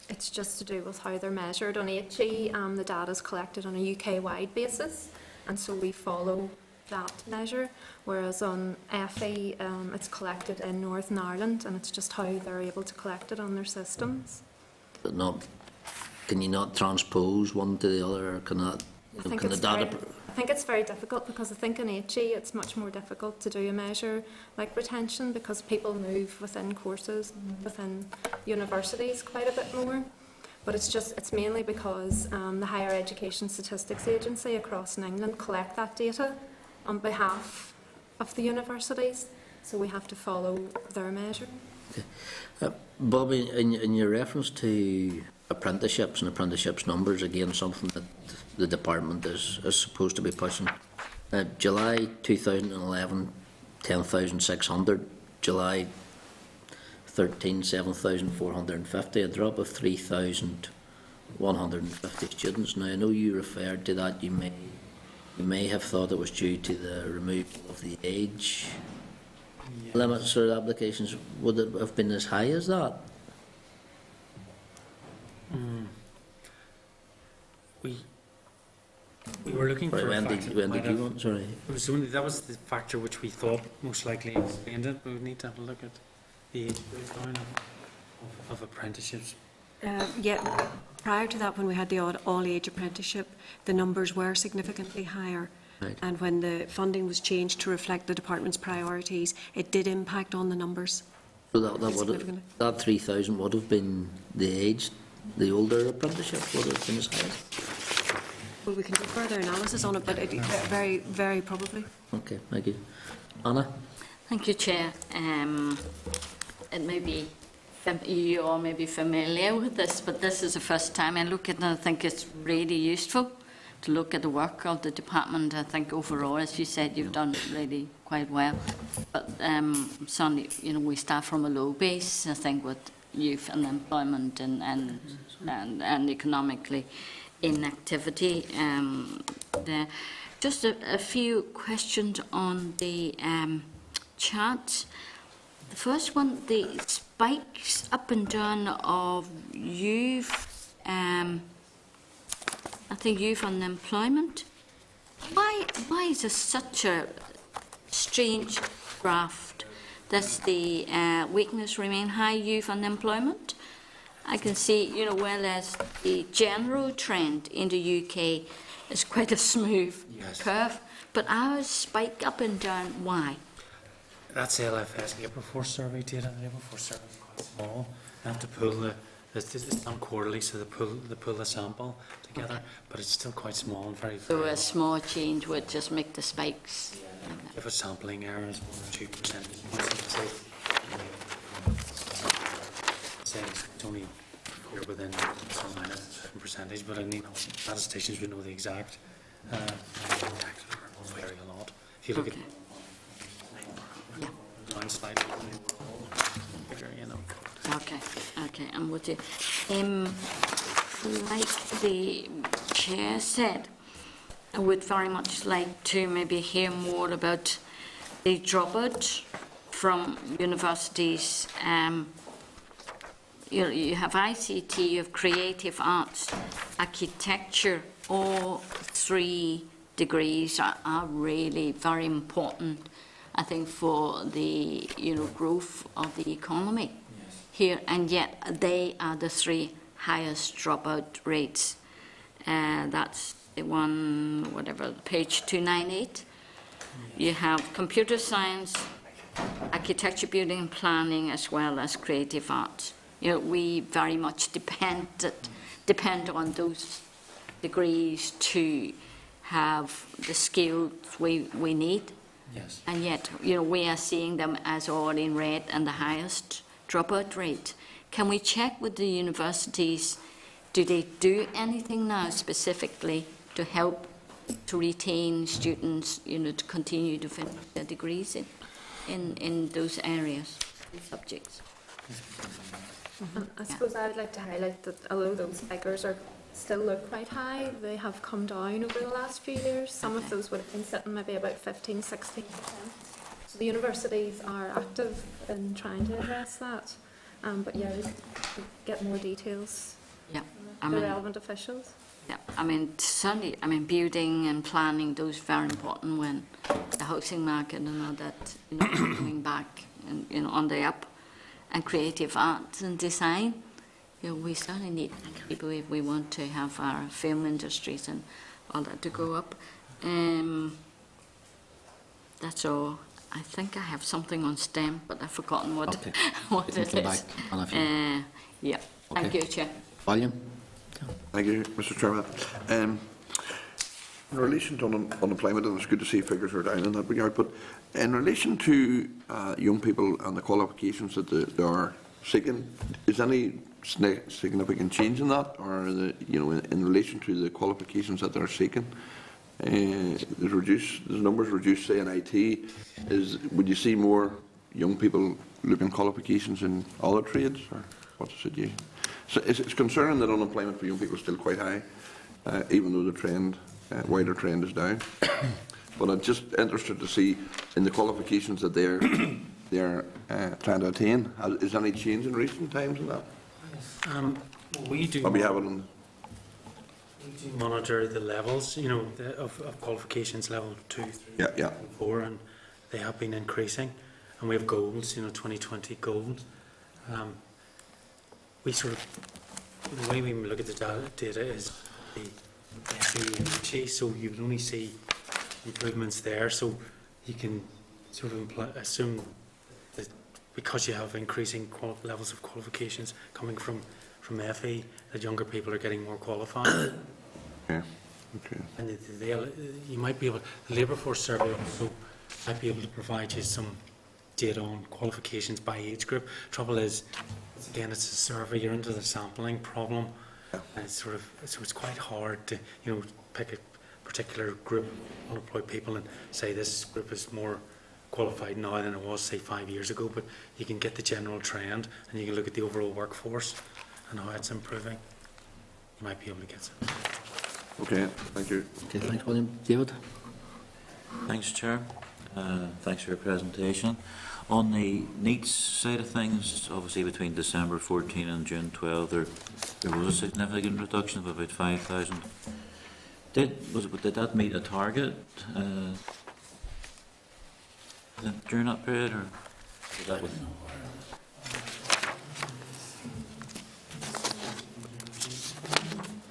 It's just to do with how they're measured. On HE, the data is collected on a UK-wide basis, and so we follow that measure, whereas on FE, it's collected in Northern Ireland, and it's just how they're able to collect it on their systems. But can you not transpose one to the other, or can that? I think it's very difficult, because I think in HE it's much more difficult to do a measure like retention, because people move within courses, within universities quite a bit more. But it's mainly because the Higher Education Statistics Agency across England collect that data on behalf of the universities, so we have to follow their measure. Okay. Bobby, in your reference to apprenticeships and apprenticeships numbers, again, something that the department is supposed to be pushing. July 2011, 10,600. July 13, 7,450. A drop of 3,150 students. Now, I know you referred to that. You may have thought it was due to the removal of the age limits or applications. Would it have been as high as that? We were looking for when did you want? Sorry. It was only, that was the factor which we thought most likely explained it, but we need to have a look at the age breakdown of apprenticeships. Yeah, prior to that, when we had the all-age apprenticeship, the numbers were significantly higher. Right. And when the funding was changed to reflect the department's priorities, it did impact on the numbers. So that Significantly. that 3,000 would have been the age, the older apprenticeship would have been as high. Well, we can do further analysis on it, but very, very probably. Okay, thank you. Anna? Thank you, Chair. It may be, you all may be familiar with this, but this is the first time I look at it, and I think it's really useful to look at the work of the department. I think overall, as you said, you've done really quite well. But certainly, you know, we start from a low base, I think, with youth and employment and economically inactivity there. Just a few questions on the chart. The first one, the spikes up and down of youth, I think youth unemployment. Why is there such a strange graph? Does the weakness remain high, youth unemployment? I can see, you know, whereas the general trend in the UK is quite a smooth curve, but ours spike up and down. Why? That's LFS Labour Force survey data. Labour Force survey is quite small. I have to pull it's done quarterly, so they pull the sample together, but it's still quite small and very. So a small change would just make the spikes. If a sampling error is 1 or 2%, say it's only you're within some minus a certain percentage, but I mean, statisticians would know the exact vary a lot. If you look at down slightly, you know. Okay, I'm with you. Like the chair said, I would very much like to maybe hear more about the dropout from universities. You have ICT, you have creative arts, architecture. All 3 degrees are really very important, I think, for the growth of the economy here, and yet they are the 3 highest dropout rates. That's the one, whatever, page 298. You have computer science, architecture, building and planning, as well as creative arts. You know, we very much depend on those degrees to have the skills we need. Yes. And yet, you know, we are seeing them as all in red and the highest dropout rate. Can we check with the universities? Do they do anything now specifically to help to retain students, you know, to continue to finish their degrees in those areas, subjects? I suppose I would like to highlight that although those figures still look quite high, they have come down over the last few years. Some of those would have been sitting maybe about 15, 16%. So the universities are active in trying to address that. But yeah, we get more details from the relevant officials. Yeah, I mean, certainly, I mean, building and planning, those are very important when the housing market and all that, you know, coming back and, you know, on the up. And creative arts and design, you know, we certainly need people if we want to have our film industries and all that to go up. That's all. I think I have something on STEM, but I've forgotten what what it is. Yeah. Thank you, Chair. William? Thank you, Mr. Chairman. In relation to unemployment, and it's good to see figures are down in that regard, but in relation to young people and the qualifications that they are seeking, is any significant change in that, or in relation to the qualifications that they're seeking? The numbers reduced, say, in IT. Would you see more young people looking qualifications in other trades, or what's the situation? So it's concerning that unemployment for young people is still quite high, even though the wider trend is down. But I'm just interested to see in the qualifications that they're trying to attain. Is there any change in recent times in that? We do. We do monitor the levels, you know, of qualifications, level 2, 3, and 4, and they have been increasing. And we have goals, you know, 2020 goals. We sort of the way we look at the data is the FE and HE, so you would only see improvements there, so you can sort of assume that because you have increasing levels of qualifications coming from FE, that younger people are getting more qualified. Okay. Okay. And you might be able, the labour force survey also might be able to provide you some data on qualifications by age group. Trouble is, again, it's a survey, you're into the sampling problem, and it's sort of, so it's quite hard to, pick a particular group of unemployed people and say this group is more qualified now than it was, say, 5 years ago, but you can get the general trend and you can look at the overall workforce and how it's improving. You might be able to get some. Okay, thank you. Okay, thanks, William. David? Thanks, Chair. Thanks for your presentation. On the NEETs side of things, obviously between December 14 and June 12, there was a significant reduction of about 5,000. Did that meet a target during that period, or was that with?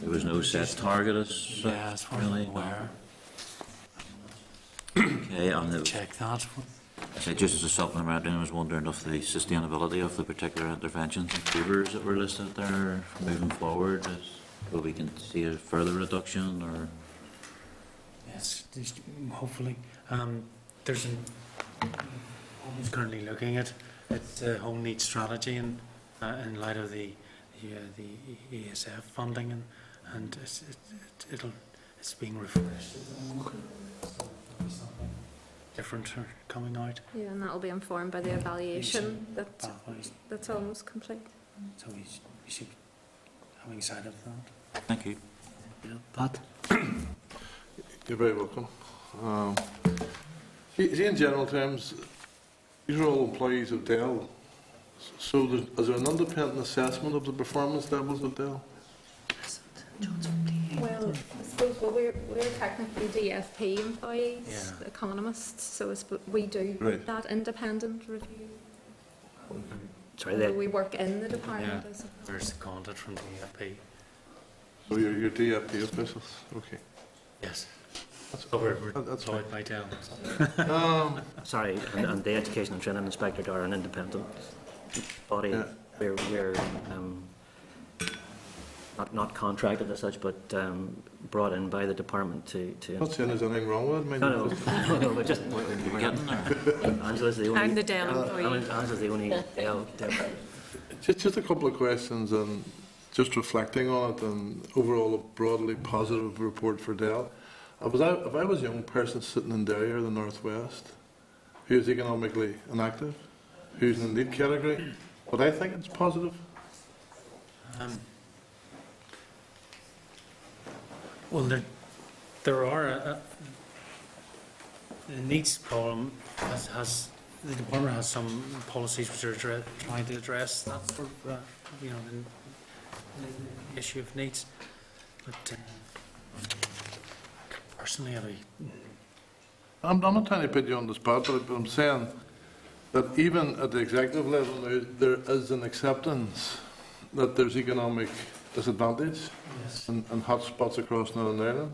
There was no set target as far as I'm aware. Okay, and check that. So just as a supplement, I was wondering if the sustainability of the particular interventions and favours that were listed there moving forward, will we can see a further reduction, or? Yes, hopefully. There's who's currently looking at the whole NEET strategy in light of the ESF funding, and it's being refreshed. Different are coming out. Yeah, and that will be informed by the evaluation that's almost complete. So we should be having sight of that. Thank you. Yeah, Pat? You're very welcome. See, in general terms, these are all employees of Dell. So is there an independent assessment of the performance levels of Dell? Well, I suppose we're technically DFP employees, economists, so we do that independent review. Sorry, we work in the department. Yeah, there's the contact from DFP. So you're DFP officials, okay. Yes. That's employed by Dell. Sorry, and the Education and Training Inspectorate are an independent body. Yeah. We're not contracted as such, but brought in by the department to. I'm not saying there's anything wrong with it. No, we're just we're getting there. Angela's the only. I'm the Dell employee. Angela's the only Dell. Just a couple of questions, and just reflecting on it, and overall a broadly positive report for Dell. If I was a young person sitting in Derry or the Northwest, who is economically inactive, who's in the NEET category, would I think it's positive? Well, there are the NEETs problem has the department has some policies which are trying to address that sort of the issue of NEETs, but personally, I'm not trying to put you on the spot, but I'm saying that even at the executive level now, there is an acceptance that there's economic disadvantage and hotspots across Northern Ireland.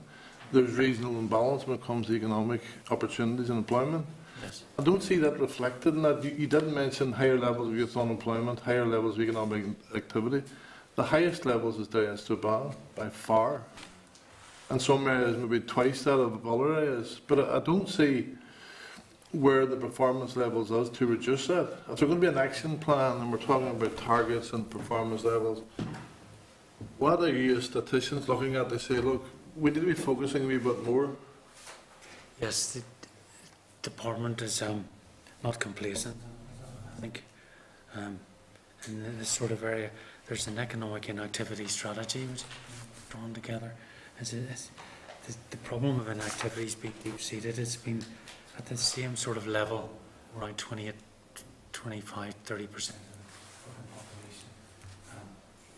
There's regional imbalance when it comes to economic opportunities and employment. Yes. I don't see that reflected in that. You didn't mention higher levels of youth unemployment, higher levels of economic activity. The highest levels is down in Strabane by far. In some areas, maybe twice that of other areas. But I don't see where the performance levels is to reduce that. If there's going to be an action plan, and we're talking about targets and performance levels, what are you as statisticians looking at to say, look, we need to be focusing a wee bit more? yes, the department is not complacent. I think in this sort of area, there's an economic inactivity strategy which is drawn together. The problem of inactivity has been deep-seated. It's been at the same sort of level, around 28, 25, 30% of the population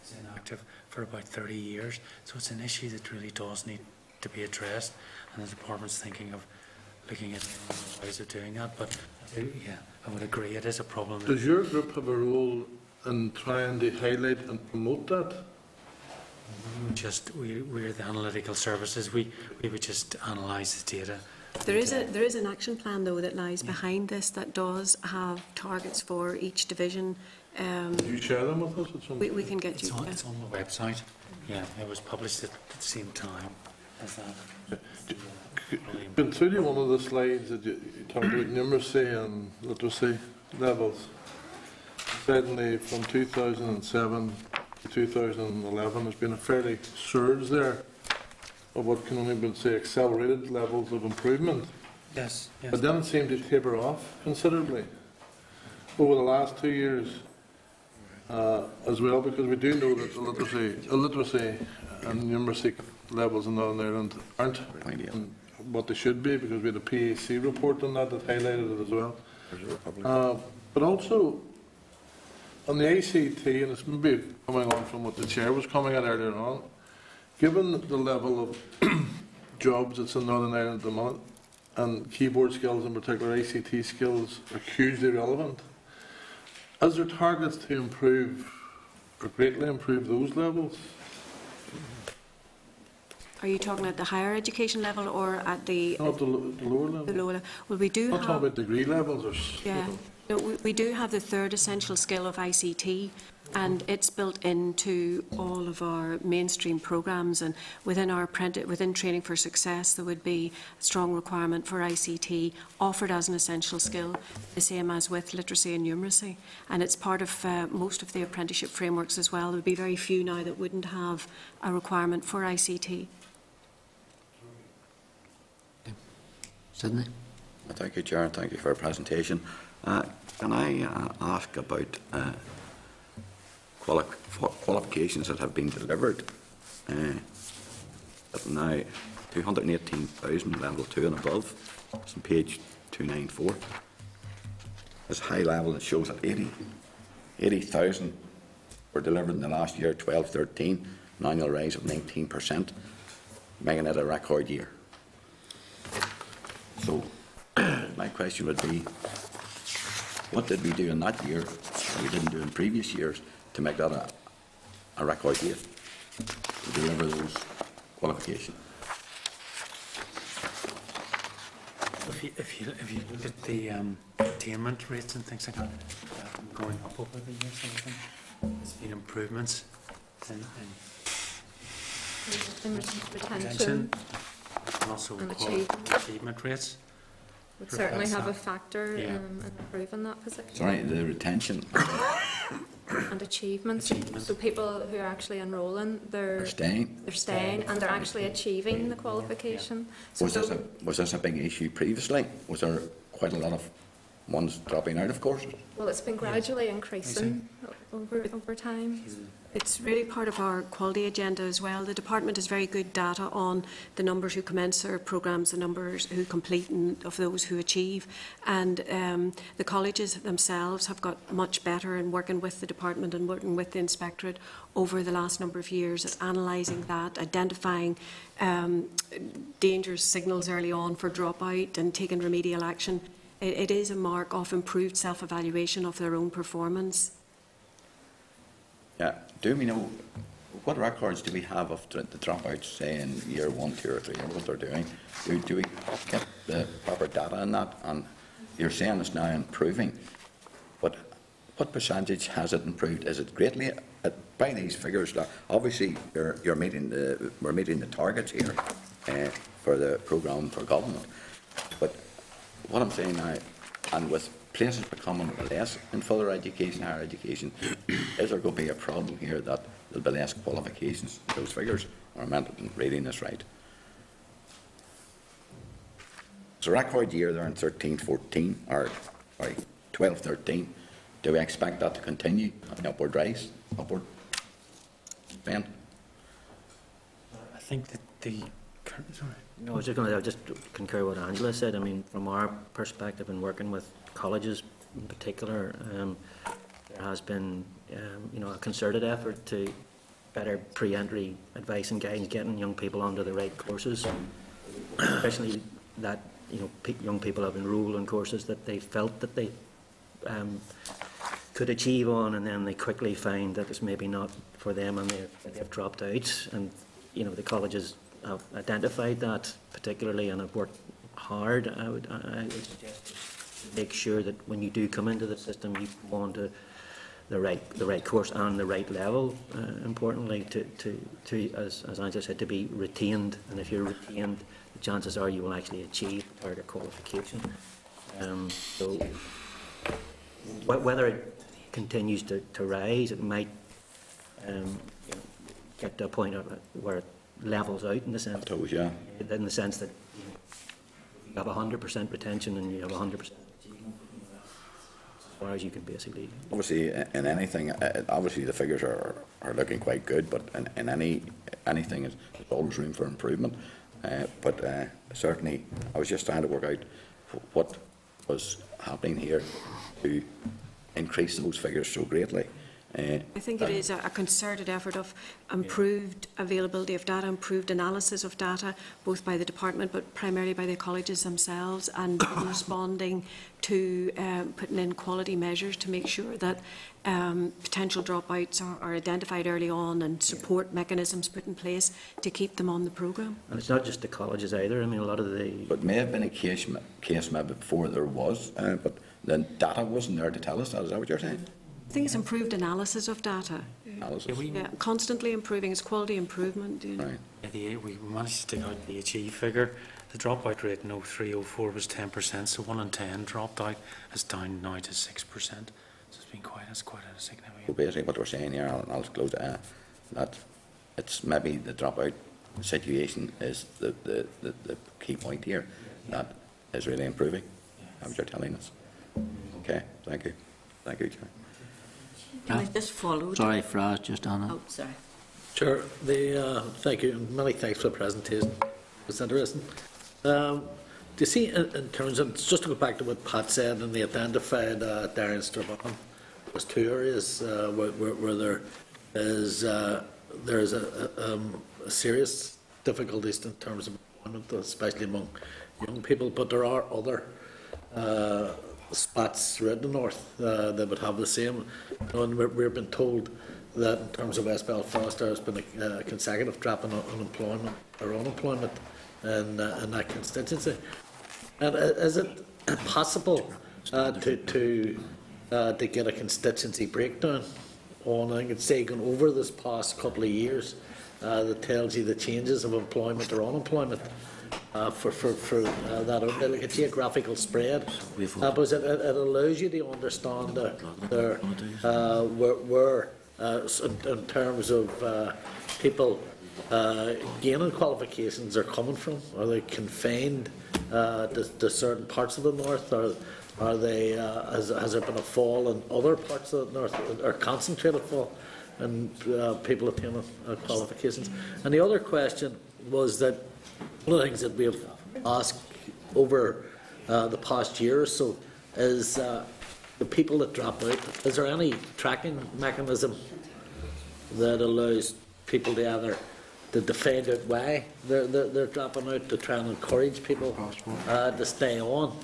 is inactive for about 30 years. So it's an issue that really does need to be addressed, and the department's thinking of looking at ways of doing that. But yeah, I would agree it is a problem. Does your group have a role in trying to highlight and promote that? we're the analytical services. We would just analyse the data. There is an action plan though that lies behind this that does have targets for each division. Could you share them with us at some we can get you. It's on the website. Yeah, it was published at the same time as that. Been through to one of the slides that you talked about numeracy and literacy levels. Certainly from 2007 to 2011 there's been a fairly surge there of what can only be say accelerated levels of improvement. Yes, yes. But then it seemed to taper off considerably over the last 2 years as well, because we do know that the literacy and numeracy levels in Northern Ireland aren't what they should be, because we had a PAC report on that highlighted it as well. But also on the ACT, and it's maybe coming on from what the Chair was coming at earlier on, given the level of jobs that's in Northern Ireland at the moment, and keyboard skills in particular, ACT skills are hugely relevant, is there targets to improve or greatly improve those levels? Are you talking at the higher education level or at the... Not the lower level. The lower level. Well, we do I'm not talking about degree levels or... Yeah. No, we do have the third essential skill of ICT, and it's built into all of our mainstream programmes, and within Training for Success there would be a strong requirement for ICT offered as an essential skill, the same as with literacy and numeracy, and it's part of most of the apprenticeship frameworks as well. There would be very few now that wouldn't have a requirement for ICT. Sydney? Thank you, Chair, and thank you for your presentation. Can I ask about qualifications that have been delivered? Now, 218,000 level 2 and above. It's on page 294. This high level, it shows that 80,000 were delivered in the last year, 12-13, an annual rise of 19%, making it a record year. So, my question would be, what did we do in that year that we didn't do in previous years to make that a record year, to deliver those qualifications? If you look at the attainment rates and things like that, going up over the years, I think there's been improvements in retention and also and achievement rates. Would certainly have a factor in improving that position. Sorry, the retention and achievements. So people who are actually enrolling, they're staying, and they're actually achieving the qualification. So was this a big issue previously? Was there quite a lot of ones dropping out of courses? Well, it's been gradually increasing over time. It's really part of our quality agenda as well. The department has very good data on the numbers who commence their programmes, the numbers who complete, and of those who achieve. And the colleges themselves have got much better in working with the department and working with the inspectorate over the last number of years at analysing that, identifying danger signals early on for dropout and taking remedial action. It is a mark of improved self-evaluation of their own performance. Yeah. Do we know what records do we have of the dropouts, say in year 1, 2 or 3, or what they're doing? Do we get the proper data on that? And you're saying it's now improving, but what percentage has it improved? Is it greatly by these figures? Obviously, we're meeting the targets here for the programme for government. But what I'm saying now, and with places becoming less in further education, higher education, is there going to be a problem here that there'll be less qualifications? Those figures, or am I reading this right? It's a record year there in 13-14, or sorry, 12-13. Do we expect that to continue an upward rise? Upward? Ben? I think that sorry. No, I was just going to just concur with what Angela said. I mean, from our perspective in working with colleges in particular, there has been a concerted effort to better pre-entry advice and guidance, getting young people onto the right courses, especially that young people have enrolled in courses that they felt that they could achieve on, and then they quickly find that it's maybe not for them, and they've dropped out. And you know, the colleges have identified that particularly, and have worked hard. I would suggest to make sure that when you do come into the system, you come on to the right course and the right level. Importantly, as Angela said, to be retained. And if you're retained, the chances are you will actually achieve target qualification. So whether it continues to rise, it might get to a point where it levels out in the sense, in the sense that you have 100% retention and you have 100% achievement, as far as you can basically. Obviously, in anything, obviously the figures are looking quite good, but in anything, there's always room for improvement. But certainly, I was just trying to work out what was happening here to increase those figures so greatly. I think it is a concerted effort of improved availability of data, improved analysis of data, both by the department but primarily by the colleges themselves, and responding to putting in quality measures to make sure that potential dropouts are identified early on, and support mechanisms put in place to keep them on the programme. And it's not just the colleges either. I mean, a lot of the... But may have been a case maybe before there was, but then data wasn't there to tell us that. Is that what you're saying? I think it's improved analysis of data. Analysis. Yeah, constantly improving. It's quality improvement. You know. Right. Yeah, we managed to take out the achieve figure. The dropout rate in 03-04 was 10%, so 1 in 10 dropped out. It's down now to 6%. So it's been quite a significant. So basically, what we're saying here, and I'll close that it's maybe the dropout situation is the key point here. That is really improving. That's what you're telling us. Okay, thank you. Thank you, Chair. Can I just follow? Sorry, Fraz, just on it. Oh, sorry. Sure. Thank you, and many thanks for the presentation. It was interesting. Do you see, in terms of, just to go back to what Pat said, and they identified Darren Strabon, there's two areas where there is a serious difficulties in terms of employment, especially among young people, but there are other spots throughout the north that would have the same. And we've been told that in terms of West Belfast there has been a consecutive drop in unemployment in that constituency. And is it possible to get a constituency breakdown on, I could say, going over this past couple of years that tells you the changes of employment or unemployment? For that, like a geographical spread, because it allows you to understand where in terms of people gaining qualifications are coming from. Are they confined to certain parts of the north, or are they? Has there been a fall in other parts of the north, or concentrated fall in people attaining qualifications? And the other question was that one of the things that we have asked over the past year or so is the people that drop out, is there any tracking mechanism that allows people to either to find out why they're dropping out, to try and encourage people to stay on?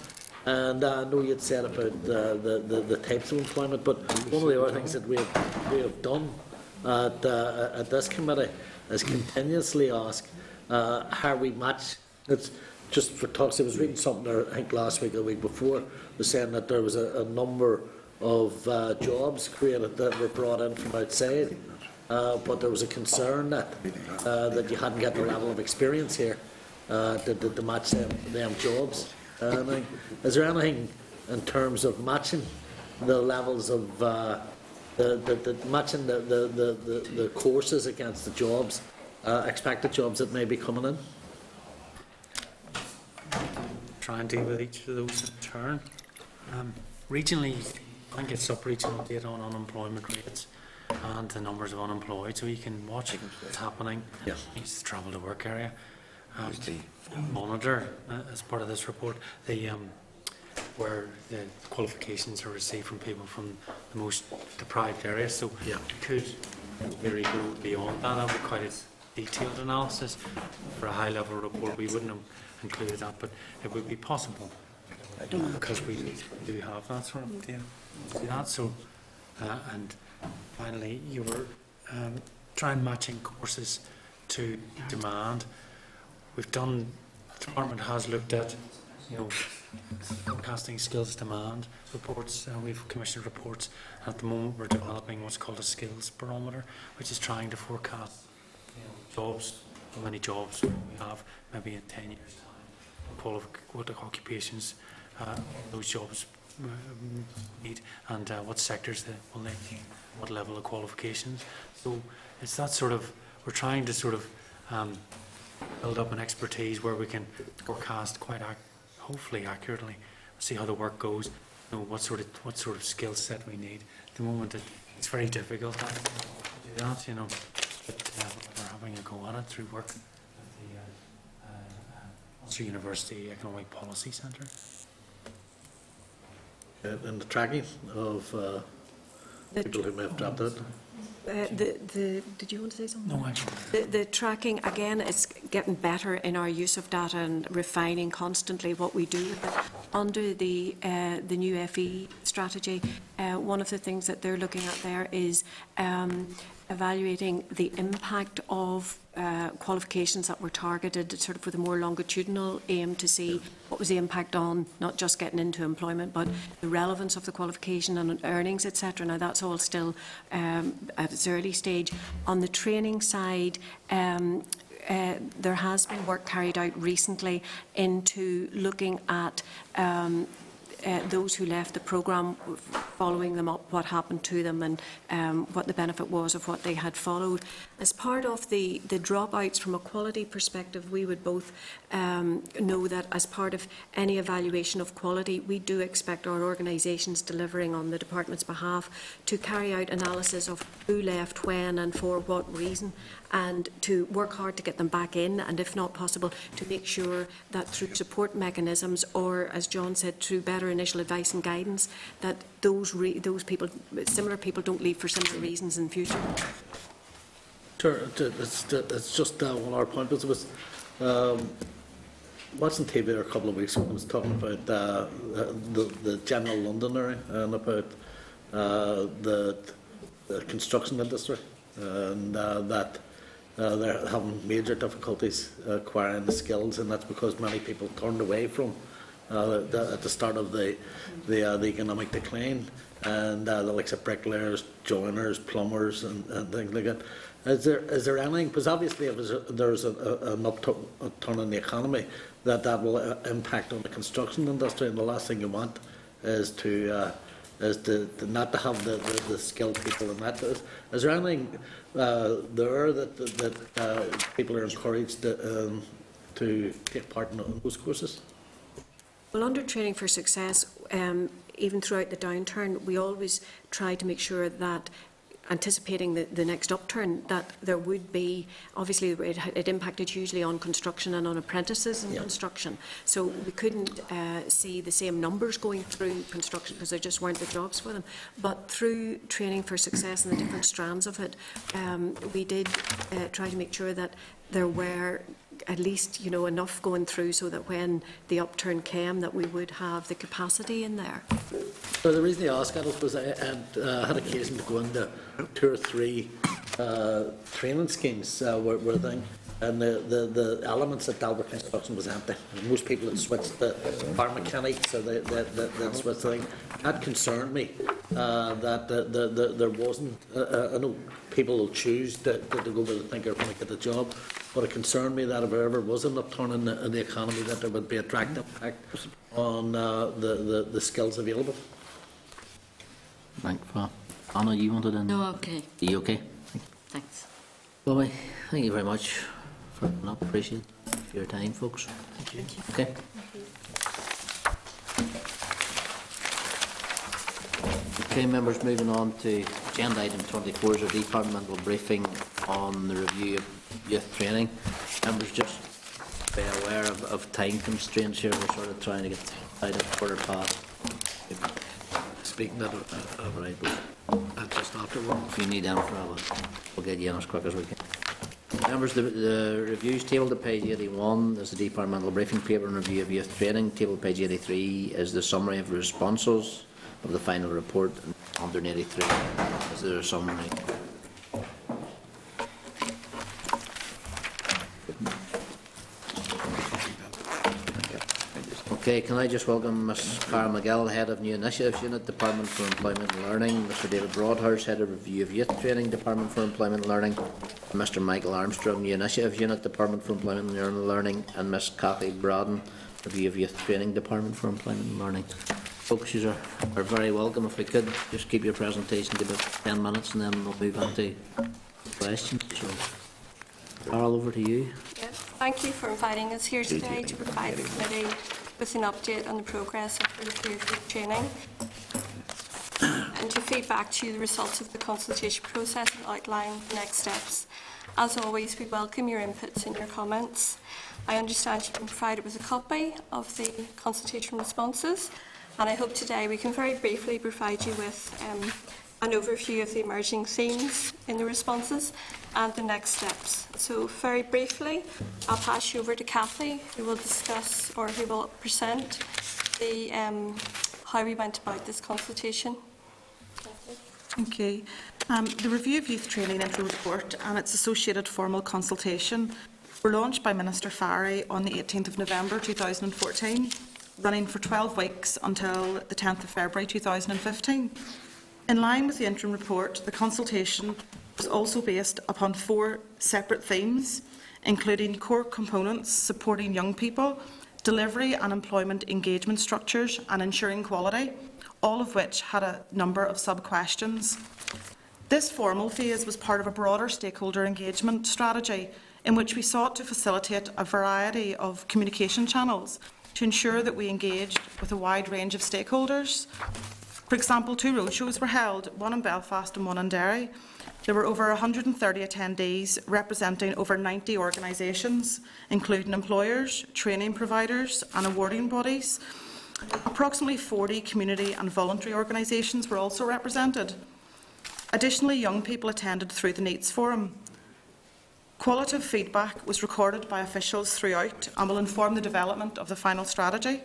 And I know you'd said about the types of employment, but one of the other things that we have done at this committee is continuously ask how we match. It's just for talks. I was reading something there, I think last week or the week before, was saying that there was a number of jobs created that were brought in from outside, but there was a concern that you hadn't got the level of experience here to match them jobs. Is there anything in terms of matching the levels of matching the courses against the jobs, expected jobs that may be coming in? Try and deal with each of those in turn. Regionally, I think it's sub-regional data on unemployment rates and the numbers of unemployed, so you can watch what's happening in the travel to work area. Monitor, as part of this report, where the qualifications are received from people from the most deprived areas. So you could really go beyond that. That would be quite a detailed analysis. For a high-level report, we wouldn't have included that, but it would be possible because we do have that sort of data. So And finally, you were trying matching courses to demand. The department has looked at, forecasting skills demand reports. We've commissioned reports. At the moment, we're developing what's called a skills barometer, which is trying to forecast jobs, how many jobs we have, maybe in 10 years' time, what the occupations those jobs need, and what sectors will they need, what level of qualifications. So it's that sort of, we're trying to sort of build up an expertise where we can forecast quite hopefully accurately, see how the work goes, what sort of skill set we need. At the moment, it's very difficult to do that, but we're having a go at it through work at the Ulster University Economic Policy Centre. And the tracking of people who may have dropped out. Did you want to say something? No, actually. The tracking, again, is getting better in our use of data and refining constantly what we do with it. Under the new FE strategy, one of the things that they're looking at there is evaluating the impact of qualifications that were targeted sort of with a more longitudinal aim to see what was the impact on not just getting into employment but the relevance of the qualification and earnings, etc. Now that's all still at its early stage. On the training side, there has been work carried out recently into looking at those who left the programme, following them up, what happened to them and what the benefit was of what they had followed. As part of the dropouts from a quality perspective, we would both know that as part of any evaluation of quality, we do expect our organisations delivering on the department's behalf to carry out analysis of who left, when and for what reason, and to work hard to get them back in, and if not possible, to make sure that through support mechanisms or, as John said, through better initial advice and guidance, that those people, similar people, don't leave for similar reasons in future. Sure, it's just one our point, but it was watching TV a couple of weeks ago. I was talking about the general London area and about the construction industry, and that they're having major difficulties acquiring the skills, and that's because many people turned away from at the start of the economic decline, and the likes of bricklayers, joiners, plumbers, and things like that. Is there anything? Because obviously, if there's an upturn in the economy, that will impact on the construction industry, and the last thing you want is to not to have the skilled people in that. Is there anything there that people are encouraged to take part in those courses? Well, under Training for Success, even throughout the downturn, we always try to make sure that, anticipating the next upturn, that there would be, obviously it impacted hugely on construction and on apprentices in construction, so we couldn't see the same numbers going through construction because there just weren't the jobs for them. But through Training for Success and the different strands of it, we did try to make sure that there were at least enough going through so that when the upturn came, that we would have the capacity in there. So the reason I asked that was I had occasion to go into 2 or 3 training schemes where thing, and the elements that dealt with construction was empty. Most people had switched the bar mechanics, so they switched the thing. That concerned me that there wasn't. I know people will choose to go where they think they're going to get a job, but it concerned me that if there ever was an upturn in the economy, that there would be a direct impact on the skills available. Thank you. Anna, you wanted to? No, okay. Are you okay? Thanks. Well, thank you very much for that. Appreciate your time, folks. Thank you. Okay. Okay, members, moving on to agenda item 24 is a departmental briefing on the review of youth training. Members, just be aware of time constraints here. We're sort of trying to get out of quarter past. Speaking of right, just after work. If you need anything, we'll get you in as quick as we can. Members, the reviews tabled at page 81 is the departmental briefing paper and review of youth training. Table page 83 is the summary of responses of the final report, 183. Is there a summary? Okay, can I just welcome Ms. Cara McGill, Head of New Initiatives Unit, Department for Employment and Learning, Mr. David Broadhurst, Head of Review of Youth Training, Department for Employment and Learning, and Mr. Michael Armstrong, New Initiatives Unit, Department for Employment and Learning, and Ms. Cathy Braden, Review of Youth Training, Department for Employment and Learning. Folks, you are very welcome. If we could just keep your presentation to about 10 minutes and then we'll move on to questions. So, Carol, over to you. Yes, thank you for inviting us here today to provide the committee with an update on the progress of the review of youth training and to feed back to you the results of the consultation process and outline the next steps. As always, we welcome your inputs and your comments. I understand you've been provided with a copy of the consultation responses, and I hope today we can very briefly provide you with an overview of the emerging themes in the responses and the next steps. So very briefly, I'll pass you over to Cathy, who will discuss or who will present the how we went about this consultation. Thank you. The Review of Youth Training Interim Report and its associated formal consultation were launched by Minister Farry on the 18th of November 2014, running for 12 weeks until the 10th of February 2015. In line with the interim report, the consultation was also based upon 4 separate themes, including core components supporting young people, delivery and employment engagement structures, and ensuring quality, all of which had a number of sub-questions. This formal phase was part of a broader stakeholder engagement strategy in which we sought to facilitate a variety of communication channels to ensure that we engaged with a wide range of stakeholders. For example, 2 roadshows were held, one in Belfast and one in Derry. There were over 130 attendees representing over 90 organisations, including employers, training providers and awarding bodies. Approximately 40 community and voluntary organisations were also represented. Additionally, young people attended through the NEETS Forum. Qualitative feedback was recorded by officials throughout and will inform the development of the final strategy.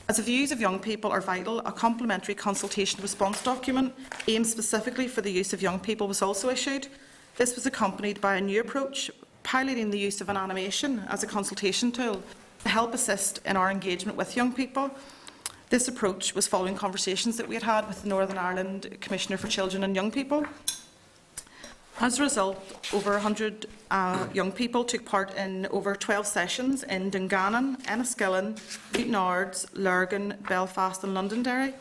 As the views of young people are vital, a complementary consultation response document aimed specifically for the use of young people was also issued. This was accompanied by a new approach, piloting the use of an animation as a consultation tool to help assist in our engagement with young people. This approach was following conversations that we had had with the Northern Ireland Commissioner for Children and Young People. As a result, over 100 young people took part in over 12 sessions in Dungannon, Enniskillen, Newtownards, Lurgan, Belfast and Londonderry.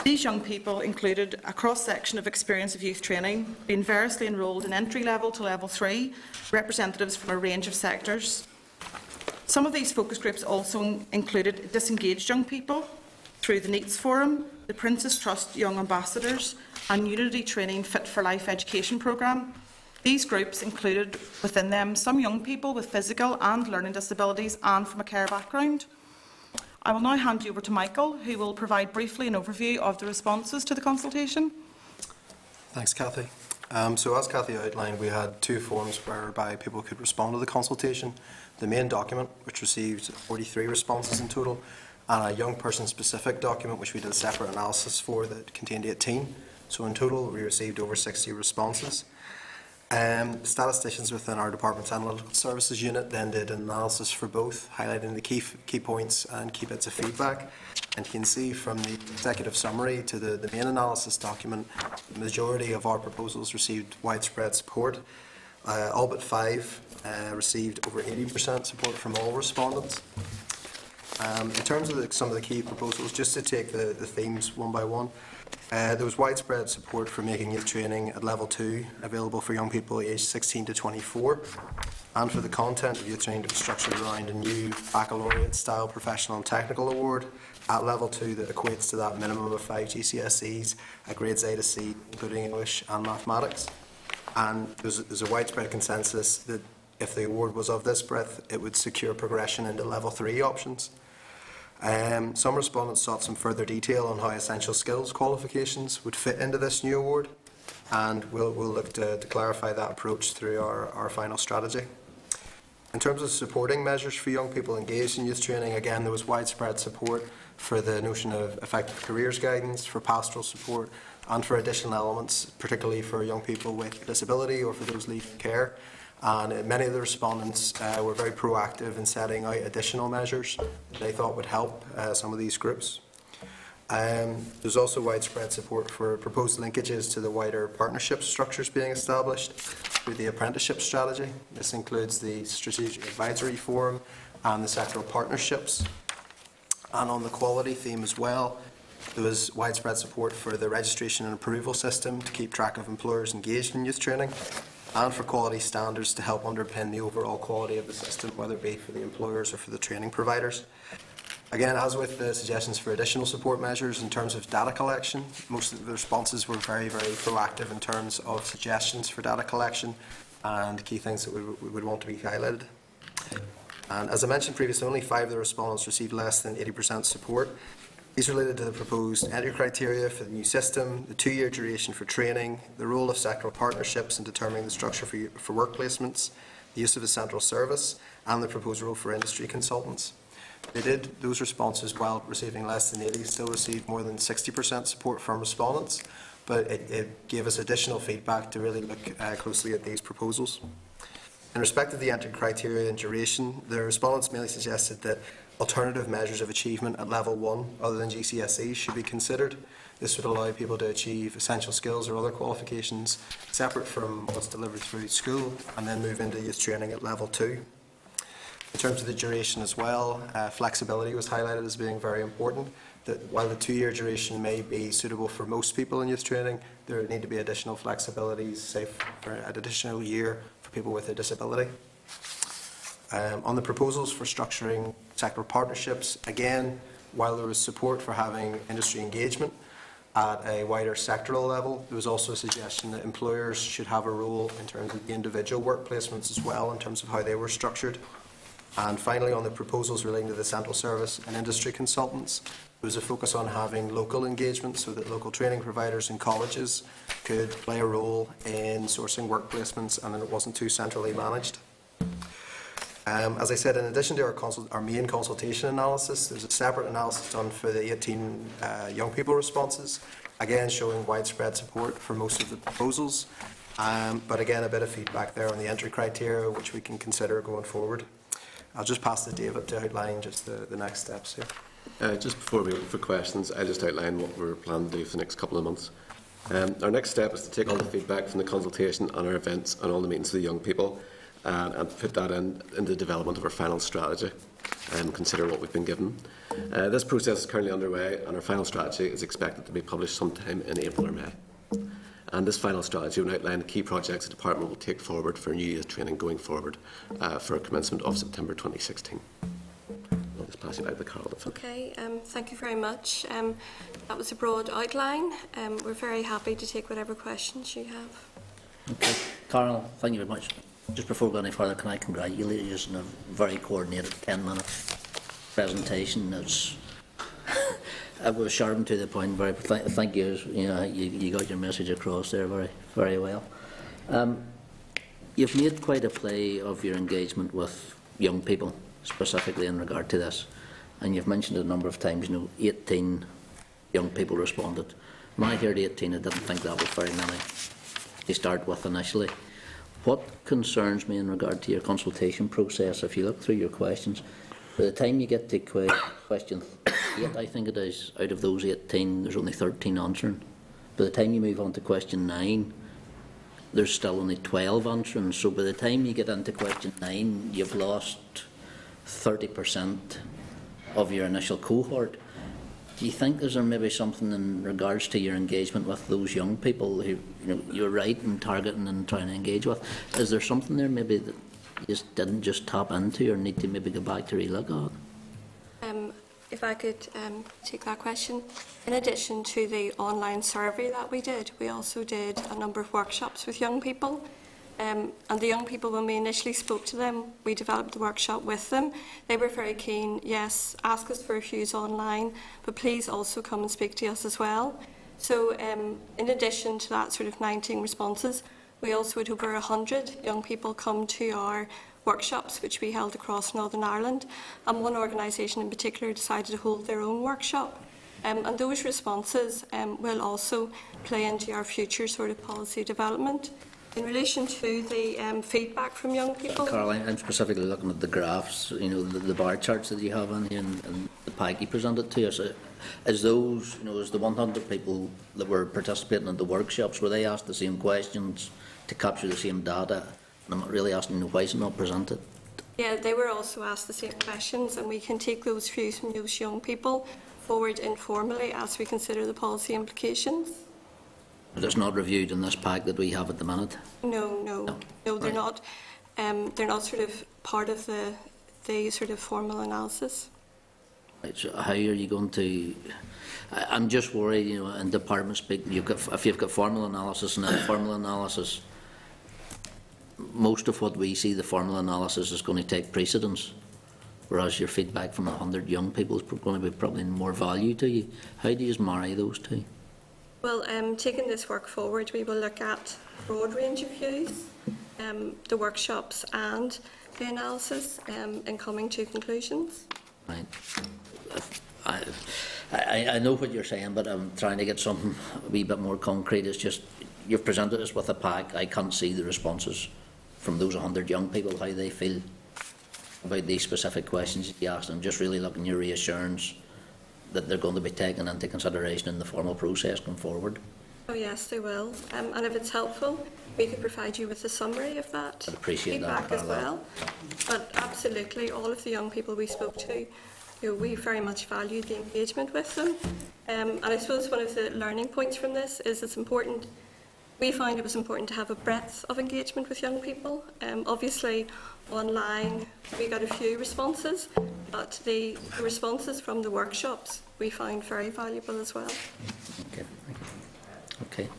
These young people included a cross-section of experience of youth training, being variously enrolled in entry-level to level 3, representatives from a range of sectors. Some of these focus groups also included disengaged young people through the NEETS Forum, the Prince's Trust Young Ambassadors and Unity Training Fit for Life education programme. These groups included within them some young people with physical and learning disabilities and from a care background. I will now hand you over to Michael, who will provide briefly an overview of the responses to the consultation. Thanks, Cathy. So as Cathy outlined, we had 2 forms whereby people could respond to the consultation. The main document, which received 43 responses in total, and a young person-specific document, which we did a separate analysis for, that contained 18. So in total, we received over 60 responses. Statisticians within our department's analytical services unit then did an analysis for both, highlighting the key points and key bits of feedback. And you can see from the executive summary to the main analysis document, the majority of our proposals received widespread support. All but 5 received over 80% support from all respondents. In terms of some of the key proposals, just to take the themes one by one, there was widespread support for making youth training at level 2 available for young people aged 16 to 24, and for the content of youth training to be structured around a new baccalaureate-style professional and technical award at level 2 that equates to that minimum of 5 GCSEs at grades A to C, including English and mathematics. And there's a widespread consensus that if the award was of this breadth, it would secure progression into level 3 options. Some respondents sought some further detail on how essential skills qualifications would fit into this new award, and we'll look to clarify that approach through our final strategy. In terms of supporting measures for young people engaged in youth training, again, there was widespread support for the notion of effective careers guidance, for pastoral support, and for additional elements, particularly for young people with disability or for those leaving care. And many of the respondents were very proactive in setting out additional measures that they thought would help some of these groups. There's also widespread support for proposed linkages to the wider partnership structures being established through the apprenticeship strategy. This includes the Strategic Advisory Forum and the sectoral partnerships. And on the quality theme as well, there was widespread support for the registration and approval system to keep track of employers engaged in youth training, and for quality standards to help underpin the overall quality of the system, whether it be for the employers or for the training providers. Again, as with the suggestions for additional support measures in terms of data collection, most of the responses were very, very proactive in terms of suggestions for data collection and key things that we would want to be highlighted. And as I mentioned previously, only 5 of the respondents received less than 80% support. These related to the proposed entry criteria for the new system, the 2-year duration for training, the role of sectoral partnerships in determining the structure for work placements, the use of a central service, and the proposed role for industry consultants. Those responses, while receiving less than 80, still received more than 60% support from respondents, but it gave us additional feedback to really look closely at these proposals. In respect of the entry criteria and duration, the respondents mainly suggested that alternative measures of achievement at level 1 other than GCSE should be considered. This would allow people to achieve essential skills or other qualifications separate from what's delivered through school and then move into youth training at level 2. In terms of the duration as well, flexibility was highlighted as being very important, that while the 2-year duration may be suitable for most people in youth training, there need to be additional flexibilities, say for an additional year for people with a disability. On the proposals for structuring sectoral partnerships, again, while there was support for having industry engagement at a wider sectoral level, there was also a suggestion that employers should have a role in terms of the individual work placements as well, in terms of how they were structured. And finally, on the proposals relating to the central service and industry consultants, there was a focus on having local engagement so that local training providers and colleges could play a role in sourcing work placements and that it wasn't too centrally managed. As I said, in addition to our main consultation analysis, there's a separate analysis done for the 18 young people responses, again showing widespread support for most of the proposals, but again a bit of feedback there on the entry criteria which we can consider going forward. I'll just pass to David to outline just the next steps here. Just before we open for questions, I'll just outline what we're planning to do for the next couple of months. Our next step is to take all the feedback from the consultation on our events and all the meetings with the young people and put that in the development of our final strategy and consider what we've been given. This process is currently underway and our final strategy is expected to be published sometime in April or May. And this final strategy will outline the key projects the Department will take forward for new youth training going forward for a commencement of September 2016. I'll just pass you back to Carol. Okay, thank you very much. That was a broad outline. We're very happy to take whatever questions you have. Okay, Carol, thank you very much. Just before we go any further, can I congratulate you on a very coordinated 10-minute presentation? It was sharp and to the point. Thank you. You got your message across there very, very well. You've made quite a play of your engagement with young people, specifically in regard to this, and you've mentioned it a number of times. 18 young people responded. When I heard 18, I didn't think that was very many to start with initially. What concerns me in regard to your consultation process, if you look through your questions, by the time you get to question 8, I think it is, out of those 18, there's only 13 answering. By the time you move on to question 9, there's still only 12 answering. So by the time you get into question 9, you've lost 30% of your initial cohort. Do you think is there maybe something in regards to your engagement with those young people who you're right in targeting and trying to engage with? Is there something there maybe that you just didn't just tap into or need to maybe go back to relook at? If I could take that question. In addition to the online survey that we did, we also did a number of workshops with young people. And the young people, when we initially spoke to them, we developed the workshop with them. They were very keen, yes, ask us for reviews online, but please also come and speak to us as well. So in addition to that sort of 19 responses, we also had over 100 young people come to our workshops which we held across Northern Ireland, and one organisation in particular decided to hold their own workshop. And those responses will also play into our future sort of policy development. In relation to the feedback from young people, Caroline, I'm specifically looking at the graphs, you know, the bar charts that you have in here and the pack you presented to us. Is those, you know, is the 100 people that were participating in the workshops, were they asked the same questions to capture the same data? And I'm really asking, you know, why is it not presented? yeah, they were also asked the same questions, and we can take those views from those young people forward informally as we consider the policy implications. But it's not reviewed in this pack that we have at the minute? No, they're not. They're not sort of part of the sort of formal analysis. Right, so how are you going to... I'm just worried, you know, in department speak, if you've got formal analysis and informal analysis, most of what we see, the formal analysis is going to take precedence, whereas your feedback from 100 young people is going to be probably more value to you. How do you marry those two? Well, taking this work forward, we will look at a broad range of views, the workshops and the analysis, and coming to conclusions. Right. I know what you're saying, but I'm trying to get something a wee bit more concrete. It's just, you've presented us with a pack. I can't see the responses from those 100 young people, how they feel about these specific questions that you asked. I'm just really looking your reassurance that they're going to be taken into consideration in the formal process going forward. Oh yes, they will. And if it's helpful, we could provide you with a summary of that feedback as well. But absolutely, all of the young people we spoke to, you know, we very much valued the engagement with them. And I suppose one of the learning points from this is it's important. We found it was important to have a breadth of engagement with young people. Obviously, online we got a few responses, but the responses from the workshops we found very valuable as well. Okay, thank you. Okay.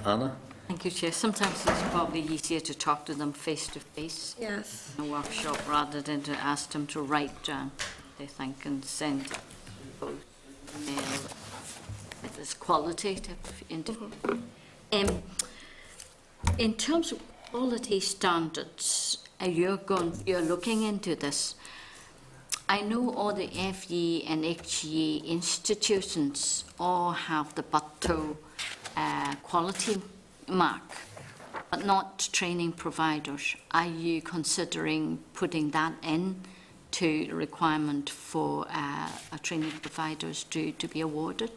Anna? Thank you, Chair. Sometimes it's probably easier to talk to them face to face in a workshop rather than to ask them to write down what they think and send both email. It is qualitative interview. In terms of quality standards, you're looking into this. I know all the FE and HE institutions all have the BUTTO quality mark, but not training providers. Are you considering putting that in to the requirement for training providers to be awarded?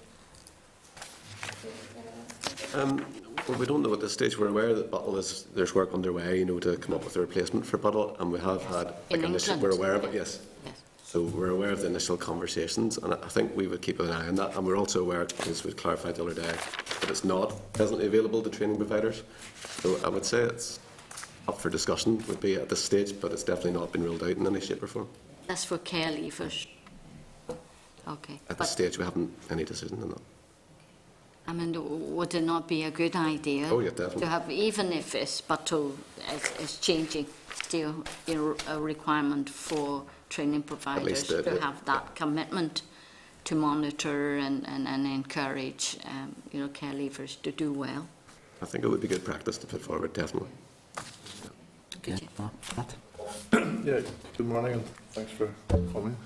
Well, we don't know at this stage. We're aware that Buttle there's work underway, you know, to come up with a replacement for Buttle, and we have had we're aware of it, yes. So we're aware of the initial conversations, and I think we would keep an eye on that. And we're also aware, as we clarified the other day, that it's not presently available to training providers. So I would say it's up for discussion, would be at this stage, but it's definitely not been ruled out in any shape or form. That's for care leavers. Okay. At this stage, we haven't any decision on that. I mean, would it not be a good idea to have, even if it's BUTTO is changing, still a requirement for training providers to have that commitment to monitor and encourage care leavers to do well? I think it would be good practice to put forward, definitely. Okay. Yeah, good morning and thanks for coming.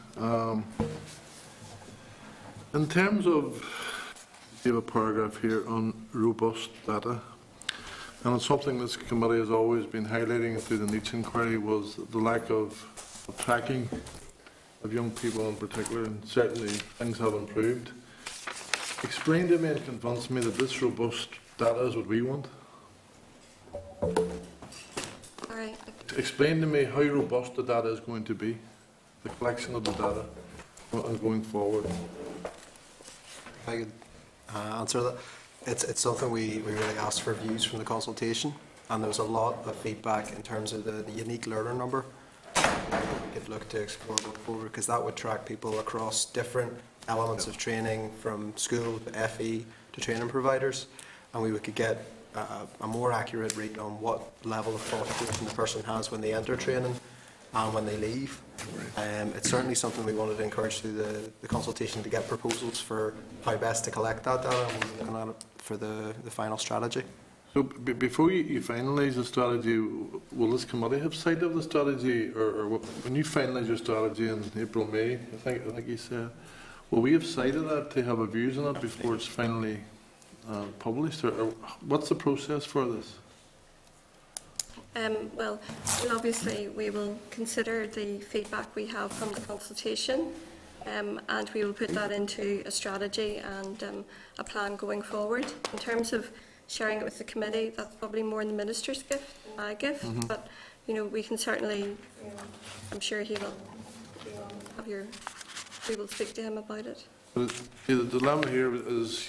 In terms of, you have a paragraph here on robust data, and it's something this committee has always been highlighting through the NEETS inquiry was the lack of tracking of young people in particular, and certainly things have improved. Explain to me and convince me that this robust data is what we want. Explain to me how robust the data is going to be, the collection of the data, and going forward. If I could answer that. It's something we really asked for views from the consultation, and there was a lot of feedback in terms of the unique learner number. We could look to explore going forward, because that would track people across different elements of training, from school to FE to training providers, and we could get a more accurate read on what level of qualification the person has when they enter training and when they leave. It's certainly something we wanted to encourage through the consultation, to get proposals for how best to collect that data, and we're looking at it for the final strategy. So before you finalise the strategy, will this committee have sight of the strategy, or when you finalise your strategy in April, May, I think you said, will we have sight of that to have a views on it before it's finally published, or what's the process for this? Well, obviously we will consider the feedback we have from the consultation, and we will put that into a strategy and a plan going forward. In terms of sharing it with the committee, that's probably more in the Minister's gift than my gift, but we can certainly, I'm sure he will we will speak to him about it. The dilemma here is,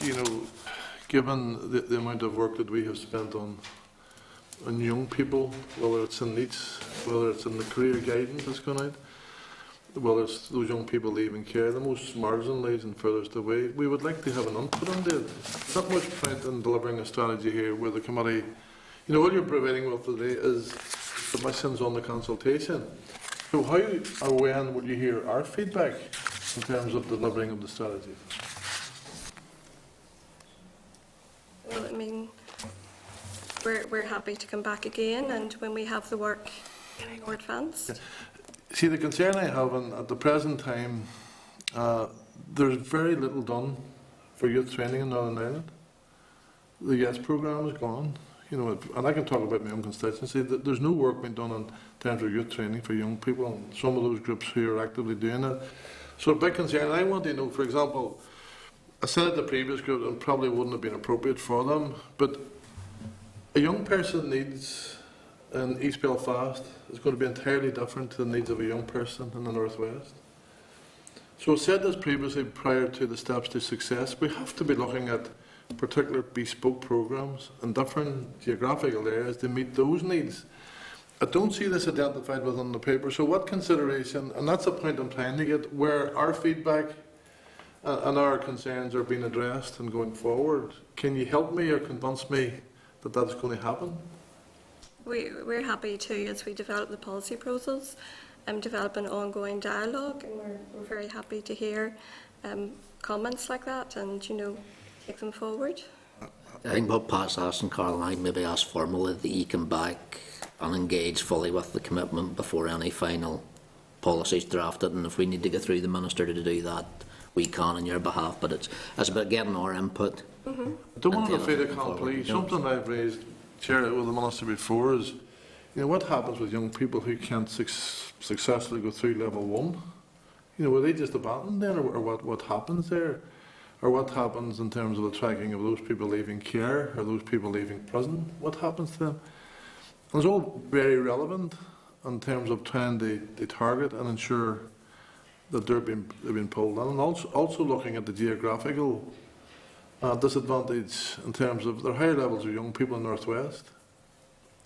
given the amount of work that we have spent on young people, whether it's in NEETs, whether it's in the career guidance that's gone out, whether it's those young people leaving care, the most marginalised and furthest away, we would like to have an input on that. Not much point in delivering a strategy here where the committee, all you're providing with today is submissions on the consultation. So how or when will you hear our feedback in terms of delivering of the strategy? Well, I mean, we're happy to come back again, and when we have the work more advanced. See, the concern I have at the present time, there's very little done for youth training in Northern Ireland. The YES programme is gone, and I can talk about my own constituency. There's no work being done in terms of youth training for young people, and some of those groups who are actively doing it. So a big concern, I want to know, for example, I said at the previous group, and probably wouldn't have been appropriate for them, but a young person needs in East Belfast is going to be entirely different to the needs of a young person in the North West. So I said this previously prior to the steps to success, we have to be looking at particular bespoke programmes in different geographical areas to meet those needs. I don't see this identified within the paper, so what consideration, and that's a point I'm trying to get, where our feedback and our concerns are being addressed and going forward. Can you help me or convince me that that's going to happen? We're happy to, as we develop the policy proposals, develop an ongoing dialogue, and we're very happy to hear comments like that and, take them forward. I think what Pat's asking, Carl, and I maybe ask formally that you come back and engage fully with the commitment before any final policies drafted, and if we need to get through the Minister to do that, we can on your behalf, but it's about getting our input. I don't want to fait accompli. Something I've raised, Chair, with the Minister before is, what happens with young people who can't successfully go through level 1? Were they just abandoned then, or what happens there? Or what happens in terms of the tracking of those people leaving care, or those people leaving prison? What happens to them? And it's all very relevant in terms of trying to target and ensure that they've been pulled in, and also looking at the geographical disadvantage in terms of there are higher levels of young people in the North West,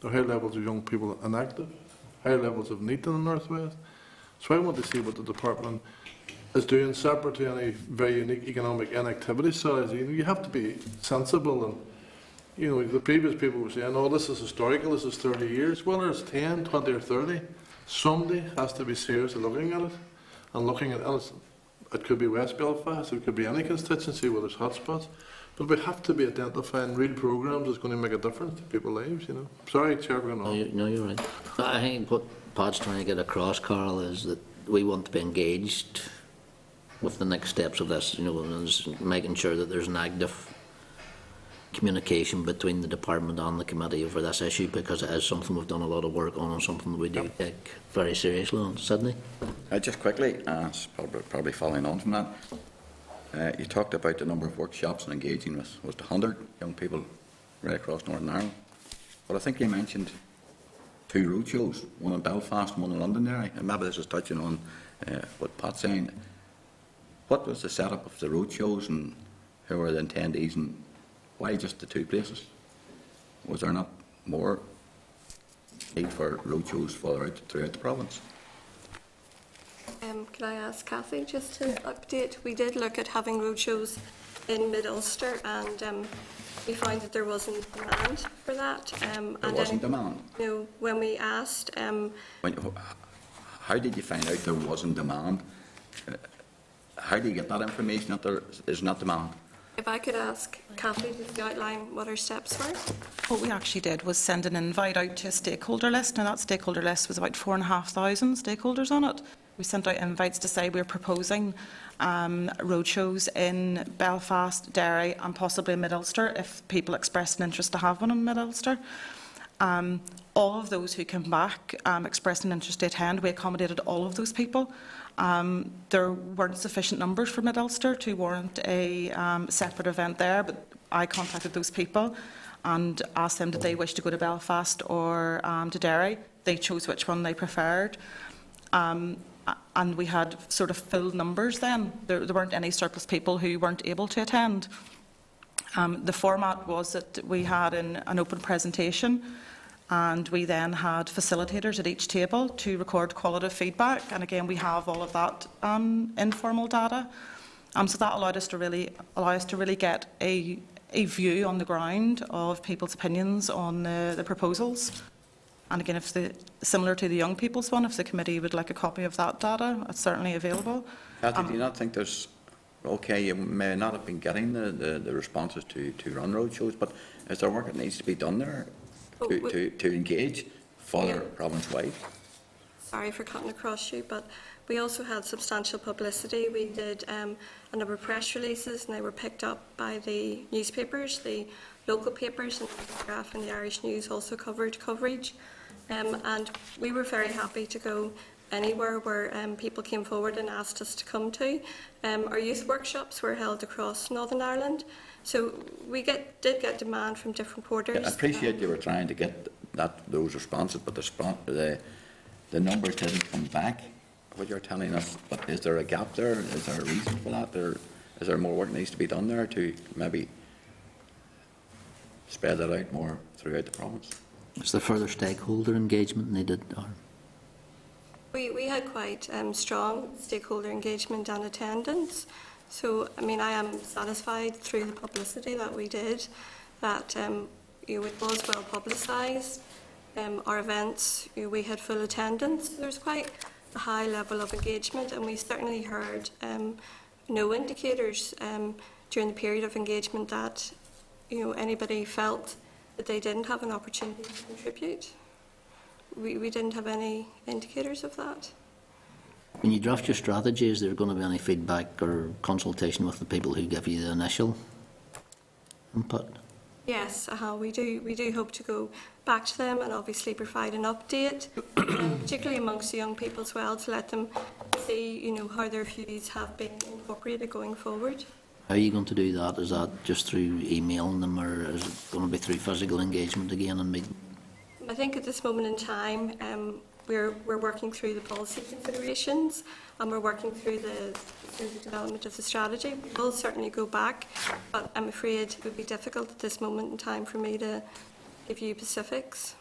there are higher levels of young people inactive, higher levels of NEET in the North West. So I want to see what the department is doing separate to any very unique economic inactivity strategy. You have to be sensible, and the previous people were saying, oh, this is historical, this is 30 years. Whether it's 10, 20 or 30, somebody has to be seriously looking at it. And looking at it, it could be West Belfast, it could be any constituency where there's hotspots, but we have to be identifying real programmes that's going to make a difference to people's lives. Sorry, Chair, we're going on. No, you're right. I think what Pat's trying to get across, Carl, is that we want to be engaged with the next steps of this. And making sure that there's an active communication between the department and the committee over this issue, because it is something we've done a lot of work on and something that we do take very seriously on. Sydney? Just quickly, probably following on from that, you talked about the number of workshops and engaging with 100 young people right across Northern Ireland. But I think you mentioned 2 roadshows, one in Belfast and one in Londonderry, and maybe this is touching on what Pat's saying. What was the setup of the roadshows, and who were the attendees, and why just the 2 places? Was there not more need for roadshows further out throughout the province? Can I ask Cathy just to update? We did look at having roadshows in Mid-Ulster, and we found that there wasn't demand for that. There wasn't demand? When we asked... how did you find out there wasn't demand? How do you get that information that there is not demand? If I could ask Kathy to outline what our steps were. What we actually did was send an invite out to a stakeholder list. Now, that stakeholder list was about 4,500 stakeholders on it. We sent out invites to say we're proposing roadshows in Belfast, Derry and possibly Mid-Ulster if people expressed an interest to have one in Mid-Ulster. All of those who came back expressed an interest to attend. We accommodated all of those people. There weren't sufficient numbers for Mid-Ulster to warrant a separate event there, but I contacted those people and asked them did they wish to go to Belfast or to Derry. They chose which one they preferred. And we had sort of full numbers then. There weren't any surplus people who weren't able to attend. The format was that we had an open presentation and we then had facilitators at each table to record qualitative feedback. And again, we have all of that informal data. So that allowed us to really get a view on the ground of people's opinions on the proposals. And again, if similar to the young people's one, if the committee would like a copy of that data, it's certainly available. Kathy, do you not think there's, okay, you may not have been getting the responses to run road shows, but is there work that needs to be done there to engage further province-wide? Sorry for cutting across you, but we also had substantial publicity. We did a number of press releases and they were picked up by the newspapers. The local papers and the Telegraph and the Irish News also covered coverage. And we were very happy to go anywhere where people came forward and asked us to come to. Our youth workshops were held across Northern Ireland, so we did get demand from different quarters. I appreciate you were trying to get those responses, but the numbers didn't come back, what you're telling us. But is there a gap there? Is there a reason for that? Is there more work that needs to be done there to maybe spread that out more throughout the province? Is there further stakeholder engagement needed? Or? We had quite strong stakeholder engagement and attendance. So, I mean, I am satisfied through the publicity that we did that it was well publicised. Our events, we had full attendance. There was quite a high level of engagement, and we certainly heard no indicators during the period of engagement that anybody felt that they didn't have an opportunity to contribute. We didn't have any indicators of that. When you draft your strategy, is there going to be any feedback or consultation with the people who give you the initial input? Yes, we do hope to go back to them and obviously provide an update, particularly amongst the young people as well, to let them see, how their views have been incorporated going forward. How are you going to do that? Is that just through emailing them, or is it going to be through physical engagement again and meeting? I think at this moment in time, we're working through the policy considerations and we're working through the development of the strategy. We'll certainly go back, but I'm afraid it would be difficult at this moment in time for me to give you specifics.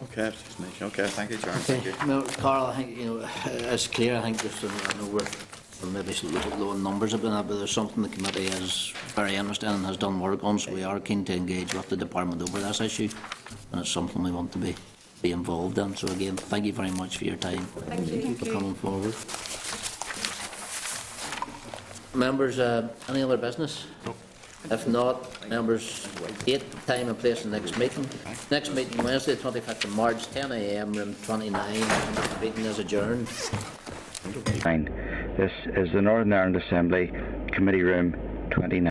Okay, thank you, Chair. Okay. No, Carl, I think it's clear. I think just I know we're maybe low in numbers about that, but there's something the committee is very interested in and has done work on, so we are keen to engage with the department over this issue, and it's something we want to be involved in. So again, thank you very much for your time. Thank you. For coming forward. Members, any other business? No. If not, members, date, time and place of the next meeting. Next meeting, Wednesday, 25th of March, 10 a.m, room 29, and the meeting is adjourned. This is the Northern Ireland Assembly, Committee Room 29.